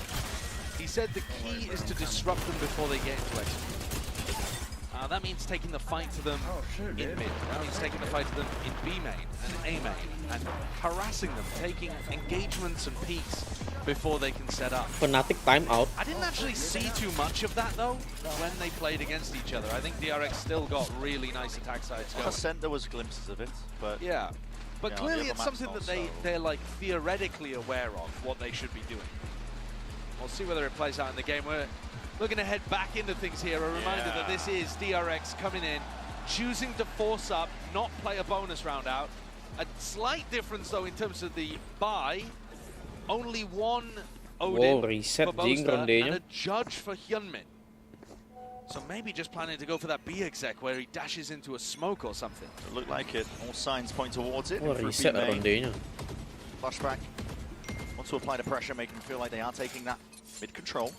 he said the key is to disrupt them before they get into execution. That means taking the fight to them in mid. That means taking the fight to them in B main and A main and harassing them, taking engagements and peaks before they can set up. Fnatic timeout. I didn't actually see too much of that though when they played against each other. I think DRX still got really nice attack sides going. There was glimpses of it, but yeah. But clearly it's something that they're like theoretically aware of what they should be doing. We'll see whether it plays out in the game. We're looking to head back into things here. A reminder that this is DRX coming in, choosing to force up, not play a bonus round out. A slight difference though in terms of the buy. Only one Odin for Boaster and a judge for Hyunmin. So maybe just planning to go for that B exec where he dashes into a smoke or something. It looked like it. All signs point towards it. Reset rondenya. Flashback. Want to apply the pressure, making them feel like they are taking that mid control.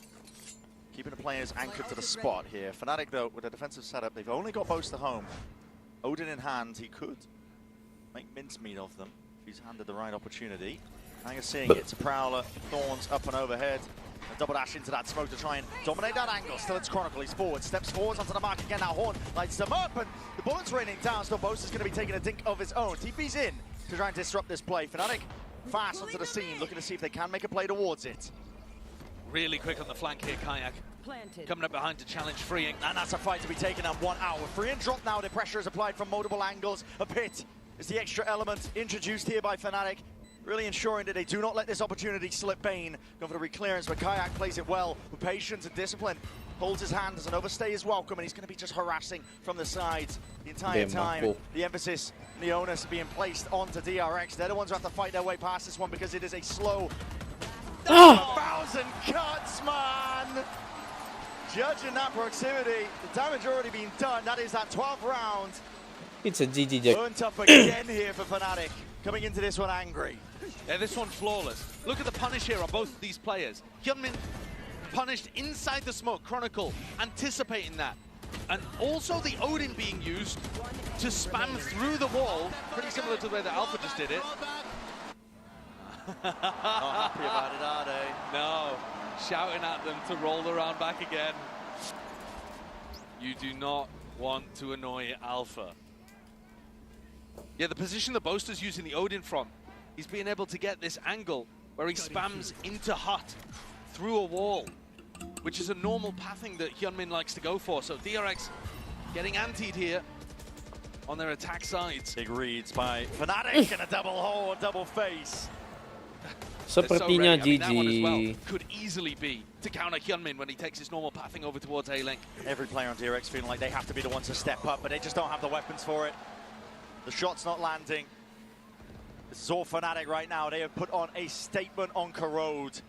Keeping the players anchored to the spot here. Fnatic, though, with a defensive setup, they've only got Boaster home. Odin in hand, he could make mincemeat of them if he's handed the right opportunity. Now you're seeing it to Prowler, Thorns up and overhead. A double dash into that smoke to try and dominate that angle. Still it's Chronicle, he's forward, steps forwards onto the mark again. Now Horn lights them up, and the bullets raining down. Still Boaster's going to be taking a dink of his own. TP's in to try and disrupt this play. Fnatic fast onto the scene, looking to see if they can make a play towards it. Really quick on the flank here, Kayak. Coming up behind to challenge Freeing. And that's a fight to be taken at 1 hour. Freeing dropped now, the pressure is applied from multiple angles. A pit is the extra element introduced here by Fnatic, really ensuring that they do not let this opportunity slip. Bane going for the reclearance, but Kayak plays it well with patience and discipline. Holds his hand, doesn't overstay his welcome, and he's going to be just harassing from the sides the entire time. The emphasis and the onus being placed onto DRX. They're the ones who have to fight their way past this one because it is a slow 1,000 cuts, man! Judging that proximity, the damage already been done. That is that 12th round. It's a GG Jack. Burnt up again here for Fnatic. Coming into this one angry. Yeah, this one flawless. Look at the punish here on both of these players. Hyunmin punished inside the smoke. Chronicle anticipating that. And also the Odin being used to spam through the wall. Pretty similar to the way that Alpha just did it. Not happy about it, are they? No. Shouting at them to roll around back again. You do not want to annoy Alpha. Yeah, the position the Boaster's using the Odin from, he's being able to get this angle where he spams into hut through a wall, which is a normal pathing that Hyunmin likes to go for. So DRX getting antied here on their attack sides. Big reads by Fnatic and a double hole, double face. Sepertinya I mean, that one as well GG. could easily be to counter Hyunmin when he takes his normal pathing over towards A-Link. Every player on DRX feeling like they have to be the ones to step up, but they just don't have the weapons for it. The shot's not landing. This is all Fnatic right now. They have put on a statement on Corrode.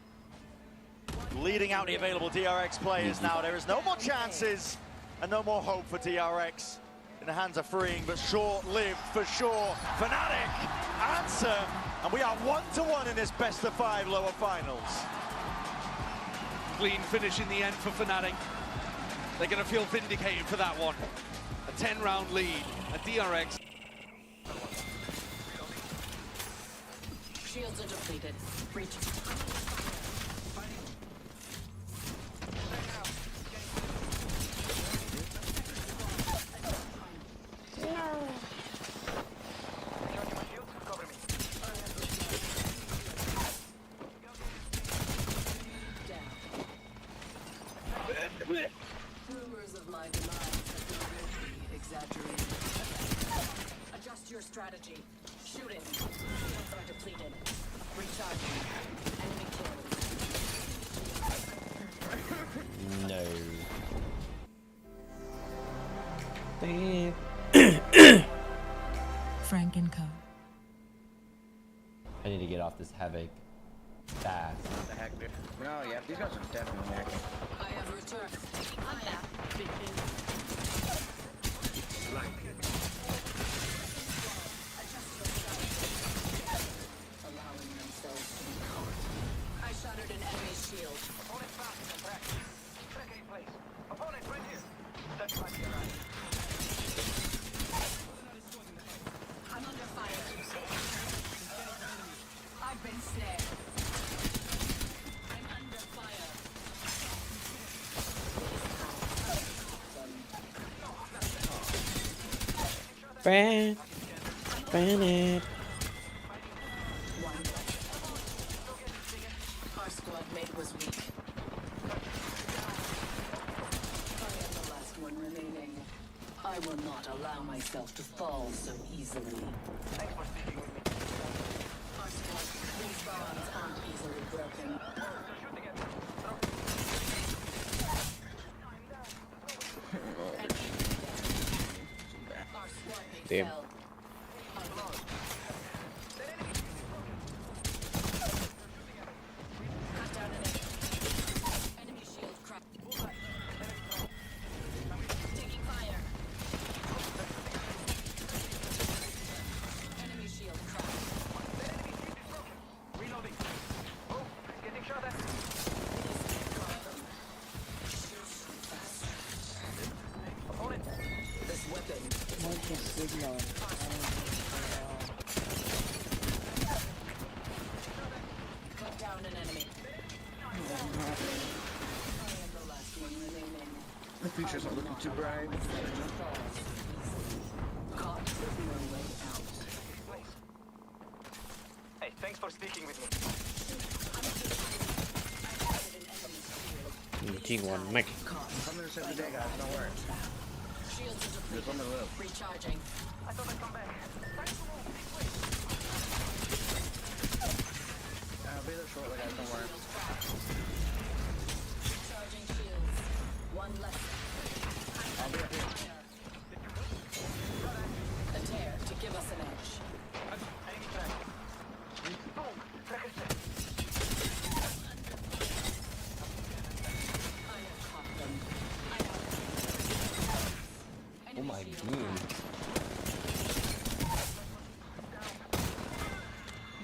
Leading out the available DRX players now. There is no more chances and no more hope for DRX. In the hands of Freeing, but short-lived for sure. Fnatic answer, and we are 1-1 in this best-of-5 lower finals. Clean finish in the end for Fnatic. They're going to feel vindicated for that one. A 10-round lead, a DRX. Shields are depleted. Breach. Rumors of my demise have been greatly exaggerated. Adjust your strategy. Shooting. Shields are depleted. Recharging. Enemy No. Frank and Co. I need to get off this Havoc fast. What the heck, dude? No, yeah, these guys are definitely hacking. I have returned. I'm back. Allowing themselves to be caught. I shattered an enemy's shield. Opponent back in practice. Check a place. Opponent right here. That's my right. I'm under fire. I've been snared. I'm under fire. Ban it. Our squad mate was weak. I am the last one remaining. I will not allow myself to fall so easily. Thanks for speaking with me. Our squad, these bonds aren't easily broken. Our squad mate Damn. fell. Enemy shield cracked. Taking fire. Enemy shield cracked. Reloading. Oh, getting shot at. down an enemy. The last one remaining. The future's not looking too bright. Caught with no way out. Hey, thanks for sticking with me. One mech. I'm gonna save the day, guys. Don't worry. Shields are There's one to live. recharging. I thought I'd come back. I'll be there shortly, guys. Don't worry. Recharging shields. One left. I'll be up here. A tear to give us an edge. Oh my beam.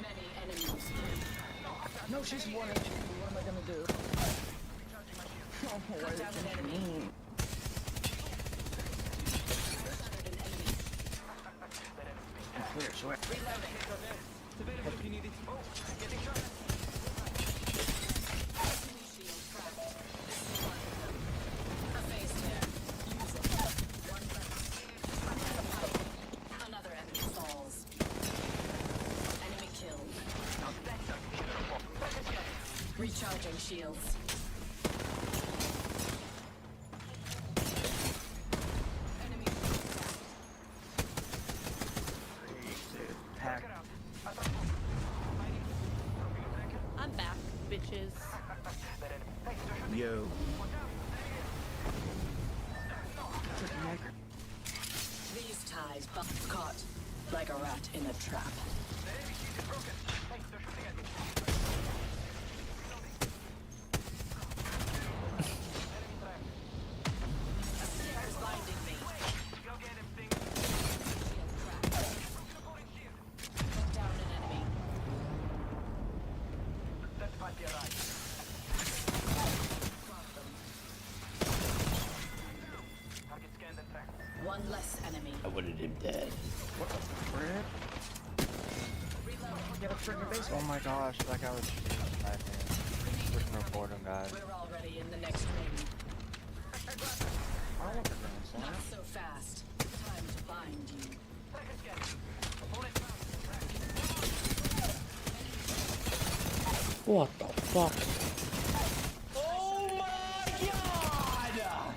Many enemies. No, she's one. What am I gonna do? Oh, why is it me? Clear, swear. Another enemy falls. Enemy killed. Recharging shields. Hack. I'm back, bitches. Yo. These ties caught like a rat in a trap. Down an enemy. One less enemy. I wanted him dead. What the frick? Get a freaking base. Oh my gosh, that guy was shooting with my hand. We can report him, guys. We're already in the next ring. I don't want the grand Not so fast. Time to bind you. What the fuck? Oh my god!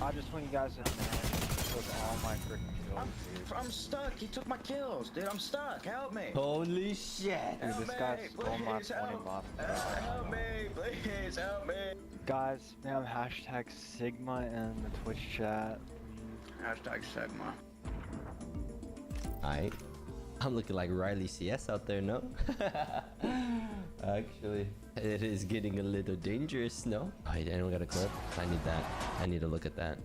I just want you guys to know with all my freaking kills, dude. I'm stuck. He took my kills, dude. I'm stuck. Help me. Holy shit. Dude, this guy stole my 20 buff. Help me, please. Help me. Guys, spam hashtag Sigma in the Twitch chat. Hashtag Sigma. Alright. I'm looking like Riley CS out there, no? Actually, it is getting a little dangerous, no? Alright, anyone got a clip? I need that. I need to look at that.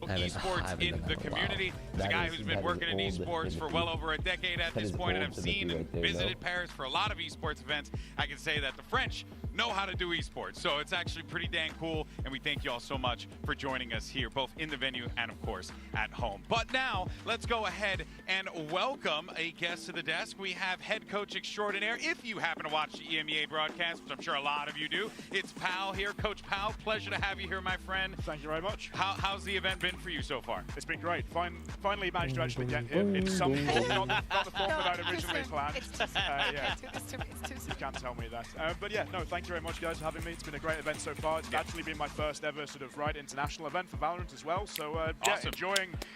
Esports in the community. He's a guy who's been working in esports for well over a decade at this point, and I've seen and visited Paris for a lot of esports events. I can say that the French know how to do esports, so it's actually pretty dang cool, and we thank you all so much for joining us here, both in the venue and, of course, at home. But now, let's go ahead and welcome a guest to the desk. We have head coach extraordinaire, if you happen to watch the EMEA broadcast, which I'm sure a lot of you do. It's Pal here. Coach Pal, pleasure to have you here, my friend. Thank you very much. How's the event been for you so far? It's been great. Finally managed to actually get here in some form, not the form that I'd originally planned. Yeah. You can't tell me that. But yeah, no, thank you very much, guys, for having me. It's been a great event so far. It's actually been my first ever sort of international event for Valorant as well. So yeah, awesome.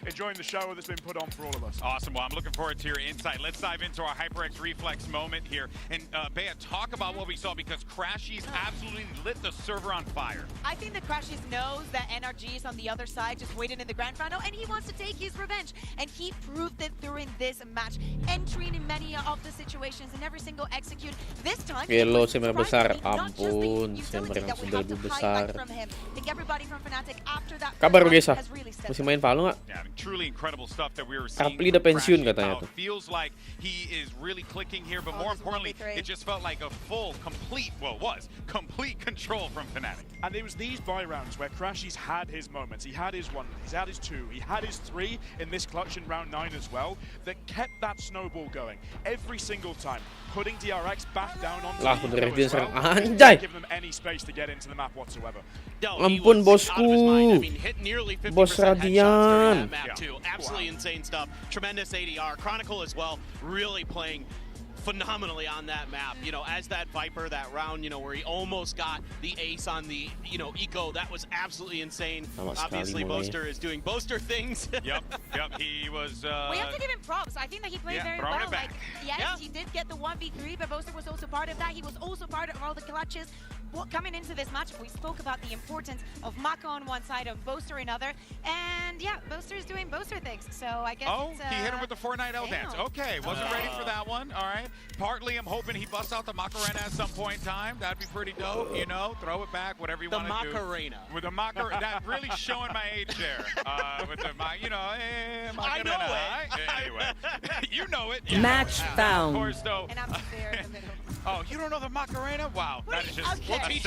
enjoying the show that's been put on for all of us. Awesome. Well, I'm looking forward to your insight. Let's dive into our HyperX Reflex moment here. And Bea, talk about what we saw, because Crashies absolutely lit the server on fire. I think that Crashies knows that NRG is on the other side, just waiting in the grand final, and he wants to take his revenge. And he proved it during this match, entering in many of the situations and every single execute. This time, Hello, Semmer besar. Ampun, Semmer yang sudah lebih besar. Kabar guys ah? Masih main Valo nggak? Yeah, I mean, truly incredible stuff that we were seeing. Rapli udah pensiun katanya tuh. Feels like he is really clicking here, but more importantly, it just felt like a complete control from Fnatic. And it was these buy rounds where Crashies had his moments. He had his 1v1. he's had his 2, he had his 3 in this clutch in round 9 as well, that kept that snowball going every single time, putting DRX back down onto the eco as well, anjay. give them any space to get into the map whatsoever. Ampun bosku. Bos Radian. Absolutely insane stuff. Tremendous ADR. Chronicle as well, really playing phenomenally on that map. You know, as that Viper, that round, you know, where he almost got the ace on the, you know, eco, that was absolutely insane. Obviously, Boaster is doing Boaster things. Yep, he was... we have to give him props. I think that he played very well. Like, yes, he did get the 1v3, but Boaster was also part of that. He was also part of all the clutches. Coming into this matchup, we spoke about the importance of Mako on one side, of Boaster in other, and yeah, Boaster is doing Boaster things, so I guess he hit him with the Fortnite L dance. Okay, wasn't ready for that one. All right. Partly, I'm hoping he busts out the Macarena at some point in time. That'd be pretty dope, you know, throw it back, whatever you want to do. The Macarena. With the Macarena, that really showing my age there. With the, you know, Macarena. I know it. Anyway, you know it. Yeah. Match found. Of course, though. And I'm there in the middle. Oh, you don't know the Macarena? Wow, that is just Okay.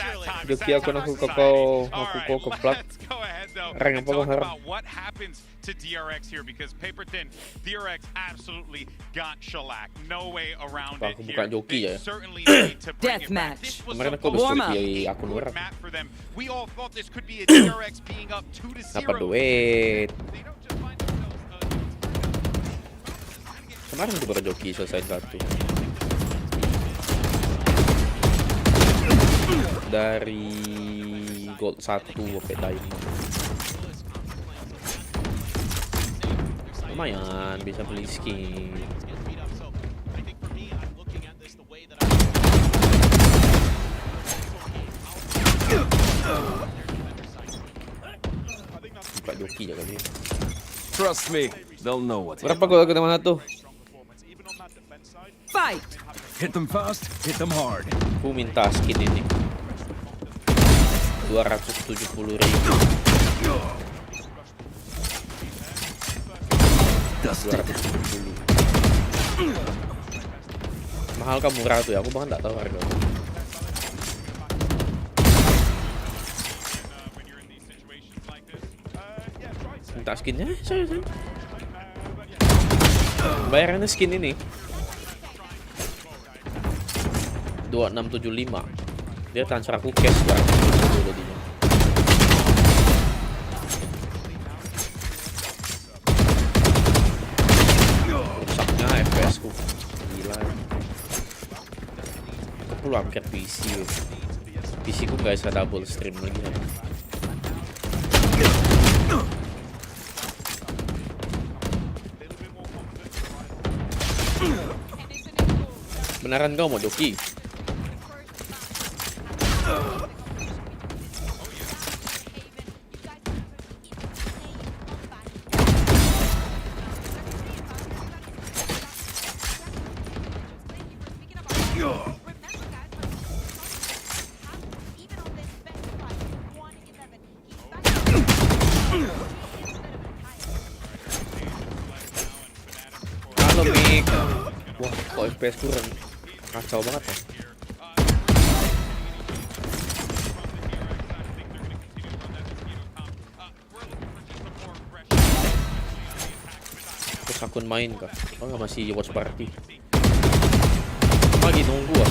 Doki ako nakukuko keplak. Let's go ahead though Rang and apa talk kau harap? about what happens to DRX here, because paper thin, DRX absolutely got shellacked. No way around it Aku here. buka joki They ya. certainly need to bring it back. Deathmatch. This was Kemarin aku supposed habis to pilih be a akun good orang. map for them. We all thought this could be a DRX being up 2-0. Dapat duit. Kemarin tuh baru joki selesai 1. Dari gold 1 sampai diamond. Lumayan bisa beli skin. Buka joki aja kali. Trust me, they'll know what. Berapa gol ke teman satu? Fight! Hit them fast, hit them hard. Aku minta skin ini 270.000. Mahal kan murah tuh ya, aku bahkan nggak tahu harga. Minta skinnya, saya. Bayarannya skin ini 2675. Dia transfer aku cash 270 jadinya. Rusaknya FPS ku. Gila. Aku lu angkat PC. PC ku gak bisa double stream lagi. Beneran kau mau joki? Halo Mik. Wah, kok FPS kurang. Kacau banget ya. Terus akun main kah? Oh nggak, masih watch party. Lagi nunggu ah.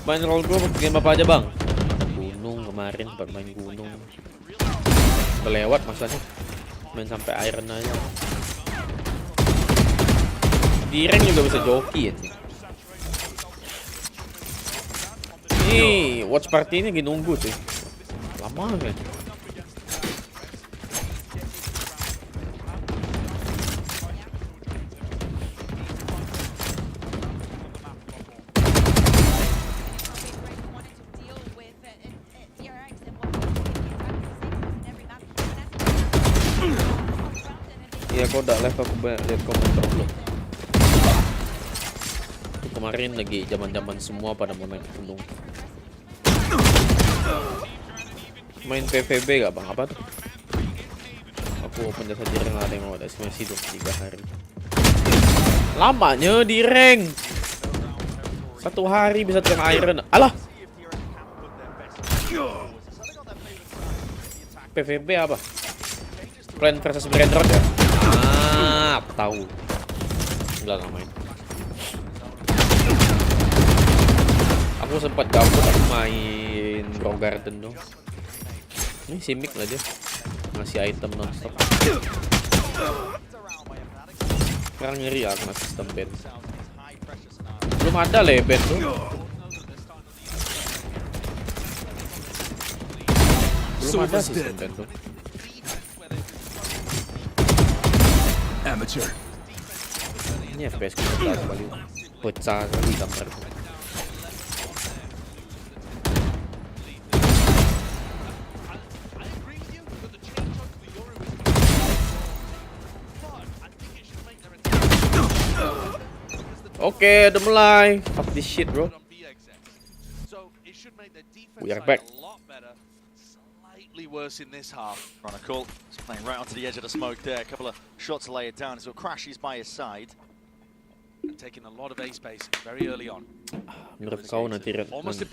Main roll gua game apa aja bang? Gunung kemarin sempat main gunung. Kelewat masanya. Main sampai iron aja. Di rank juga bisa joki ya sih. Nih, watch party ini lagi nunggu sih. Lama kan. Iya, kok udah live aku lihat komentar belum. Kemarin lagi zaman-zaman semua pada mau naik gunung. Main PVB gak bang? Apa tuh? Aku open jasa di rank, ada yang mau ada masih 23 hari. Lamanya di rank. Satu hari bisa tukang iron. Alah. PVB apa? Plan versus Brand Road ya? Ah, tahu. Enggak main. Aku sempat gabut main Bro Garden dong. Ini simik lah dia. Ngasih item nonstop. Sekarang ngeri ya kena sistem band. Belum ada band tuh. Belum ada sistem band tuh. Amateur. Ini FPS kita sekali. Pecah sekali gambar. Oke, udah mulai. Fuck this shit, bro. We are back. Slightly worse in this half. Chronicle is playing right onto the edge of the smoke there. A couple of shots to lay it down. So Crashy's by his side. And taking a lot of A space very early on. Menurut kau nanti almost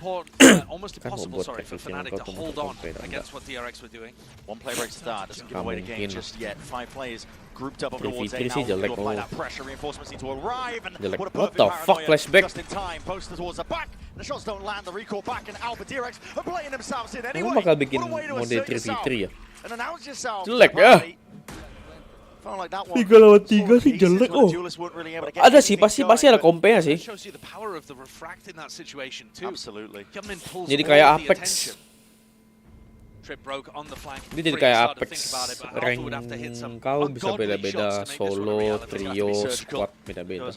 impossible, sorry, for Fnatic to hold on against what DRX were doing. One play break start doesn't give away the game just yet. 5 players grouped up over towards A now. To apply that pressure, reinforcements need to arrive, and what a perfect paranoia just in time. Posted towards the back. The shots don't land. The recall back, and Alpha DRX are playing themselves in anyway. Bakal bikin mode 3v3 ya? And announce yourself. Jelek ya. 3 lawan 3 sih jelek. Oh, ada sih, pasti ada compare sih. Jadi kayak Apex. Ini jadi kayak Apex. Rank kau bisa beda-beda, solo, trio, squad beda-beda.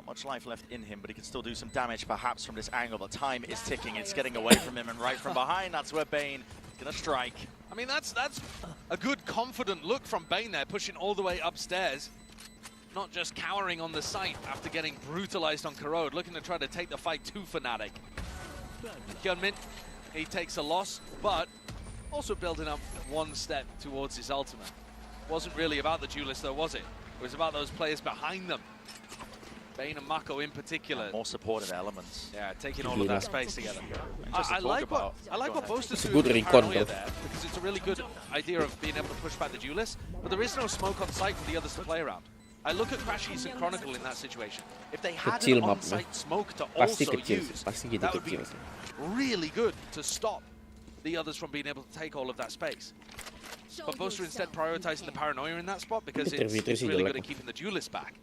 Much life left in him, but he can still do some damage perhaps from this angle. The time is ticking, it's getting away from him, and right from behind, that's where Bane gonna strike. I mean, that's a good, confident look from Bane there, pushing all the way upstairs. Not just cowering on the site after getting brutalized on Corrode, looking to try to take the fight to Fnatic. Hyunmin, he takes a loss, but also building up one step towards his ultimate. Wasn't really about the duelists though, was it? It was about those players behind them. Bane and Mako in particular. More supportive elements. Yeah, taking all of that space together. I like what Boaster's doing with Paranoia there, because it's a really good idea of being able to push back the duelists, but there is no smoke on site for the others to play around. I look at Crashies and Chronicle in that situation. If they had an on-site smoke to also use, that would be really good to stop the others from being able to take all of that space. But Boaster instead prioritizing the Paranoia in that spot because it's really good at keeping the duelists back.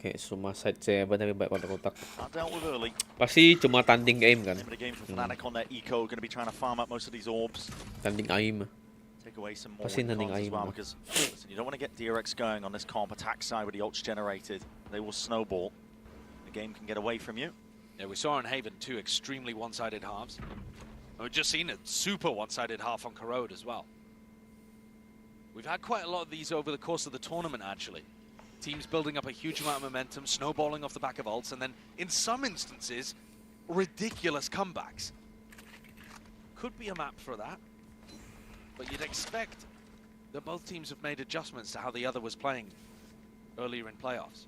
Kayak semua side saya tapi baik kotak-kotak. Pasti cuma tanding aim kan. Tanding aim. Pasti tanding aim. You don't want to get DRX going on this comp attack side with the ults generated. They will snowball. The game can get away from you. Yeah, we saw on Haven 2 extremely one-sided halves. We've just seen a super one-sided half on Corrode as well. We've had quite a lot of these over the course of the tournament actually. Teams building up a huge amount of momentum, snowballing off the back of ults, and then, in some instances, ridiculous comebacks. Could be a map for that, but you'd expect that both teams have made adjustments to how the other was playing earlier in playoffs.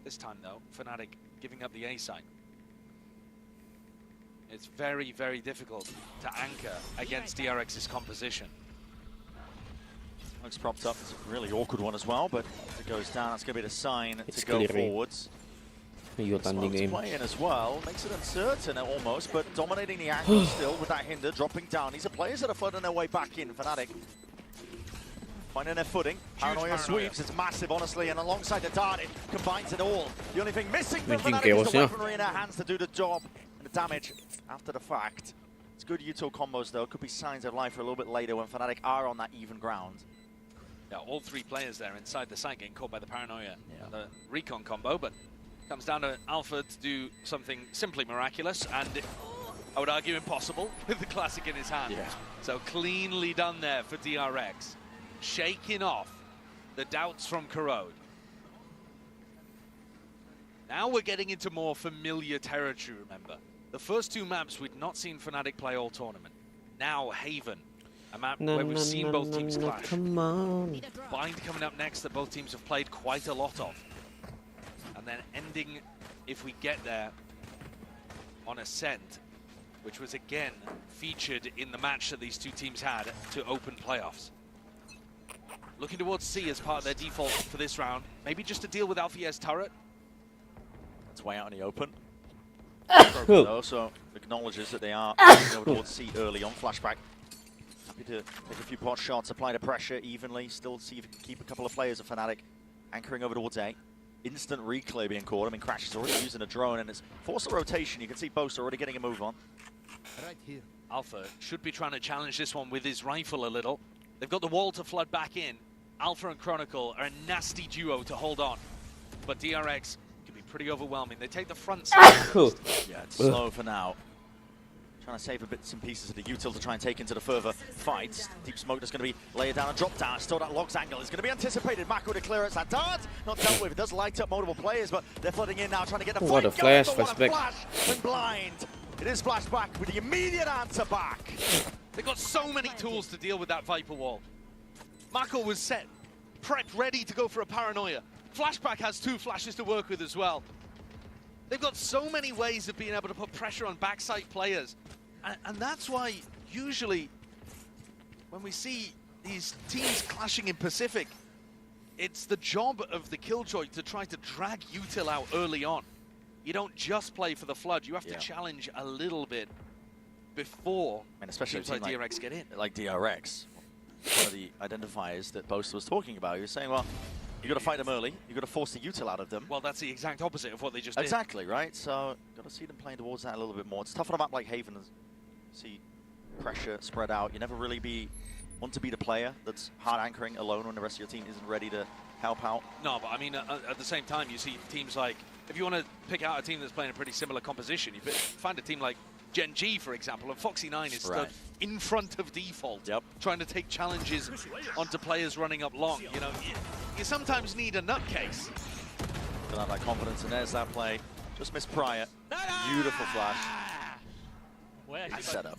This time, though, Fnatic giving up the A site. It's very, very difficult to anchor against DRX's composition. Looks propped up. It's a really awkward one as well, but if it goes down, that's going to be the sign to go forwards. Smoke's playing as well. Makes it uncertain almost, but dominating the angle still with that hinder, dropping down. These are players that are floating their way back in. Fnatic finding their footing. Paranoia sweeps. It's massive, honestly, and alongside the dart, it combines it all. The only thing missing for Fnatic is the weaponry in their hands to do the job and the damage after the fact. It's good util combos, though. Could be signs of life for a little bit later when Fnatic are on that even ground. Yeah, all 3 players there inside the site getting caught by the Paranoia and the Recon combo, but comes down to Alpha to do something simply miraculous and, I would argue, impossible with the Classic in his hand. Yeah. So cleanly done there for DRX, shaking off the doubts from Corrode. Now we're getting into more familiar territory, remember. The first 2 maps we'd not seen Fnatic play all tournament. Now Haven, A map where we've seen both teams clash. Come on. Bind coming up next that both teams have played quite a lot of. And then ending, if we get there, on Ascent, which was again featured in the match that these two teams had to open playoffs. Looking towards C as part of their default for this round. Maybe just to deal with Alfier's turret. It's way out in the open. Though, so acknowledges that they are moving over towards C early on. Flashback. Happy to take a few pot shots, apply the pressure evenly. Still see if he can keep a couple of players of Fnatic anchoring over towards A. Instant reclay being caught. I mean, Crash is already using a drone and it's forced a rotation. You can see Boast already getting a move on. Right here. Alpha should be trying to challenge this one with his rifle a little. They've got the wall to flood back in. Alpha and Chronicle are a nasty duo to hold on. But DRX can be pretty overwhelming. They take the front side first. Yeah, it's slow for now. Trying to save a bits and pieces of the util to try and take into the further fights. Deep Smoke is going to be laid down and drop down. Still that Logs angle is going to be anticipated. Mako to clear it. That dart not dealt with. It does light up multiple players, but they're flooding in now, trying to get the What a flank flash, going. What a flashback. flash and blind. It is flashback with the immediate answer back. They've got so many tools to deal with that Viper wall. Mako was set, prepped, ready to go for a paranoia. Flashback has 2 flashes to work with as well. They've got so many ways of being able to put pressure on backside players. And that's why usually when we see these teams clashing in Pacific, it's the job of the Killjoy to try to drag util out early on. You don't just play for the flood, you have to challenge a little bit before especially teams like DRX get in. Like DRX, one of the identifiers that Boast was talking about. He was saying, well, you got to fight them early, you got to force the util out of them. Well, that's the exact opposite of what they just did. Exactly, right? So, got to see them playing towards that a little bit more. It's tough on a map like Haven. See pressure spread out. You never really want to be the player that's hard anchoring alone when the rest of your team isn't ready to help out. No, but I mean, at the same time, you see teams like, if you want to pick out a team that's playing a pretty similar composition, you find a team like Gen G, for example, and Foxy9 is stood in front of default, trying to take challenges onto players running up long. You know, you sometimes need a nutcase. Fill out that confidence, and there's that play. Just missed Prior. Beautiful flash. Nice setup.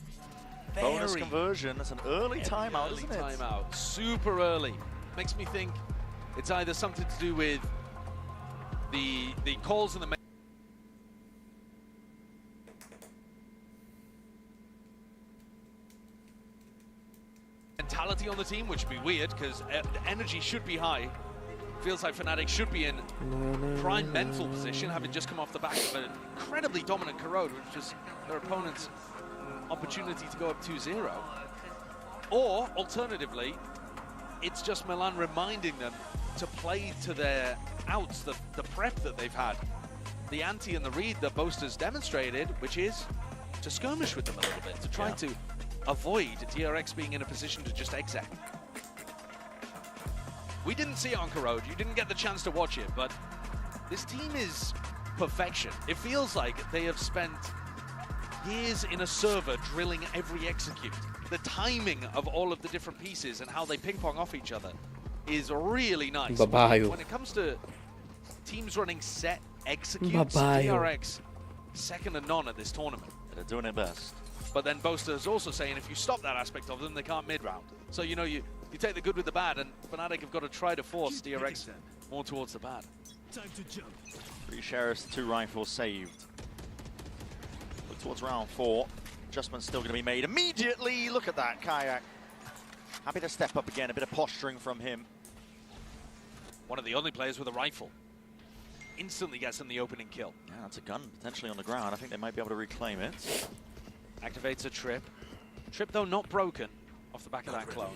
Bonus conversion. That's an early timeout, isn't it? Timeout. Super early. Makes me think it's either something to do with the calls in the mentality on the team, which would be weird because the energy should be high. Feels like Fnatic should be in prime mental position, having just come off the back of an incredibly dominant Corrode, which was their opponent's opportunity to go up 2-0. Or, alternatively, it's just Milan reminding them to play to their outs, the prep that they've had. The ante and the read that Boasters demonstrated, which is to skirmish with them a little bit, to try to avoid DRX being in a position to just exec. We didn't see it on Corrode, you didn't get the chance to watch it, but this team is perfection. It feels like they have spent years in a server drilling every execute. The timing of all of the different pieces and how they ping pong off each other is really nice. When it comes to teams running set executes, DRX second to none at this tournament. They're doing it best. But then Boaster is also saying if you stop that aspect of them, they can't mid-round. So, you know, you take the good with the bad, and Fnatic have got to try to force DRX more towards the bad. Time to jump. 3 Sheriffs, 2 rifles saved. Look towards round 4. Adjustment's still going to be made immediately. Look at that, Kayak. Happy to step up again. A bit of posturing from him. One of the only players with a rifle. Instantly gets them the opening kill. Yeah, that's a gun potentially on the ground. I think they might be able to reclaim it. Activates a trip. Trip, though, not broken off the back of that clone.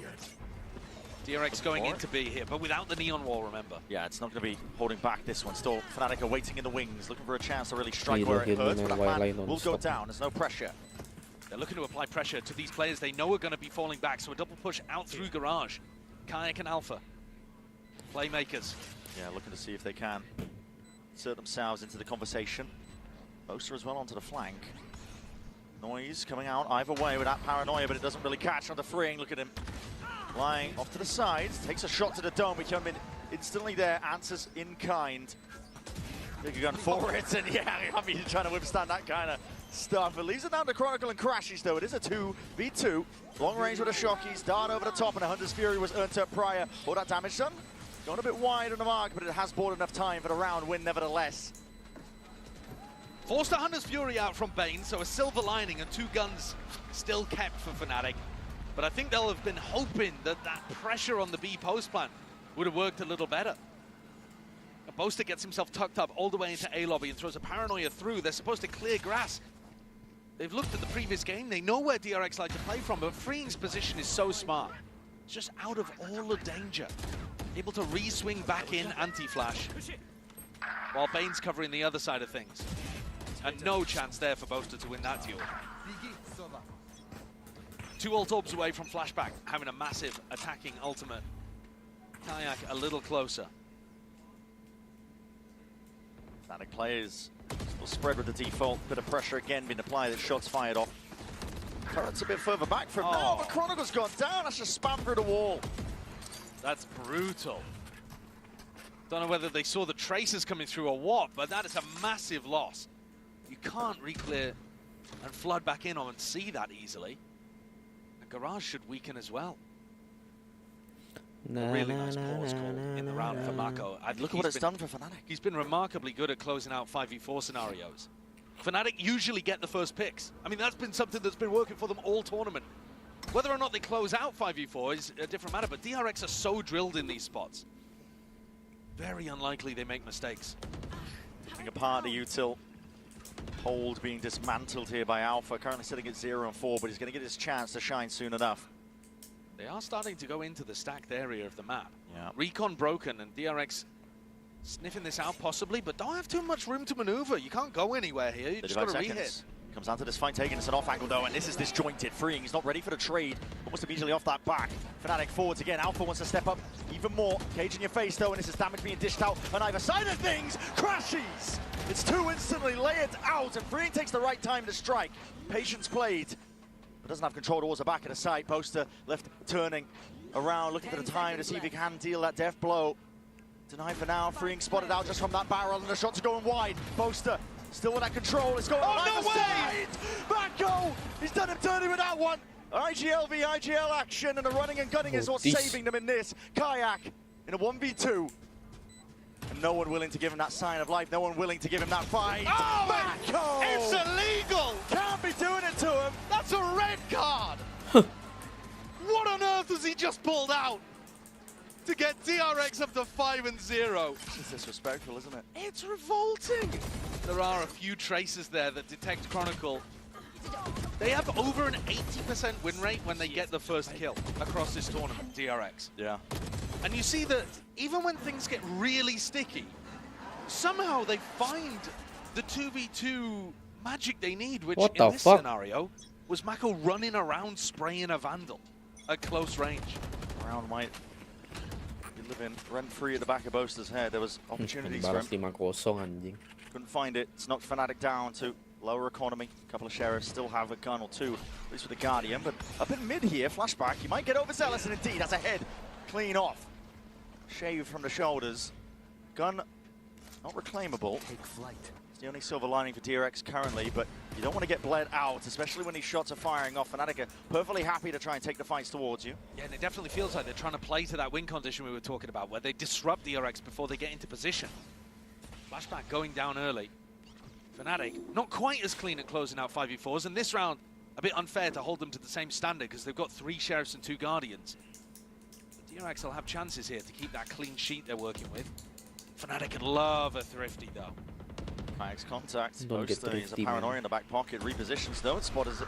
DRX going into B here, but without the neon wall, remember. Yeah, it's not going to be holding back this one. Still, Fnatic are waiting in the wings, looking for a chance to really strike where it hurts, but that plan will go down. There's no pressure. They're looking to apply pressure to these players they know are going to be falling back, so a double push out through Garage. Kayak and Alpha. Playmakers. Yeah, looking to see if they can insert themselves into the conversation. Boaster as well onto the flank. Noise coming out either way with that paranoia, but it doesn't really catch on the freeing. Look at him lying off to the sides. Takes a shot to the dome. We come in instantly there. Answers in kind. Big gun for it, and yeah, I mean, trying to withstand that kind of stuff. It leaves it down to Chronicle and Crashies, though. It is a 2v2. Long range with a Shockies, dart over the top, and a Hunter's Fury was earned up prior. All that damage done. Going a bit wide on the mark, but it has bought enough time for the round win, nevertheless. Forced a Hunter's Fury out from Bane, so a silver lining and 2 guns still kept for Fnatic. But I think they'll have been hoping that that pressure on the B post plant would have worked a little better. Boaster gets himself tucked up all the way into A lobby and throws a Paranoia through. They're supposed to clear grass. They've looked at the previous game. They know where DRX like to play from, but Freeing's position is so smart. It's just out of all the danger. Able to re-swing back in anti-flash while Bane's covering the other side of things. And no chance there for Boaster to win that duel. 2 ult orbs away from Flashback, having a massive attacking ultimate. Kayak a little closer. Fnatic players will spread with the default. Bit of pressure again being applied. The shots fired off. Turret's a bit further back from now, but Chronicle's gone down. That's just spam through the wall. That's brutal. Don't know whether they saw the traces coming through or what, but that is a massive loss. You can't re-clear and flood back in on and see that easily. And Garage should weaken as well. Really nice pause call in the round for Mako. Look at what it's done for Fnatic. He's been remarkably good at closing out 5v4 scenarios. Fnatic usually get the first picks. I mean, that's been something that's been working for them all tournament. Whether or not they close out 5v4 is a different matter, but DRX are so drilled in these spots. Very unlikely they make mistakes. Being a part of the util. Hold being dismantled here by Alpha. Currently sitting at 0 and 4, but he's going to get his chance to shine soon enough. They are starting to go into the stacked area of the map. Yeah. Recon broken and DRX sniffing this out possibly, but don't have too much room to maneuver. You can't go anywhere here. You just got to re-hit. Comes down to this fight, taking us an off angle though, and this is disjointed. Freeing, he's not ready for the trade. Almost immediately off that back. Fnatic forwards again. Alpha wants to step up even more. Cage in your face though, and this is damage being dished out on either side of things. Crashies! It's 2 instantly layered out, and Freeing takes the right time to strike. Patience played, but doesn't have control towards the back of the site. Boaster left turning around, looking for the time to see if he can deal that death blow. Denied for now. Freeing spotted out just from that barrel, and the shots are going wide. Boaster still with that control. It's going on either side. Mako! He's done him dirty with that one. IGL v IGL action, and the running and gunning is what's saving them in this. Kayak in a 1v2. And no one willing to give him that sign of life. No one willing to give him that fight. Oh, Mako! it's illegal! Can't be doing it to him. That's a red card! What on earth has he just pulled out to get DRX up to 5-0? It's disrespectful, isn't it? It's revolting. There are a few traces there that detect Chronicle. They have over an 80% win rate when they get the first kill across this tournament, DRX. Yeah. And you see that even when things get really sticky, somehow they find the 2v2 magic they need, which in this scenario was Mako running around spraying a Vandal at close range. Round might be living rent-free at the back of Boaster's head. There was opportunities for him. Couldn't find it. It's knocked Fnatic down to lower economy. A couple of sheriffs still have a gun or two, at least with the Guardian. But up in mid here, Flashback, he might get overzealous, and indeed, that's a head clean off. Shave from the shoulders. Gun not reclaimable. Take flight. It's the only silver lining for DRX currently, but you don't want to get bled out, especially when these shots are firing off. Fnatic are perfectly happy to try and take the fights towards you. Yeah, and it definitely feels like they're trying to play to that win condition we were talking about, where they disrupt DRX before they get into position. Flashback going down early. Fnatic not quite as clean at closing out 5v4s, and this round a bit unfair to hold them to the same standard because they've got 3 Sheriffs and 2 Guardians. DRX will have chances here to keep that clean sheet they're working with. Fnatic could love a Thrifty though. Max contact. Boaster is a Paranoia in the back pocket. Repositions though. It spotters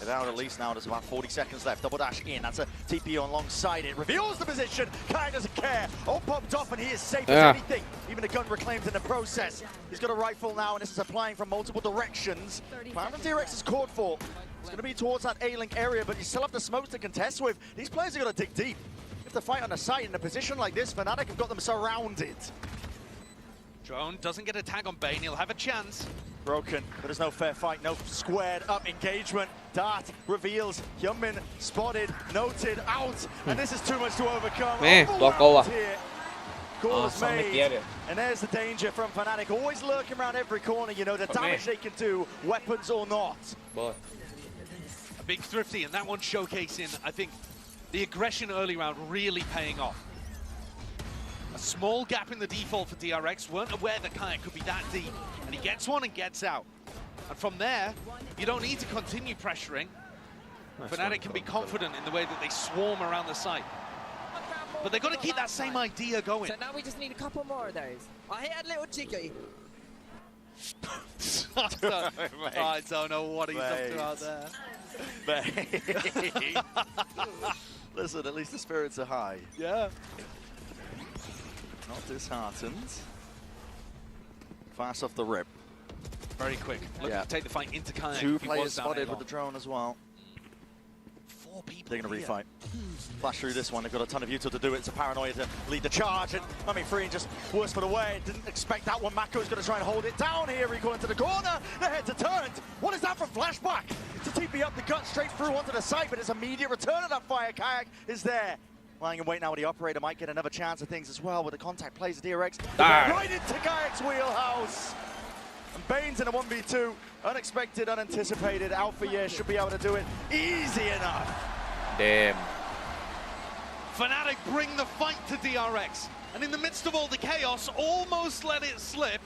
it out at least now. There's about 40 seconds left. Double dash in. That's a TP alongside it. Reveals the position. Kai doesn't care. All popped off and he is safe as anything. Even a gun reclaimed in the process. He's got a rifle now and this is applying from multiple directions. Plan from DRX is caught for. It's going to be towards that A-Link area, but you still have the smokes to contest with. These players are going to dig deep. If they fight on the site in a position like this, Fnatic have got them surrounded. Drone doesn't get a tag on Bane, he'll have a chance. Broken, but there's no fair fight, no squared up engagement. Dart reveals, Hyunmin spotted, noted, out, and this is too much to overcome. Block over. call is made. And there's the danger from Fnatic, always lurking around every corner, you know, the damage they can do, weapons or not. A big Thrifty, and that one showcasing, I think, the aggression early round really paying off. A small gap in the default for DRX, weren't aware that Kayak could be that deep, and he gets one and gets out. And from there, you don't need to continue pressuring. Fnatic can be confident in the way that they swarm around the site. But they've got to keep that same idea going. So now we just need a couple more of those. I hit a little jiggy. I don't know what he's up to out there. Listen, at least the spirits are high. Yeah. Not disheartened. Fast off the rip. Very quick. Looking to take the fight into Kayak. 2 players spotted with the drone as well. 4 people. They're going to refight. Flash through this one. They've got a ton of util to do it. It's a paranoia to lead the charge. And Free just worse for the way. Didn't expect that one. Mako's going to try and hold it down here. Rico into the corner. The heads are turned. What is that from Flashback? To TP up the gut straight through onto the side, but his immediate return of that fire. Kayak is there. Lying in wait now with the operator. Might get another chance of things as well with the contact plays of DRX. Right into Kayak's wheelhouse. And Bane's in a 1v2. Unexpected, unanticipated. Alpha, yeah, should be able to do it easy enough. Damn. Fnatic bring the fight to DRX. And in the midst of all the chaos, almost let it slip.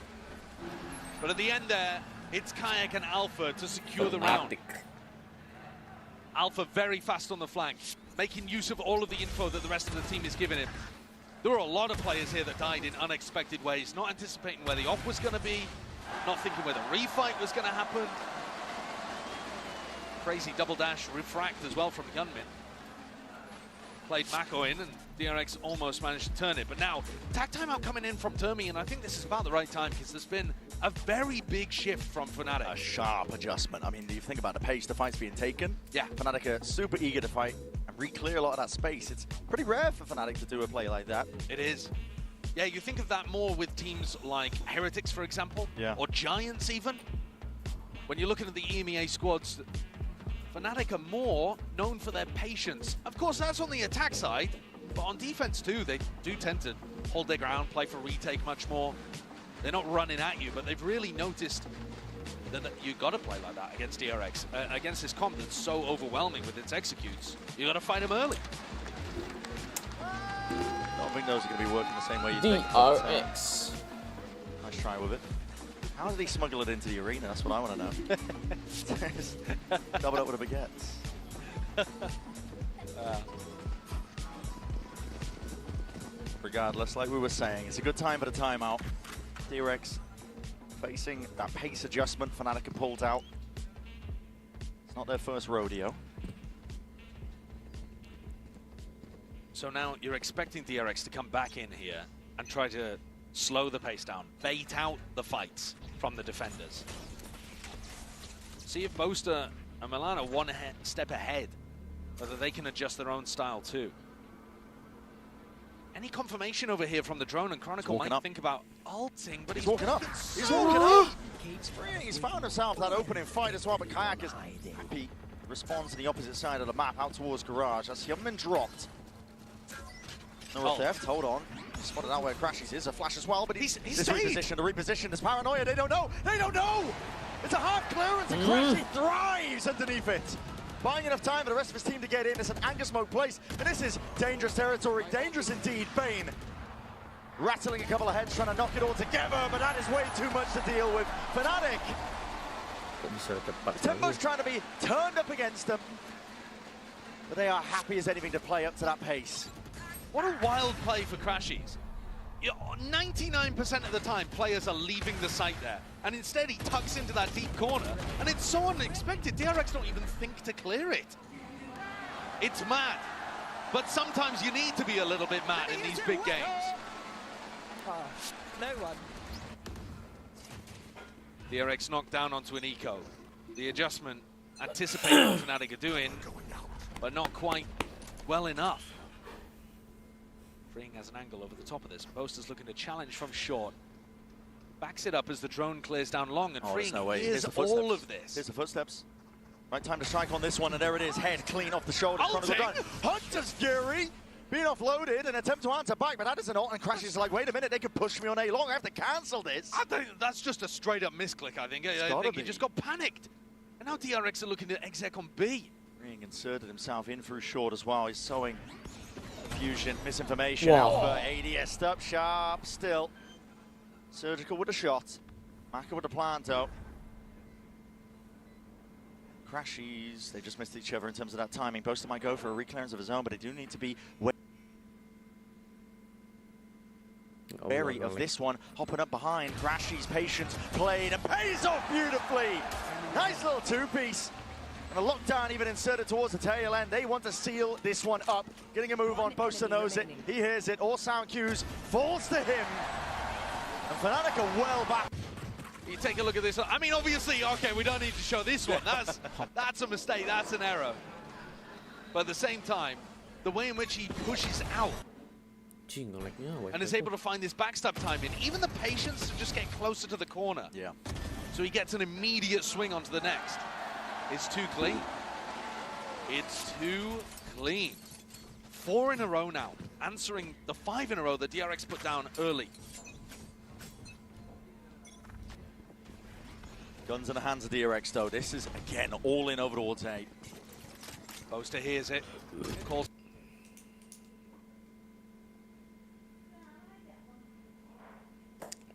But at the end there, it's Kayak and Alpha to secure the round. Alpha very fast on the flank, making use of all of the info that the rest of the team is giving him. There were a lot of players here that died in unexpected ways, not anticipating where the op was going to be, not thinking where the refight was going to happen. Crazy double dash refract as well from Gunmin. Played Mako in, and DRX almost managed to turn it. But now, tag timeout coming in from Termi, and I think this is about the right time because there's been a very big shift from Fnatic. A sharp adjustment. I mean, do you think about the pace the fight's being taken? Yeah. Fnatic are super eager to fight and re-clear a lot of that space. It's pretty rare for Fnatic to do a play like that. It is. Yeah, you think of that more with teams like Heretics, for example, or Giants even. When you're looking at the EMEA squads, Fnatic are more known for their patience. Of course, that's on the attack side, but on defense too, they do tend to hold their ground, play for retake much more. They're not running at you, but they've really noticed that you got to play like that against DRX. Against this comp that's so overwhelming with its executes, you got to fight them early. I don't think those are going to be working the same way you think. DRX. Nice try with it. How did he smuggle it into the arena? That's what I want to know. Double up with the baguettes. Regardless, like we were saying, it's a good time for the timeout. DRX facing that pace adjustment Fnatic have pulled out. It's not their first rodeo. So now you're expecting DRX to come back in here and try to slow the pace down, bait out the fights from the defenders. See if Boaster and Milan are one step ahead, whether they can adjust their own style too. Any confirmation over here from the drone, and Chronicle might think about ulting, but he's walking up. He's walking up. Keeps freeing. He's found himself that opening fight as well, but Kayak is happy. Responds to the opposite side of the map, out towards Garage. As Hyunmin dropped. No theft, hold on. Spotted out where Crashies is, a flash as well, but he's repositioned, the reposition is paranoia, they don't know! It's a half clearance and Crashy thrives underneath it! Buying enough time for the rest of his team to get in, it's an anger smoke place, and this is dangerous territory, dangerous indeed. Bane rattling a couple of heads, trying to knock it all together, but that is way too much to deal with. Fnatic, the tempo's trying to be turned up against them, but they are happy as anything to play up to that pace. What a wild play for Crashies. 99% of the time, players are leaving the site there. And instead, he tucks into that deep corner. And it's so unexpected. DRX don't even think to clear it. It's mad. But sometimes you need to be a little bit mad in these big games. No one. DRX knocked down onto an eco. The adjustment anticipating what Fnatic are doing, but not quite well enough. Freeing has an angle over the top of this. Boaster's looking to challenge from short. Backs it up as the drone clears down long, and Freeing hears all of this. Here's the footsteps. Right time to strike on this one, and there it is. Head clean off the shoulder. Chronicle done. Hunter's Fury! being offloaded and attempt to answer back, but that doesn't ult, and Crashes like, wait a minute, they could push me on A long. I have to cancel this. I think that's just a straight up misclick, I think. I think he just got panicked. And now DRX are looking to exec on B. Ring inserted himself in through short as well. He's sowing confusion, misinformation. Whoa. Alpha, ADS up sharp still. Surgical with a shot. Maka with a plant though. Crashies, they just missed each other in terms of that timing. Boaster might go for a reclearance of his own, but they do need to be wary of this one. Hopping up behind, Crashies' patience played and pays off beautifully. Nice little two-piece. And a lockdown even inserted towards the tail end. They want to seal this one up. Getting a move on, Boaster knows it. He hears it, all sound cues, falls to him. And Fnatic are well back. You take a look at this. I mean, obviously, okay, we don't need to show this one. That's a mistake. That's an error. But at the same time, the way in which he pushes out and is able to find this backstab timing, even the patience to just get closer to the corner. Yeah. So he gets an immediate swing onto the next. It's too clean. It's too clean. 4 in a row now, answering the 5 in a row that DRX put down early. Guns in the hands of DRX though. This is, again, all in over towards A. Boaster hears it. Calls.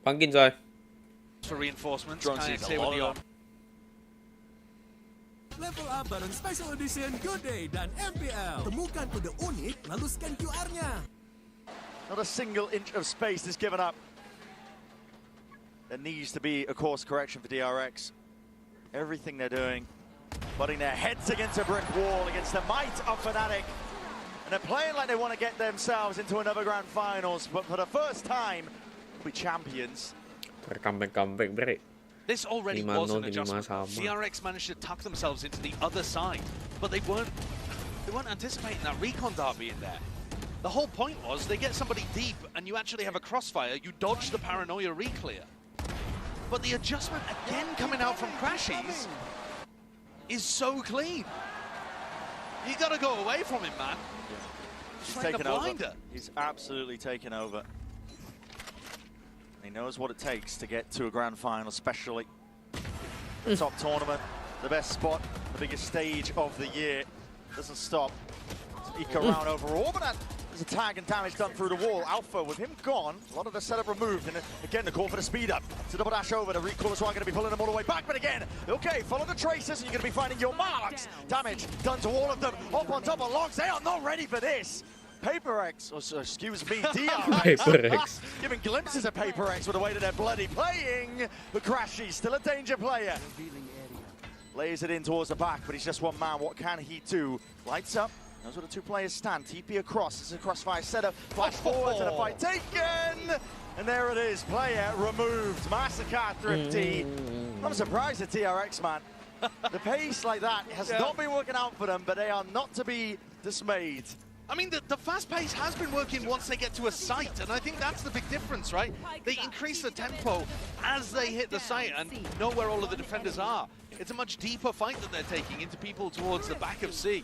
Panggil Joy. For reinforcements. Drone sees a lot of them. Level up bareng Special Edition Go Day dan MPL. Temukan kode unik, lalu scan QR-nya. Not a single inch of space is given up. There needs to be a course correction for DRX. Everything they're doing, butting their heads against a brick wall against the might of Fnatic. And they're playing like they want to get themselves into another grand finals, but for the first time, they'll be champions. Comeback break. This already was an adjustment. DRX managed to tuck themselves into the other side, but they weren't anticipating that recon derby in there. The whole point was they get somebody deep and you actually have a crossfire, you dodge the paranoia reclear. But the adjustment again coming out from Crashies is so clean. You gotta go away from him, man. Yeah. He's Trying to taken blind over. her. He's absolutely taken over. He knows what it takes to get to a grand final, especially the top tournament, the best spot, the biggest stage of the year. Doesn't stop. Eke around overall, but there's a tag and damage done through the wall. Alpha, with him gone, a lot of the setup removed, and again, the call for the speed up. So double dash over, the recall as well, going to be pulling them all the way back, but again, okay, follow the traces, and you're going to be finding your marks. Damage done to all of them, up on top of logs. They are not ready for this. PaperX, or excuse me, DRX. PaperX. Giving glimpses of PaperX with the way that they're bloody playing. But Crashy, still a danger player. Lays it in towards the back, but he's just one man. What can he do? Lights up. Knows where the two players stand. TP across. This is a crossfire setup. Flash forward to the fight taken. And there it is. Player removed. Massacre Thrifty. I'm surprised at TRX, man. The pace like that has not been working out for them, but they are not to be dismayed. I mean, the fast pace has been working once they get to a site, and I think that's the big difference, right? They increase the tempo as they hit the site and know where all of the defenders are. It's a much deeper fight that they're taking into people towards the back of C.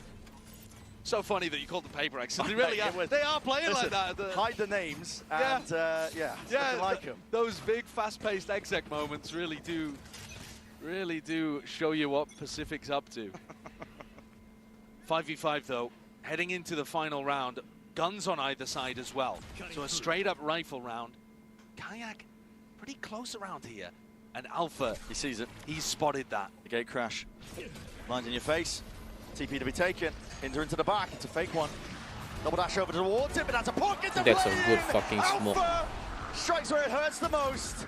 So funny that you called them PaperX. They really are. They are playing like that. Hide the names and yeah, like them. Those big, fast-paced exec moments really do show you what Pacific's up to. 5v5 though, heading into the final round. Guns on either side as well. So a straight-up rifle round. Kayak pretty close around here. And Alpha, he sees it. He's spotted that. The gate crash. Blind in your face. TP to be taken. Inter into the back. It's a fake one. Double dash over towards it, but that's a pocket to That's a good fucking smoke. Alpha strikes where it hurts the most.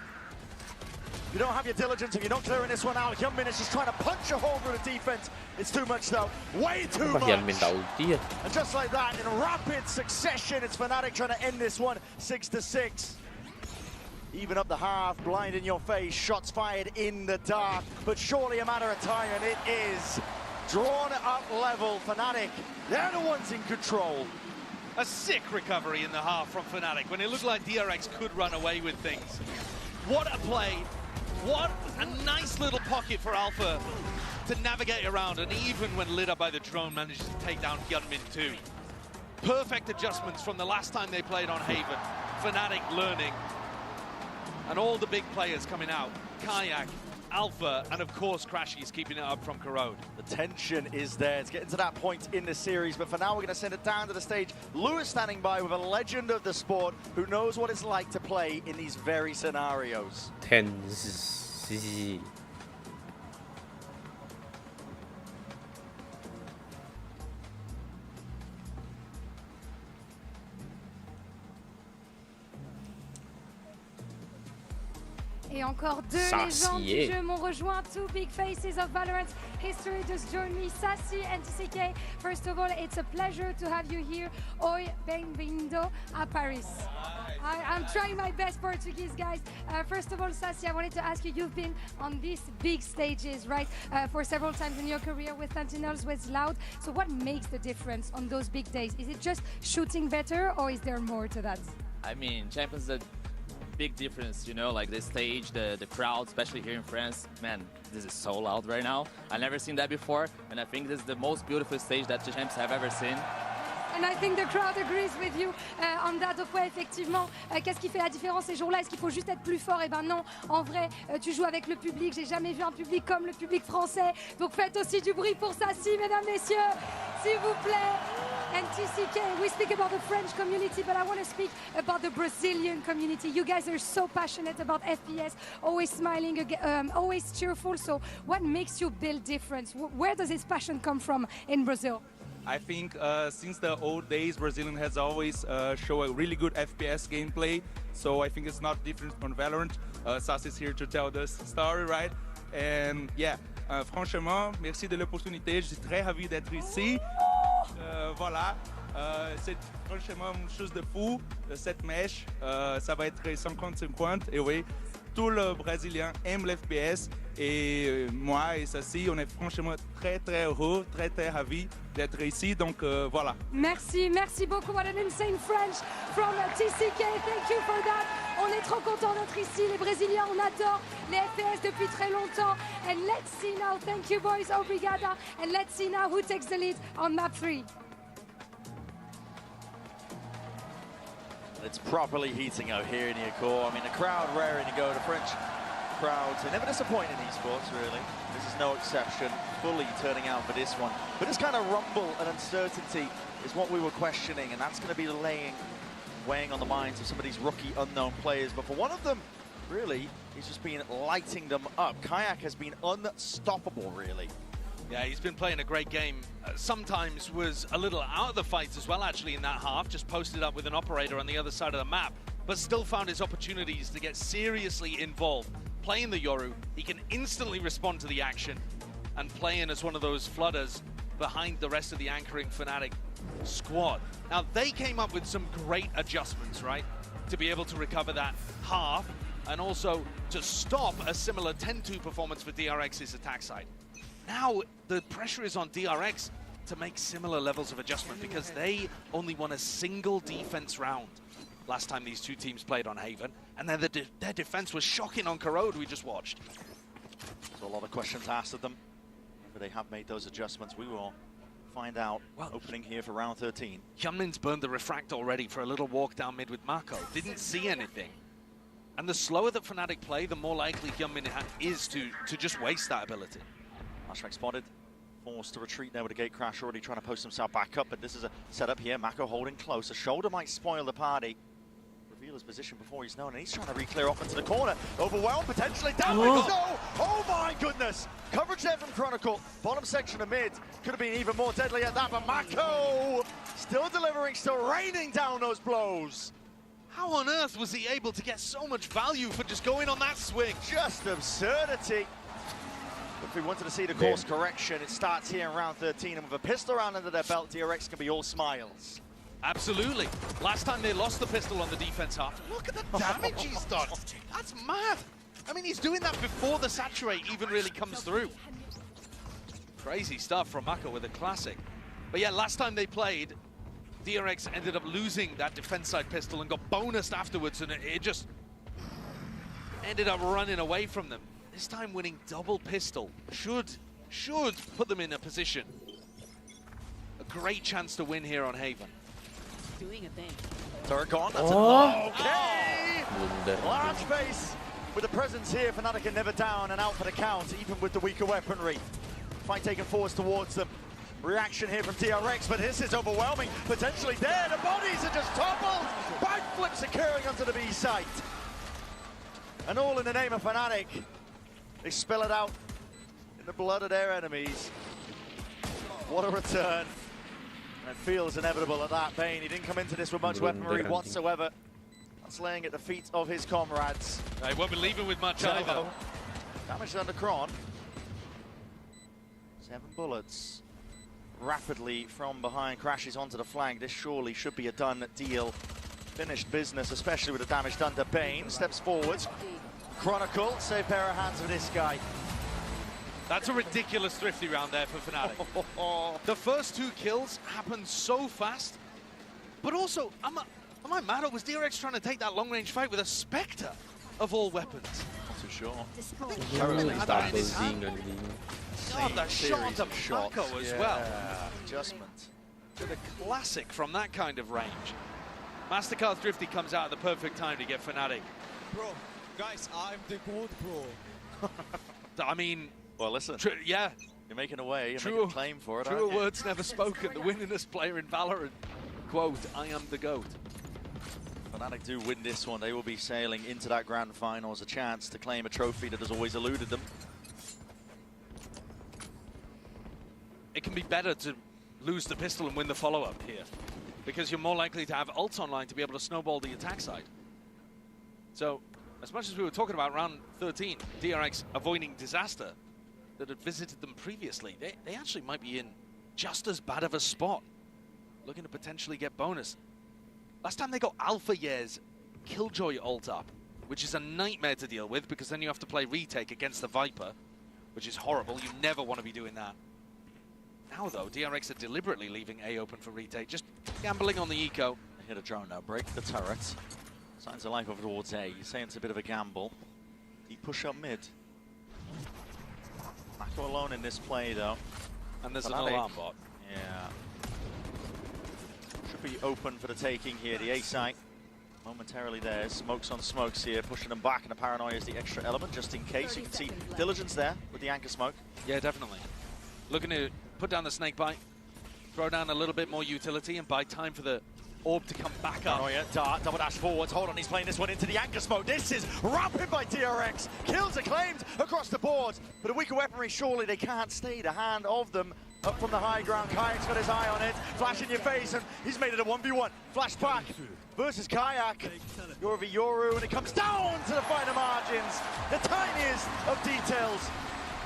You don't have your diligence if you're not clearing this one out. Hyunmin is just trying to punch a hole through the defense. It's too much though. Way too much. And just like that, in rapid succession, it's Fnatic trying to end this one 6-6. Even up the half, blind in your face, shots fired in the dark, but surely a matter of time, and it is. Drawn up level, Fnatic, they're the ones in control. A sick recovery in the half from Fnatic when it looked like DRX could run away with things. What a play. What a nice little pocket for Alpha to navigate around, and even when lit up by the drone, manages to take down Hyunmin too. Perfect adjustments from the last time they played on Haven. Fnatic learning. And all the big players coming out. Kayak, Alpha, and of course Crashy's keeping it up from Corrode. The tension is there. It's getting to that point in the series, but for now we're going to send it down to the stage. Lewis standing by with a legend of the sport who knows what it's like to play in these very scenarios. Tense. Et encore deux légendes du jeu m'ont rejoint. Two big faces of Valorant history just joined me, Sassy and TCK. First of all, it's a pleasure to have you here. Oi, bem-vindo a Paris. I'm trying my best Portuguese, guys. First of all, Sassy, I wanted to ask you, you've been on these big stages, right, for several times in your career with Sentinels, with Loud. So what makes the difference on those big days? Is it just shooting better, or is there more to that? I mean, Champions is a big difference, you know, like the stage, the crowd, especially here in France. Man, this is so loud right now. I've never seen that before, and I think this is the most beautiful stage that the champs have ever seen. And I think the crowd agrees with you on that. Donc ouais, effectivement, qu'est-ce qui fait la différence ces jours-là? Est-ce qu'il faut juste être plus fort? Eh ben non, en vrai, tu joues avec le public. J'ai jamais vu un public comme le public français. Donc faites aussi du bruit pour Sassy, mesdames, messieurs, s'il vous plaît. And TCK, we speak about the French community, but I want to speak about the Brazilian community. You guys are so passionate about FPS, always smiling, always cheerful. So what makes you build difference? Where does this passion come from in Brazil? I think since the old days, Brazilian has always shown a really good FPS gameplay. So I think it's not different from Valorant. Sass is here to tell this story, right? And yeah, franchement, merci de l'opportunité. Je suis très ravi d'être ici. Voilà, c'est franchement une chose de fou. Cette match, ça va être 50-50. Et oui, tout le Brésilien aime l'FPS. Et moi et Sassy, on est franchement très heureux, très ravis d'être ici. Donc voilà. Merci beaucoup. What an insane French from TCK. Thank you for that. On est trop contents d'être ici. Les Brésiliens, on adore les FPS depuis très longtemps. And let's see now. Thank you, boys. Obrigada. And let's see now who takes the lead on map 3. It's properly heating out here in Yako. I mean, the crowd raring to go. The French crowds are never disappointing in esports, really. This is no exception, fully turning out for this one. But this kind of rumble and uncertainty is what we were questioning, and that's going to be weighing on the minds of some of these rookie unknown players. But for one of them, really, he's just been lighting them up. Kayak has been unstoppable, really. Yeah, he's been playing a great game. Sometimes was a little out of the fight as well, actually, in that half. Just posted up with an operator on the other side of the map, but still found his opportunities to get seriously involved. Playing the Yoru, he can instantly respond to the action and play in as one of those flooders behind the rest of the anchoring Fnatic squad. Now, they came up with some great adjustments, right? To be able to recover that half and also to stop a similar 10-2 performance for DRX's attack side. Now, the pressure is on DRX to make similar levels of adjustment because they only won a single defense round last time these two teams played on Haven, and then their defense was shocking on Corrode, we just watched. So a lot of questions asked of them. If they have made those adjustments, we will find out. Opening here for round 13. Hyunmin's burned the refract already for a little walk down mid with Mako. Didn't see anything. And the slower that Fnatic play, the more likely Hyunmin is to just waste that ability. Flashback spotted. Forced to retreat there with a gate crash, already trying to post himself back up, but this is a setup here. Mako holding close. A shoulder might spoil the party. Reveal his position before he's known, and he's trying to re-clear off into the corner. Overwhelmed, potentially down with Snow. Oh my goodness! Coverage there from Chronicle. Bottom section of mid. Could have been even more deadly at that, but Mako still delivering, still raining down those blows. How on earth was he able to get so much value for just going on that swing? Just absurdity. If we wanted to see the course correction, it starts here in round 13, and with a pistol round under their belt, DRX can be all smiles. Absolutely. Last time they lost the pistol on the defense half. Look at the damage he's done. That's mad. I mean, he's doing that before the saturate even really comes through. Crazy stuff from Mako with a classic. But yeah, last time they played, DRX ended up losing that defense side pistol and got bonused afterwards, and it just ended up running away from them. This time winning double pistol should put them in a position. A great chance to win here on Haven. doing a thing. Turret gone. That's okay. Large face with the presence here. Fnatic are never down and out for the count, even with the weaker weaponry. Fight taken forwards towards them. Reaction here from DRX, but this is overwhelming. Potentially there. The bodies are just toppled. Backflips occurring onto the B site. And all in the name of Fnatic. They spill it out in the blood of their enemies. What a return. And it feels inevitable at that. Bane, he didn't come into this with much weaponry whatsoever. That's laying at the feet of his comrades. He won't be leaving with much either. Damage under Kron. 7 bullets. Rapidly from behind, crashes onto the flank. This surely should be a done deal. Finished business, especially with the damage done to Bane. Steps forwards. Chronicle, safe pair of hands for this guy. That's a ridiculous thrifty round there for Fnatic. The first 2 kills happened so fast, but also, am I mad, or was DRX trying to take that long-range fight with a Spectre of all weapons? Not too sure. God, that shot to Paco as well. Adjustment. To the classic from that kind of range. Mastercard Thrifty comes out at the perfect time to get Fnatic. Bro, guys, I'm the gold, bro. I mean... Well, listen. Yeah. You're making a way, you're making a claim for it, Truer words never spoken. The winningest player in Valorant. Quote, I am the GOAT. Fnatic do win this one. They will be sailing into that grand final as a chance to claim a trophy that has always eluded them. It can be better to lose the pistol and win the follow-up here, because you're more likely to have ults online to be able to snowball the attack side. So, as much as we were talking about round 13, DRX avoiding disaster that had visited them previously, they actually might be in just as bad of a spot, looking to potentially get bonus. Last time they got Alpha Year's Killjoy ult up, which is a nightmare to deal with, because then you have to play retake against the Viper, which is horrible. You never want to be doing that. Now, though, DRX are deliberately leaving A open for retake, just gambling on the eco. They hit a drone now, break the turret. Signs of life over towards A. You're saying it's a bit of a gamble. Deep push up mid. Mako alone in this play, though. And there's an alarm bot. Yeah. Should be open for the taking here. The A site momentarily there. Smokes on smokes here, pushing them back, and the paranoia is the extra element, just in case. You can see Diligence there with the anchor smoke. Yeah, definitely. Looking to put down the snake bite, throw down a little bit more utility, and buy time for the orb to come back up. Paranoia, dart, double dash forwards. Hold on, he's playing this one into the anchor smoke. This is rapid by DRX. Kills are claimed across the board, but a weaker weaponry, surely they can't stay the hand of them. Up from the high ground, Kayak's got his eye on it. Flash in your face, and he's made it a 1v1. Flash back versus Kayak. Yoru v Yoru, and it comes down to the finer margins. The tiniest of details.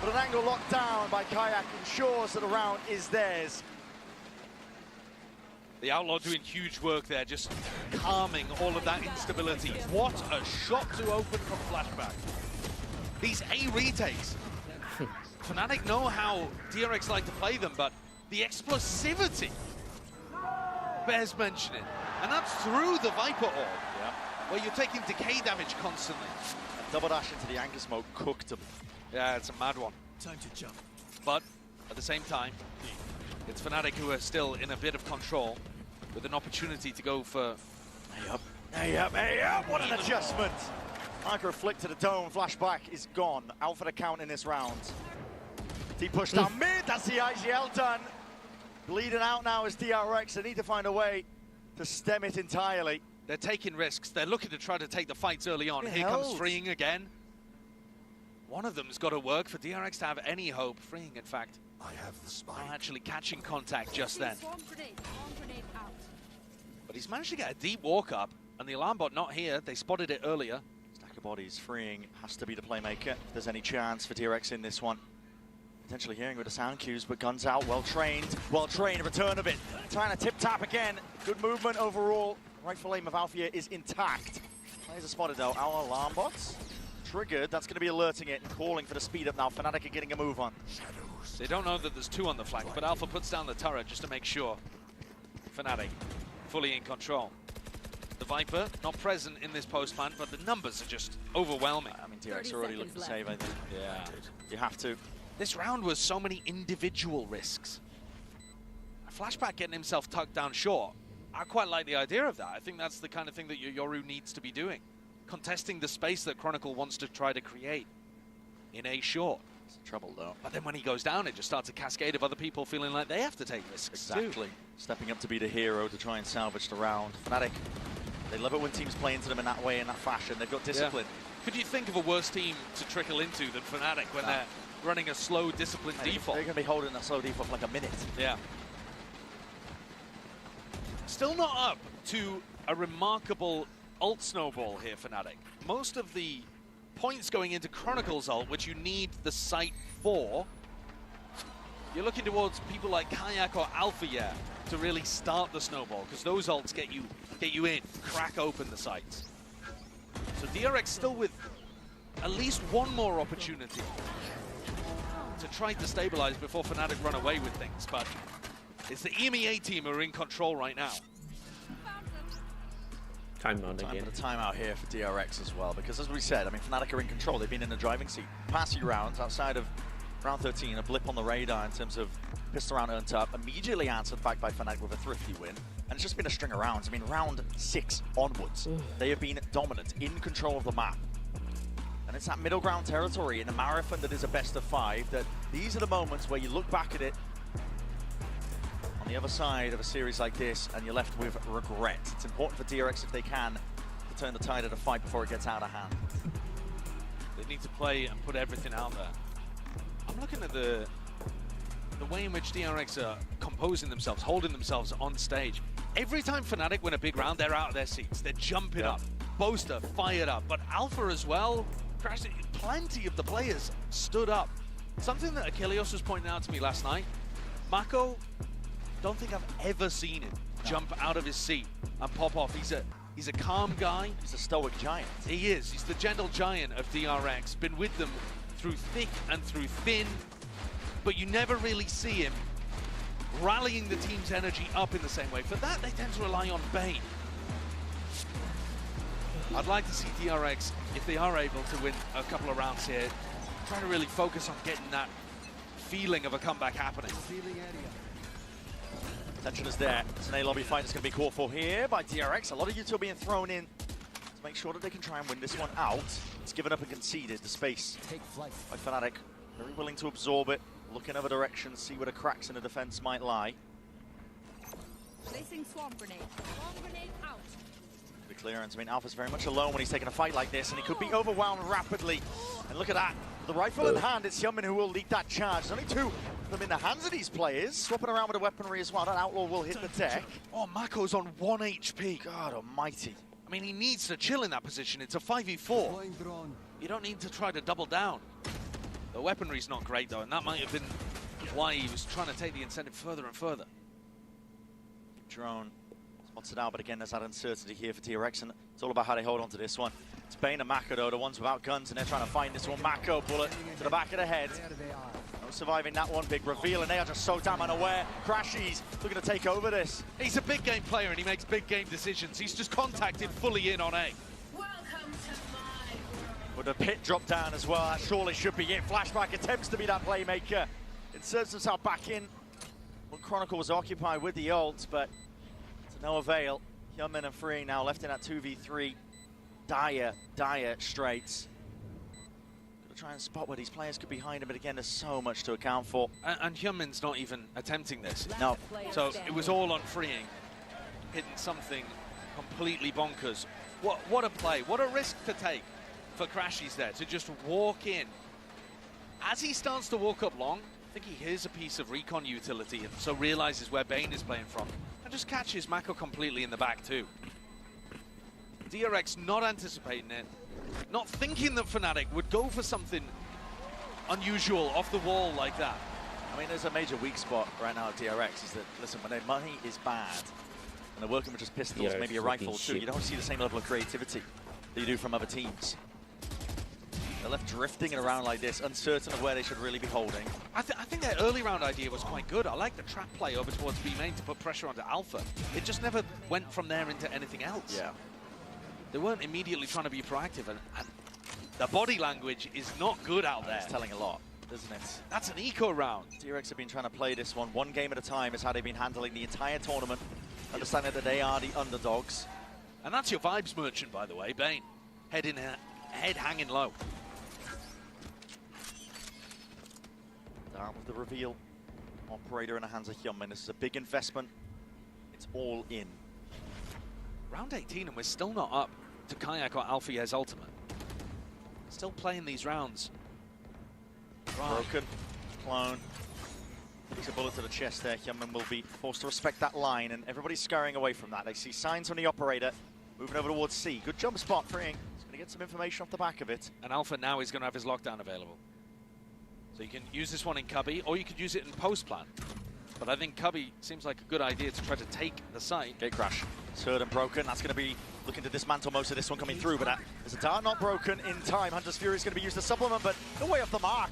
But an angle locked down by Kayak ensures that the round is theirs. The Outlaw doing huge work there, just calming all of that instability. What a shot to open from Flashback. These A retakes. Fnatic know how DRX like to play them, but the explosivity bears mentioning. And that's through the Viper orb, where you're taking decay damage constantly. And double dash into the anchor smoke cooked them. Yeah, it's a mad one. Time to jump. But at the same time, it's Fnatic who are still in a bit of control, with an opportunity to go for... Hey up, hey up, hey up! What an adjustment! Micro flick to the dome, flashback is gone. Out for the count in this round. Deep push down mid, that's the IGL done. Bleeding out now is DRX. They need to find a way to stem it entirely. They're taking risks. They're looking to try to take the fights early on. Here comes freeing again. One of them's got to work for DRX to have any hope. Freeing, in fact. I have the spike. Not actually catching contact just then. But he's managed to get a deep walk up, and the alarm bot not here. They spotted it earlier. Stack of bodies, freeing has to be the playmaker. If there's any chance for DRX in this one. Potentially hearing with the sound cues, but guns out, well trained, return of it. Trying to tip-tap again. Good movement overall. Rightful aim of Alfia is intact. Players are spotted though. Our alarm bots triggered. That's going to be alerting it and calling for the speed up now. Fnatic are getting a move on. They don't know that there's 2 on the flank, but Alpha puts down the turret just to make sure. Fnatic fully in control. The Viper not present in this post plant, but the numbers are just overwhelming. I mean, DRX are already looking to save, I think. Yeah, you have to. This round was so many individual risks. Flashback getting himself tucked down short. I quite like the idea of that. I think that's the kind of thing that Yoru needs to be doing. Contesting the space that Chronicle wants to try to create in A short. It's trouble, though. But then when he goes down, it just starts a cascade of other people feeling like they have to take risks, Exactly. Stepping up to be the hero to try and salvage the round. Fnatic, they love it when teams play into them in that way, in that fashion. They've got discipline. Yeah. Could you think of a worse team to trickle into than Fnatic when they're running a slow, disciplined default? They're going to be holding a slow default for like a minute. Yeah. Still not up to a remarkable ult snowball here, Fnatic. Most of the points going into Chronicle's ult, which you need the site for, you're looking towards people like Kayak or Alpha to really start the snowball, because those ults get you in, crack open the sites. So DRX still with at least one more opportunity to try to stabilize before Fnatic run away with things, but it's the EMEA team who are in control right now. Timeout again. Time for the timeout here for DRX as well, because as we said, I mean, Fnatic are in control. They've been in the driving seat. Past few rounds, outside of round 13, a blip on the radar in terms of pistol round earned up, immediately answered back by Fnatic with a thrifty win. And it's just been a string of rounds. I mean, round 6 onwards, they have been dominant, in control of the map. And it's that middle ground territory in a marathon that is a best of 5, that these are the moments where you look back at it on the other side of a series like this and you're left with regret. It's important for DRX, if they can, to turn the tide of the fight before it gets out of hand. They need to play and put everything out there. I'm looking at the way in which DRX are composing themselves, holding themselves on stage. Every time Fnatic win a big round, they're out of their seats. They're jumping up. Boaster fired up, but Alpha as well. Plenty of the players stood up. Something that Achilles was pointing out to me last night. Mako, don't think I've ever seen him jump out of his seat and pop off. He's a calm guy. He's a stoic giant. He is. He's the gentle giant of DRX. Been with them through thick and through thin, but you never really see him rallying the team's energy up in the same way. For that, they tend to rely on Bane. I'd like to see DRX, if they are able to win a couple of rounds here, try to really focus on getting that feeling of a comeback happening. Tension is there. It's an A-lobby fight that's going to be called for here by DRX. A lot of util being thrown in to make sure that they can try and win this one out. It's given up and conceded the space by Fnatic. Very willing to absorb it, look in other directions, see where the cracks in the defense might lie. Placing swamp grenade. Swamp grenade out. The clearance. I mean, Alpha's very much alone when he's taking a fight like this, and he could be overwhelmed rapidly. And look at that. With the rifle in hand, it's Hyunmin who will lead that charge. There's only 2 of them in the hands of these players. Swapping around with the weaponry as well. That Outlaw will hit the deck. Oh, Mako's on 1 HP. God almighty. I mean, he needs to chill in that position. It's a 5v4. You don't need to try to double down. The weaponry's not great, though, and that might have been why he was trying to take the incentive further and further. Drone spots it out, but again, there's that uncertainty here for DRX, and it's all about how they hold on to this one. It's Bane and Mako, though, the ones without guns, and they're trying to find this one. Mako, bullet to the back of the head. No surviving that one. Big reveal, and they are just so damn unaware. Crashies looking to take over this. He's a big game player, and he makes big game decisions. He's just contacted fully in on A. With a pit drop down as well, that surely should be it. Flashback attempts to be that playmaker. Inserts himself back in when Chronicle was occupied with the ult, but to no avail. Hyunmin and Free now left in that 2v3. Dire straits. Gonna try and spot where these players could be behind him, but again, there's so much to account for. And Hyunmin's not even attempting this. No. So it was all on Freeing, hitting something completely bonkers. What a play, what a risk to take for Crashies there, to just walk in. As he starts to walk up long, I think he hears a piece of recon utility and so realizes where Bane is playing from, and just catches Mako completely in the back too. DRX not anticipating it, not thinking that Fnatic would go for something unusual off the wall like that. I mean, there's a major weak spot right now at DRX, is that, listen, when their money is bad, and they're working with just pistols, maybe a rifle too, you don't see the same level of creativity that you do from other teams. They're left drifting around like this, uncertain of where they should really be holding. I think their early round idea was quite good. I like the trap play over towards B main to put pressure onto Alpha. It just never went from there into anything else. Yeah. They weren't immediately trying to be proactive, and the body language is not good out there. It's telling a lot, doesn't it? That's an eco round. DRX have been trying to play this one game at a time, is how they've been handling the entire tournament. understanding that they are the underdogs. And that's your vibes merchant, by the way, Bane. Head hanging low. Down with the reveal. Operator in the hands of Hyunmin. This is a big investment. It's all in. Round 18 and we're still not up to Kayak or Alfier's ultimate. Still playing these rounds. Right. Broken. Clone. Takes a bullet to the chest there. Hyunmin will be forced to respect that line, and everybody's scurrying away from that. They see signs from the operator. Moving over towards C. Good jump spot for Ing. He's going to get some information off the back of it. And Alpha now is going to have his lockdown available. So you can use this one in Cubby, or you could use it in post plan. But I think Cubby seems like a good idea to try to take the site. Gate crash. It's heard and broken. That's going to be looking to dismantle most of this one coming through. But there's a dart not broken in time. Hunter's Fury is going to be used to supplement, but no way off the mark.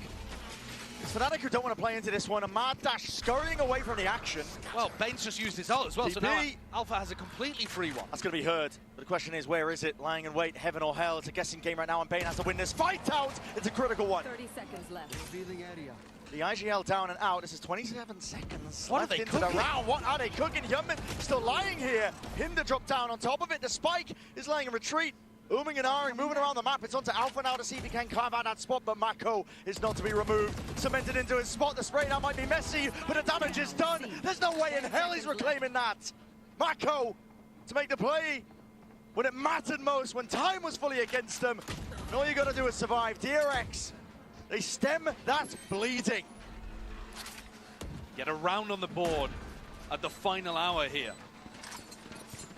It's Fnatic who don't want to play into this one. A mad dash scurrying away from the action. Well, Bane's just used his ult as well, so now Alpha has a completely free one. That's going to be heard. But the question is, where is it? Lying in wait, heaven or hell. It's a guessing game right now, and Bane has to win this fight out. It's a critical one. 30 seconds left. Revealing area. The IGL down and out. This is 27 seconds What left are they into cooking? the round. What are they cooking? Hyunmin still lying here. Hinder dropped down on top of it. The spike is lying in retreat. Ooming and ahhing, moving around the map. It's onto Alpha now to see if he can carve out that spot, but Mako is not to be removed. Cemented into his spot. The spray now might be messy, but the damage is done. There's no way in hell he's reclaiming that. Mako to make the play when it mattered most, when time was fully against them. And all you got to do is survive. DRX, they stem that bleeding. Get a round on the board at the final hour here.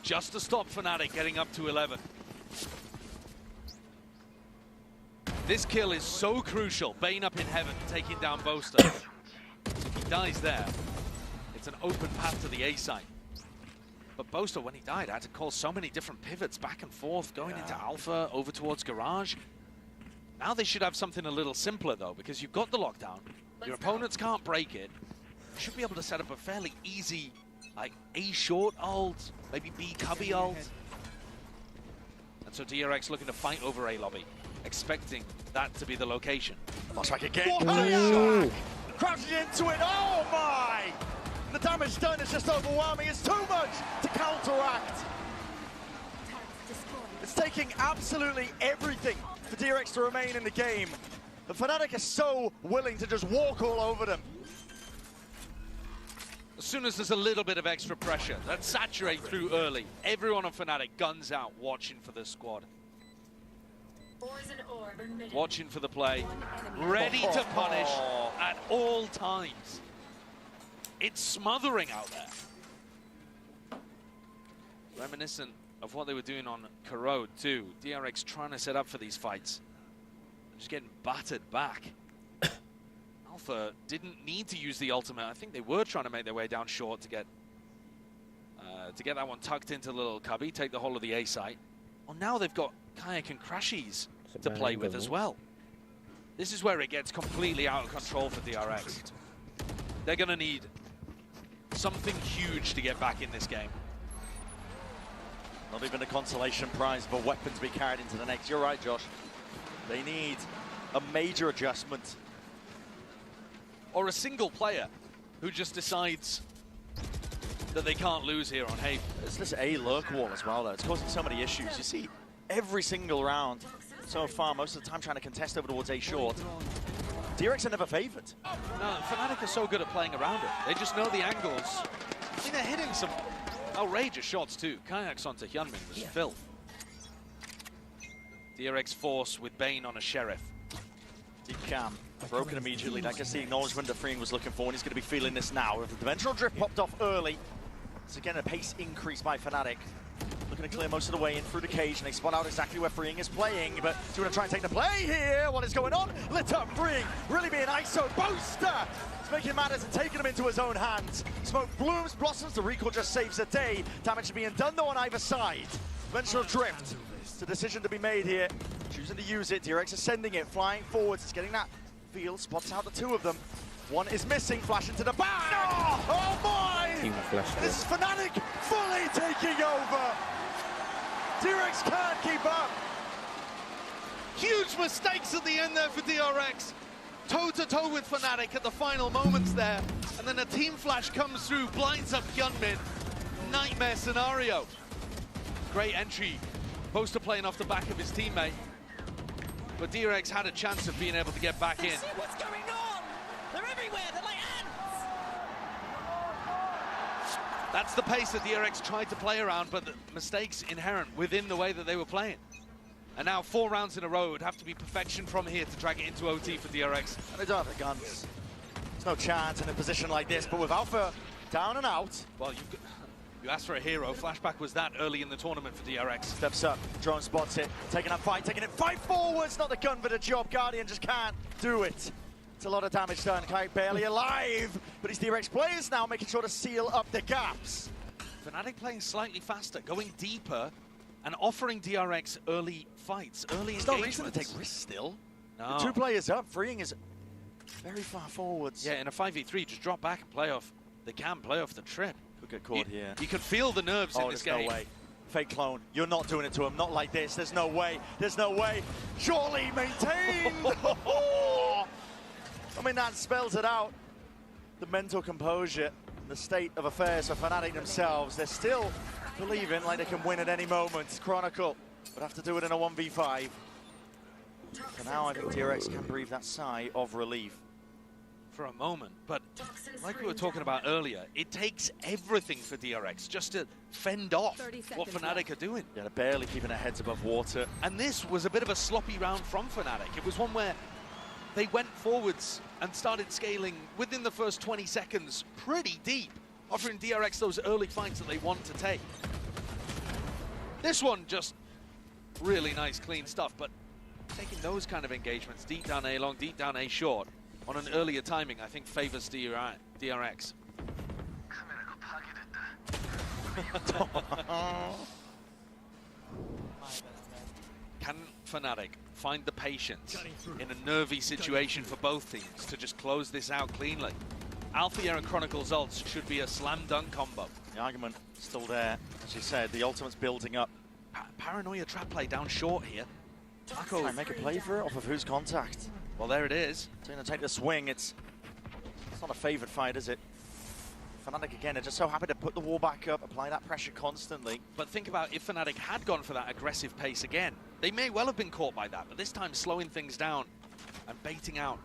Just to stop Fnatic getting up to 11. This kill is so crucial. Bane up in heaven, taking down Boaster. If he dies there, it's an open path to the A site. But Boaster, when he died, had to call so many different pivots back and forth, going into Alpha, over towards Garage. Now they should have something a little simpler, though, because you've got the lockdown. Your opponents can't break it. You should be able to set up a fairly easy, like, A short ult, maybe B cubby ult. And so DRX looking to fight over A lobby, expecting that to be the location. Looks like again. Crashes into it. Oh my! The damage done is just overwhelming. It's too much to counteract. It's taking absolutely everything for DRX to remain in the game. The Fnatic are so willing to just walk all over them. As soon as there's a little bit of extra pressure, that saturate through early. Everyone on Fnatic guns out, watching for the squad. Watching for the play, ready to punish at all times. It's smothering out there. Reminiscent of what they were doing on Corrode too. DRX trying to set up for these fights. Just getting battered back. Alpha didn't need to use the ultimate. I think they were trying to make their way down short to get that one tucked into the little cubby, take the whole of the A site. Well, now they've got Kayak and Crashies to play with as well. This is where it gets completely out of control for DRX. They're going to need something huge to get back in this game. Not even a consolation prize for weapon to be carried into the next. You're right, Josh. They need a major adjustment. Or a single player who just decides that they can't lose here on Haven. It's this A lurk wall as well, though. It's causing so many issues. You see every single round so far, most of the time trying to contest over towards A short. DRX are never favored. No, Fnatic are so good at playing around it. They just know the angles. I mean, they're hitting some outrageous shots too. Kayaks onto Hyunmin was filth. DRX force with Bane on a Sheriff. Deep cam, broken immediately. That gets the acknowledgement that Freeing was looking for, and he's going to be feeling this now. If the dimensional drift popped off early, it's again a pace increase by Fnatic. Looking to clear most of the way in through the cage, and they spot out exactly where Freeing is playing. But he's going to try and take the play here. What is going on? Lit up Freeing, really being ISO. Boaster! It's making matters and taking him into his own hands. Smoke blooms, blossoms, the recall just saves the day. Damage being done though on either side. Dimensional drift. It's a decision to be made here. Choosing to use it. DRX is sending it, flying forwards. It's getting that feel, spots out the two of them. One is missing, flash into the back. Oh my! This is Fnatic fully taking over. DRX can't keep up. Huge mistakes at the end there for DRX. Toe-to-toe with Fnatic at the final moments there. And then a team flash comes through, blinds up Hyunmin. nightmare scenario. Great entry. Poster playing off the back of his teammate. But DRX had a chance of being able to get back in. See what's going on? They're everywhere. They're like ants. That's the pace that DRX tried to play around, but the mistakes inherent within the way that they were playing. And now 4 rounds in a row would have to be perfection from here to drag it into OT for DRX. And they don't have the guns. There's no chance in a position like this, but with Alpha down and out. Well, you asked for a hero. Flashback was that early in the tournament for DRX. Steps up, drone spots it, taking that fight, taking it 5 forwards, not the gun for the job. Guardian just can't do it. It's a lot of damage done, Kite barely alive, but it's DRX players now making sure to seal up the gaps. Fnatic playing slightly faster, going deeper, and offering DRX early fights, early There's engagements. no reason to take risks still. No. The 2 players up, freeing is very far forwards. Yeah, in a 5v3, just drop back and play off. They can play off the trip. Could get caught here. You can feel the nerves in this game. No way. Fake clone, you're not doing it to him, not like this. There's no way, there's no way. Surely maintained! I mean, that spells it out. The mental composure, the state of affairs for Fnatic themselves. They're still believing like they can win at any moment. Chronicle would have to do it in a 1v5. For now, I think DRX can breathe that sigh of relief. For a moment, but like we were talking about earlier, it takes everything for DRX just to fend off what Fnatic are doing. Yeah, they're barely keeping their heads above water. And this was a bit of a sloppy round from Fnatic. It was one where they went forwards and started scaling within the first 20 seconds pretty deep, offering DRX those early fights that they want to take. This one just really nice, clean stuff, but taking those kind of engagements, deep down A long, deep down A short, on an earlier timing, I think favors DRX. Can Fnatic find the patience in a nervy situation for both teams to just close this out cleanly? Althea and Chronicle's ults should be a slam dunk combo. The argument still there, as you said, the ultimate's building up. Paranoia trap play down short here. Can I make a play for it off of who's contact? Well, there it is. So going to take the swing. It's not a favourite fight, is it? Fnatic again are just so happy to put the wall back up, apply that pressure constantly. But think about if Fnatic had gone for that aggressive pace again. They may well have been caught by that, but this time slowing things down and baiting out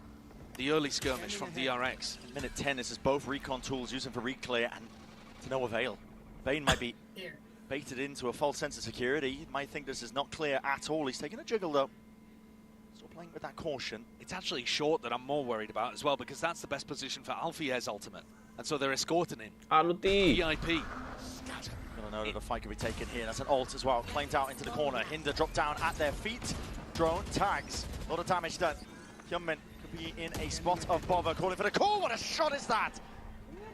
the early skirmish from DRX. In minute 10, this is both recon tools using for reclear and to no avail. Vayne might be baited into a false sense of security. He might think this is not clear at all. He's taking a jiggle though. Still playing with that caution. It's actually short that I'm more worried about as well, because that's the best position for Alfier's ultimate. And so they're escorting him. VIP. Gonna know that the fight can be taken here. That's an ult as well. Claimed out into the corner. Hinder dropped down at their feet. Drone tags. A lot of damage done. Hyunmin could be in a spot of bother. Calling for the call. What a shot is that?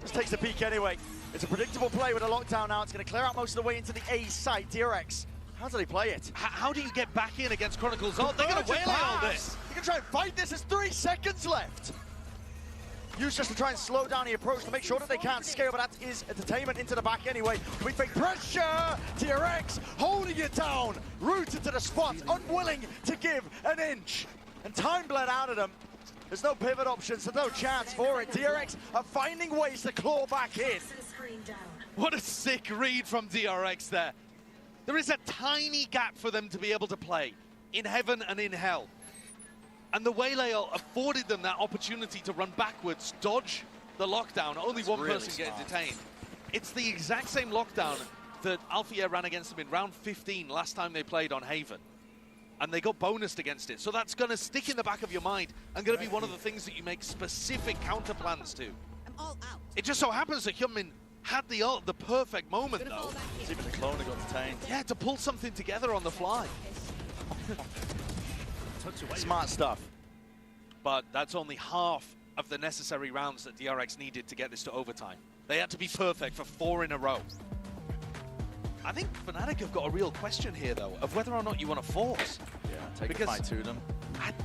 Just takes the peek anyway. It's a predictable play with a lockdown now. It's going to clear out most of the way into the A site. DRX. How do they play it? How do you get back in against Chronicle's ult? They're going to waylay all this. You can try and fight this. There's 3 seconds left. Used just to try and slow down the approach to make sure that they can't scale, but that is entertainment into the back anyway. We fake pressure. DRX holding it down. Rooted to the spot. Unwilling to give an inch. And time bled out of them. There's no pivot options, so no chance for it. DRX are finding ways to claw back in. What a sick read from DRX there. There is a tiny gap for them to be able to play in heaven and in hell. And the waylay afforded them that opportunity to run backwards, dodge the lockdown, only one really person getting detained. It's the exact same lockdown that Althea ran against them in round 15 last time they played on Haven. And they got bonused against it. So that's going to stick in the back of your mind and going to be one of the things that you make specific counter plans to. It just so happens that Hyunmin had the ult, the perfect moment though. Even the clone got detained. Yeah, to pull something together on the fly. Smart stuff. But that's only half of the necessary rounds that DRX needed to get this to overtime. They had to be perfect for 4 in a row. I think Fnatic have got a real question here, though, of whether or not you want to force. Yeah, take the fight to them.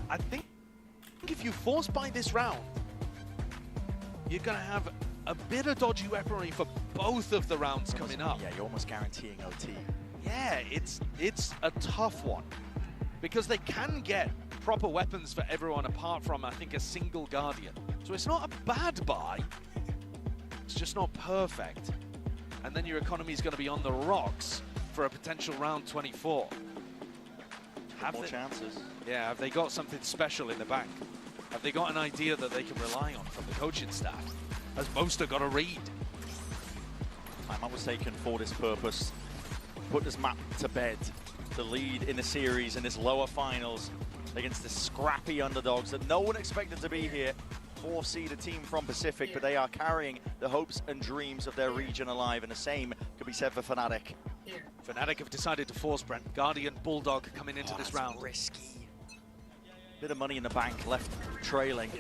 I think if you force by this round, you're going to have a bit of dodgy weaponry for both of the rounds coming up. Yeah, you're almost guaranteeing OT. Yeah, it's a tough one. Because they can get proper weapons for everyone apart from, I think, a single Guardian. So it's not a bad buy. It's just not perfect. and then your economy is going to be on the rocks for a potential round 24. Have more chances. Yeah, have they got something special in the bank? Have they got an idea that they can rely on from the coaching staff? Has Boaster got a read? Time was taken for this purpose. Put this map to bed. The lead in the series in this lower finals against the scrappy underdogs that no one expected to be here. 4-seeded team from Pacific, but they are carrying the hopes and dreams of their region alive, and the same could be said for Fnatic. Fnatic have decided to force Brent. Guardian, Bulldog coming into this round. Risky. Bit of money in the bank left trailing.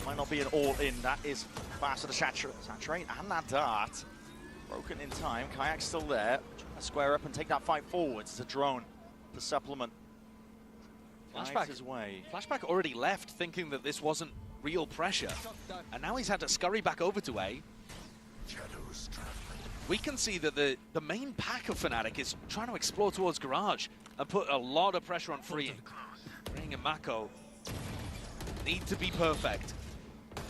Might not be an all-in. That is faster to saturate, and that dart. Broken in time. Kayak's still there. Trying to square up and take that fight forwards. It's a drone to supplement. Flashback already left thinking that this wasn't real pressure, and now he's had to scurry back over to A. We can see that the main pack of Fnatic is trying to explore towards Garage and put a lot of pressure on Freeing. Freeing and Mako need to be perfect.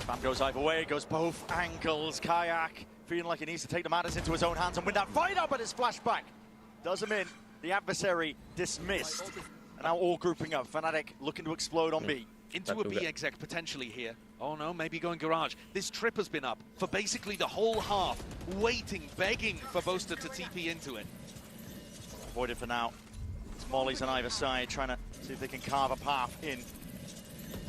Bam goes either way, goes both ankles. Kayak feeling like he needs to take the matters into his own hands and win that fight out, but his flashback does him in. The adversary dismissed. And now all grouping up. Fnatic looking to explode on B. Into a B exec potentially here. Oh no, maybe going Garage. This trip has been up for basically the whole half, waiting, begging for Boaster to TP into it. Avoided for now. It's Molly's on either side, trying to see if they can carve a path in.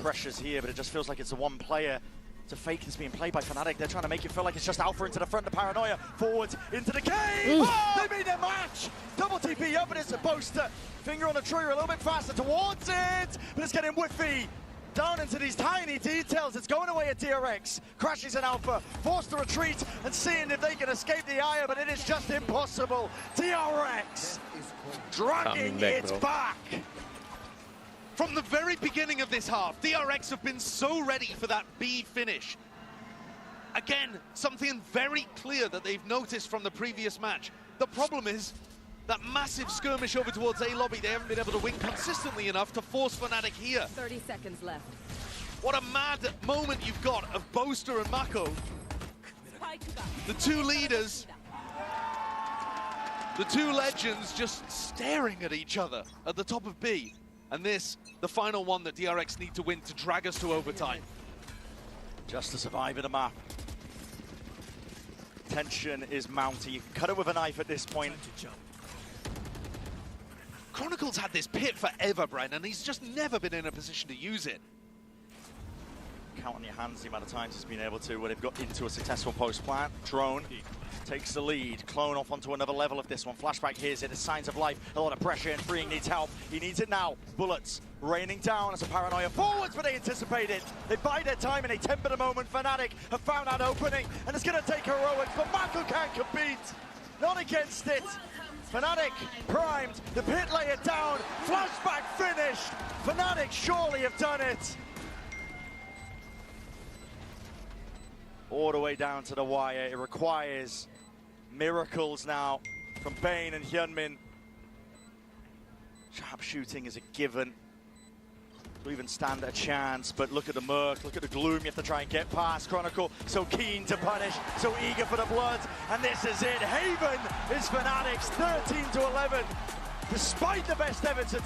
Pressures here, but it just feels like it's the one player to fake that's being played by Fnatic. They're trying to make it feel like it's just Alpha into the front of Paranoia. Forwards into the cave! Oh, they made their match! Double TP up, and it's a Boaster. Finger on the trigger a little bit faster towards it, but it's getting whiffy. Down into these tiny details. It's going away at DRX. Crashes in Alpha, forced to retreat and seeing if they can escape the ire, but it is just impossible. DRX dragging it back. From the very beginning of this half, DRX have been so ready for that B finish. Again, something very clear that they've noticed from the previous match. The problem is that massive skirmish over towards A lobby, they haven't been able to win consistently enough to force Fnatic here. 30 seconds left. What a mad moment you've got of Boaster and Mako. The two leaders, the two legends just staring at each other at the top of B. And this, the final one that DRX need to win to drag us to overtime. Just to survive in a map. Tension is mounting. You can cut it with a knife at this point. Chronicle's had this pit forever, Brent, and he's just never been in a position to use it. Count on your hands the amount of times he's been able to when they've got into a successful post plant. Drone takes the lead. Clone off onto another level of this one. Flashback hears it. It's signs of life. A lot of pressure, and Freeing needs help. He needs it now. Bullets raining down as a Paranoia forwards, but they anticipate it. They buy their time in a temper the moment. Fnatic have found that opening, and it's going to take heroics, but Mako can't compete. Not against it. Fnatic primed. The pit lay it down. Flashback finished. Fnatic surely have done it. All the way down to the wire. It requires miracles now from Bane and Hyunmin. Sharpshooting is a given to even stand a chance, but look at the murk, look at the gloom you have to try and get past. Chronicle so keen to punish, so eager for the blood, and this is it. Haven is Fnatic's 13-11, despite the best efforts at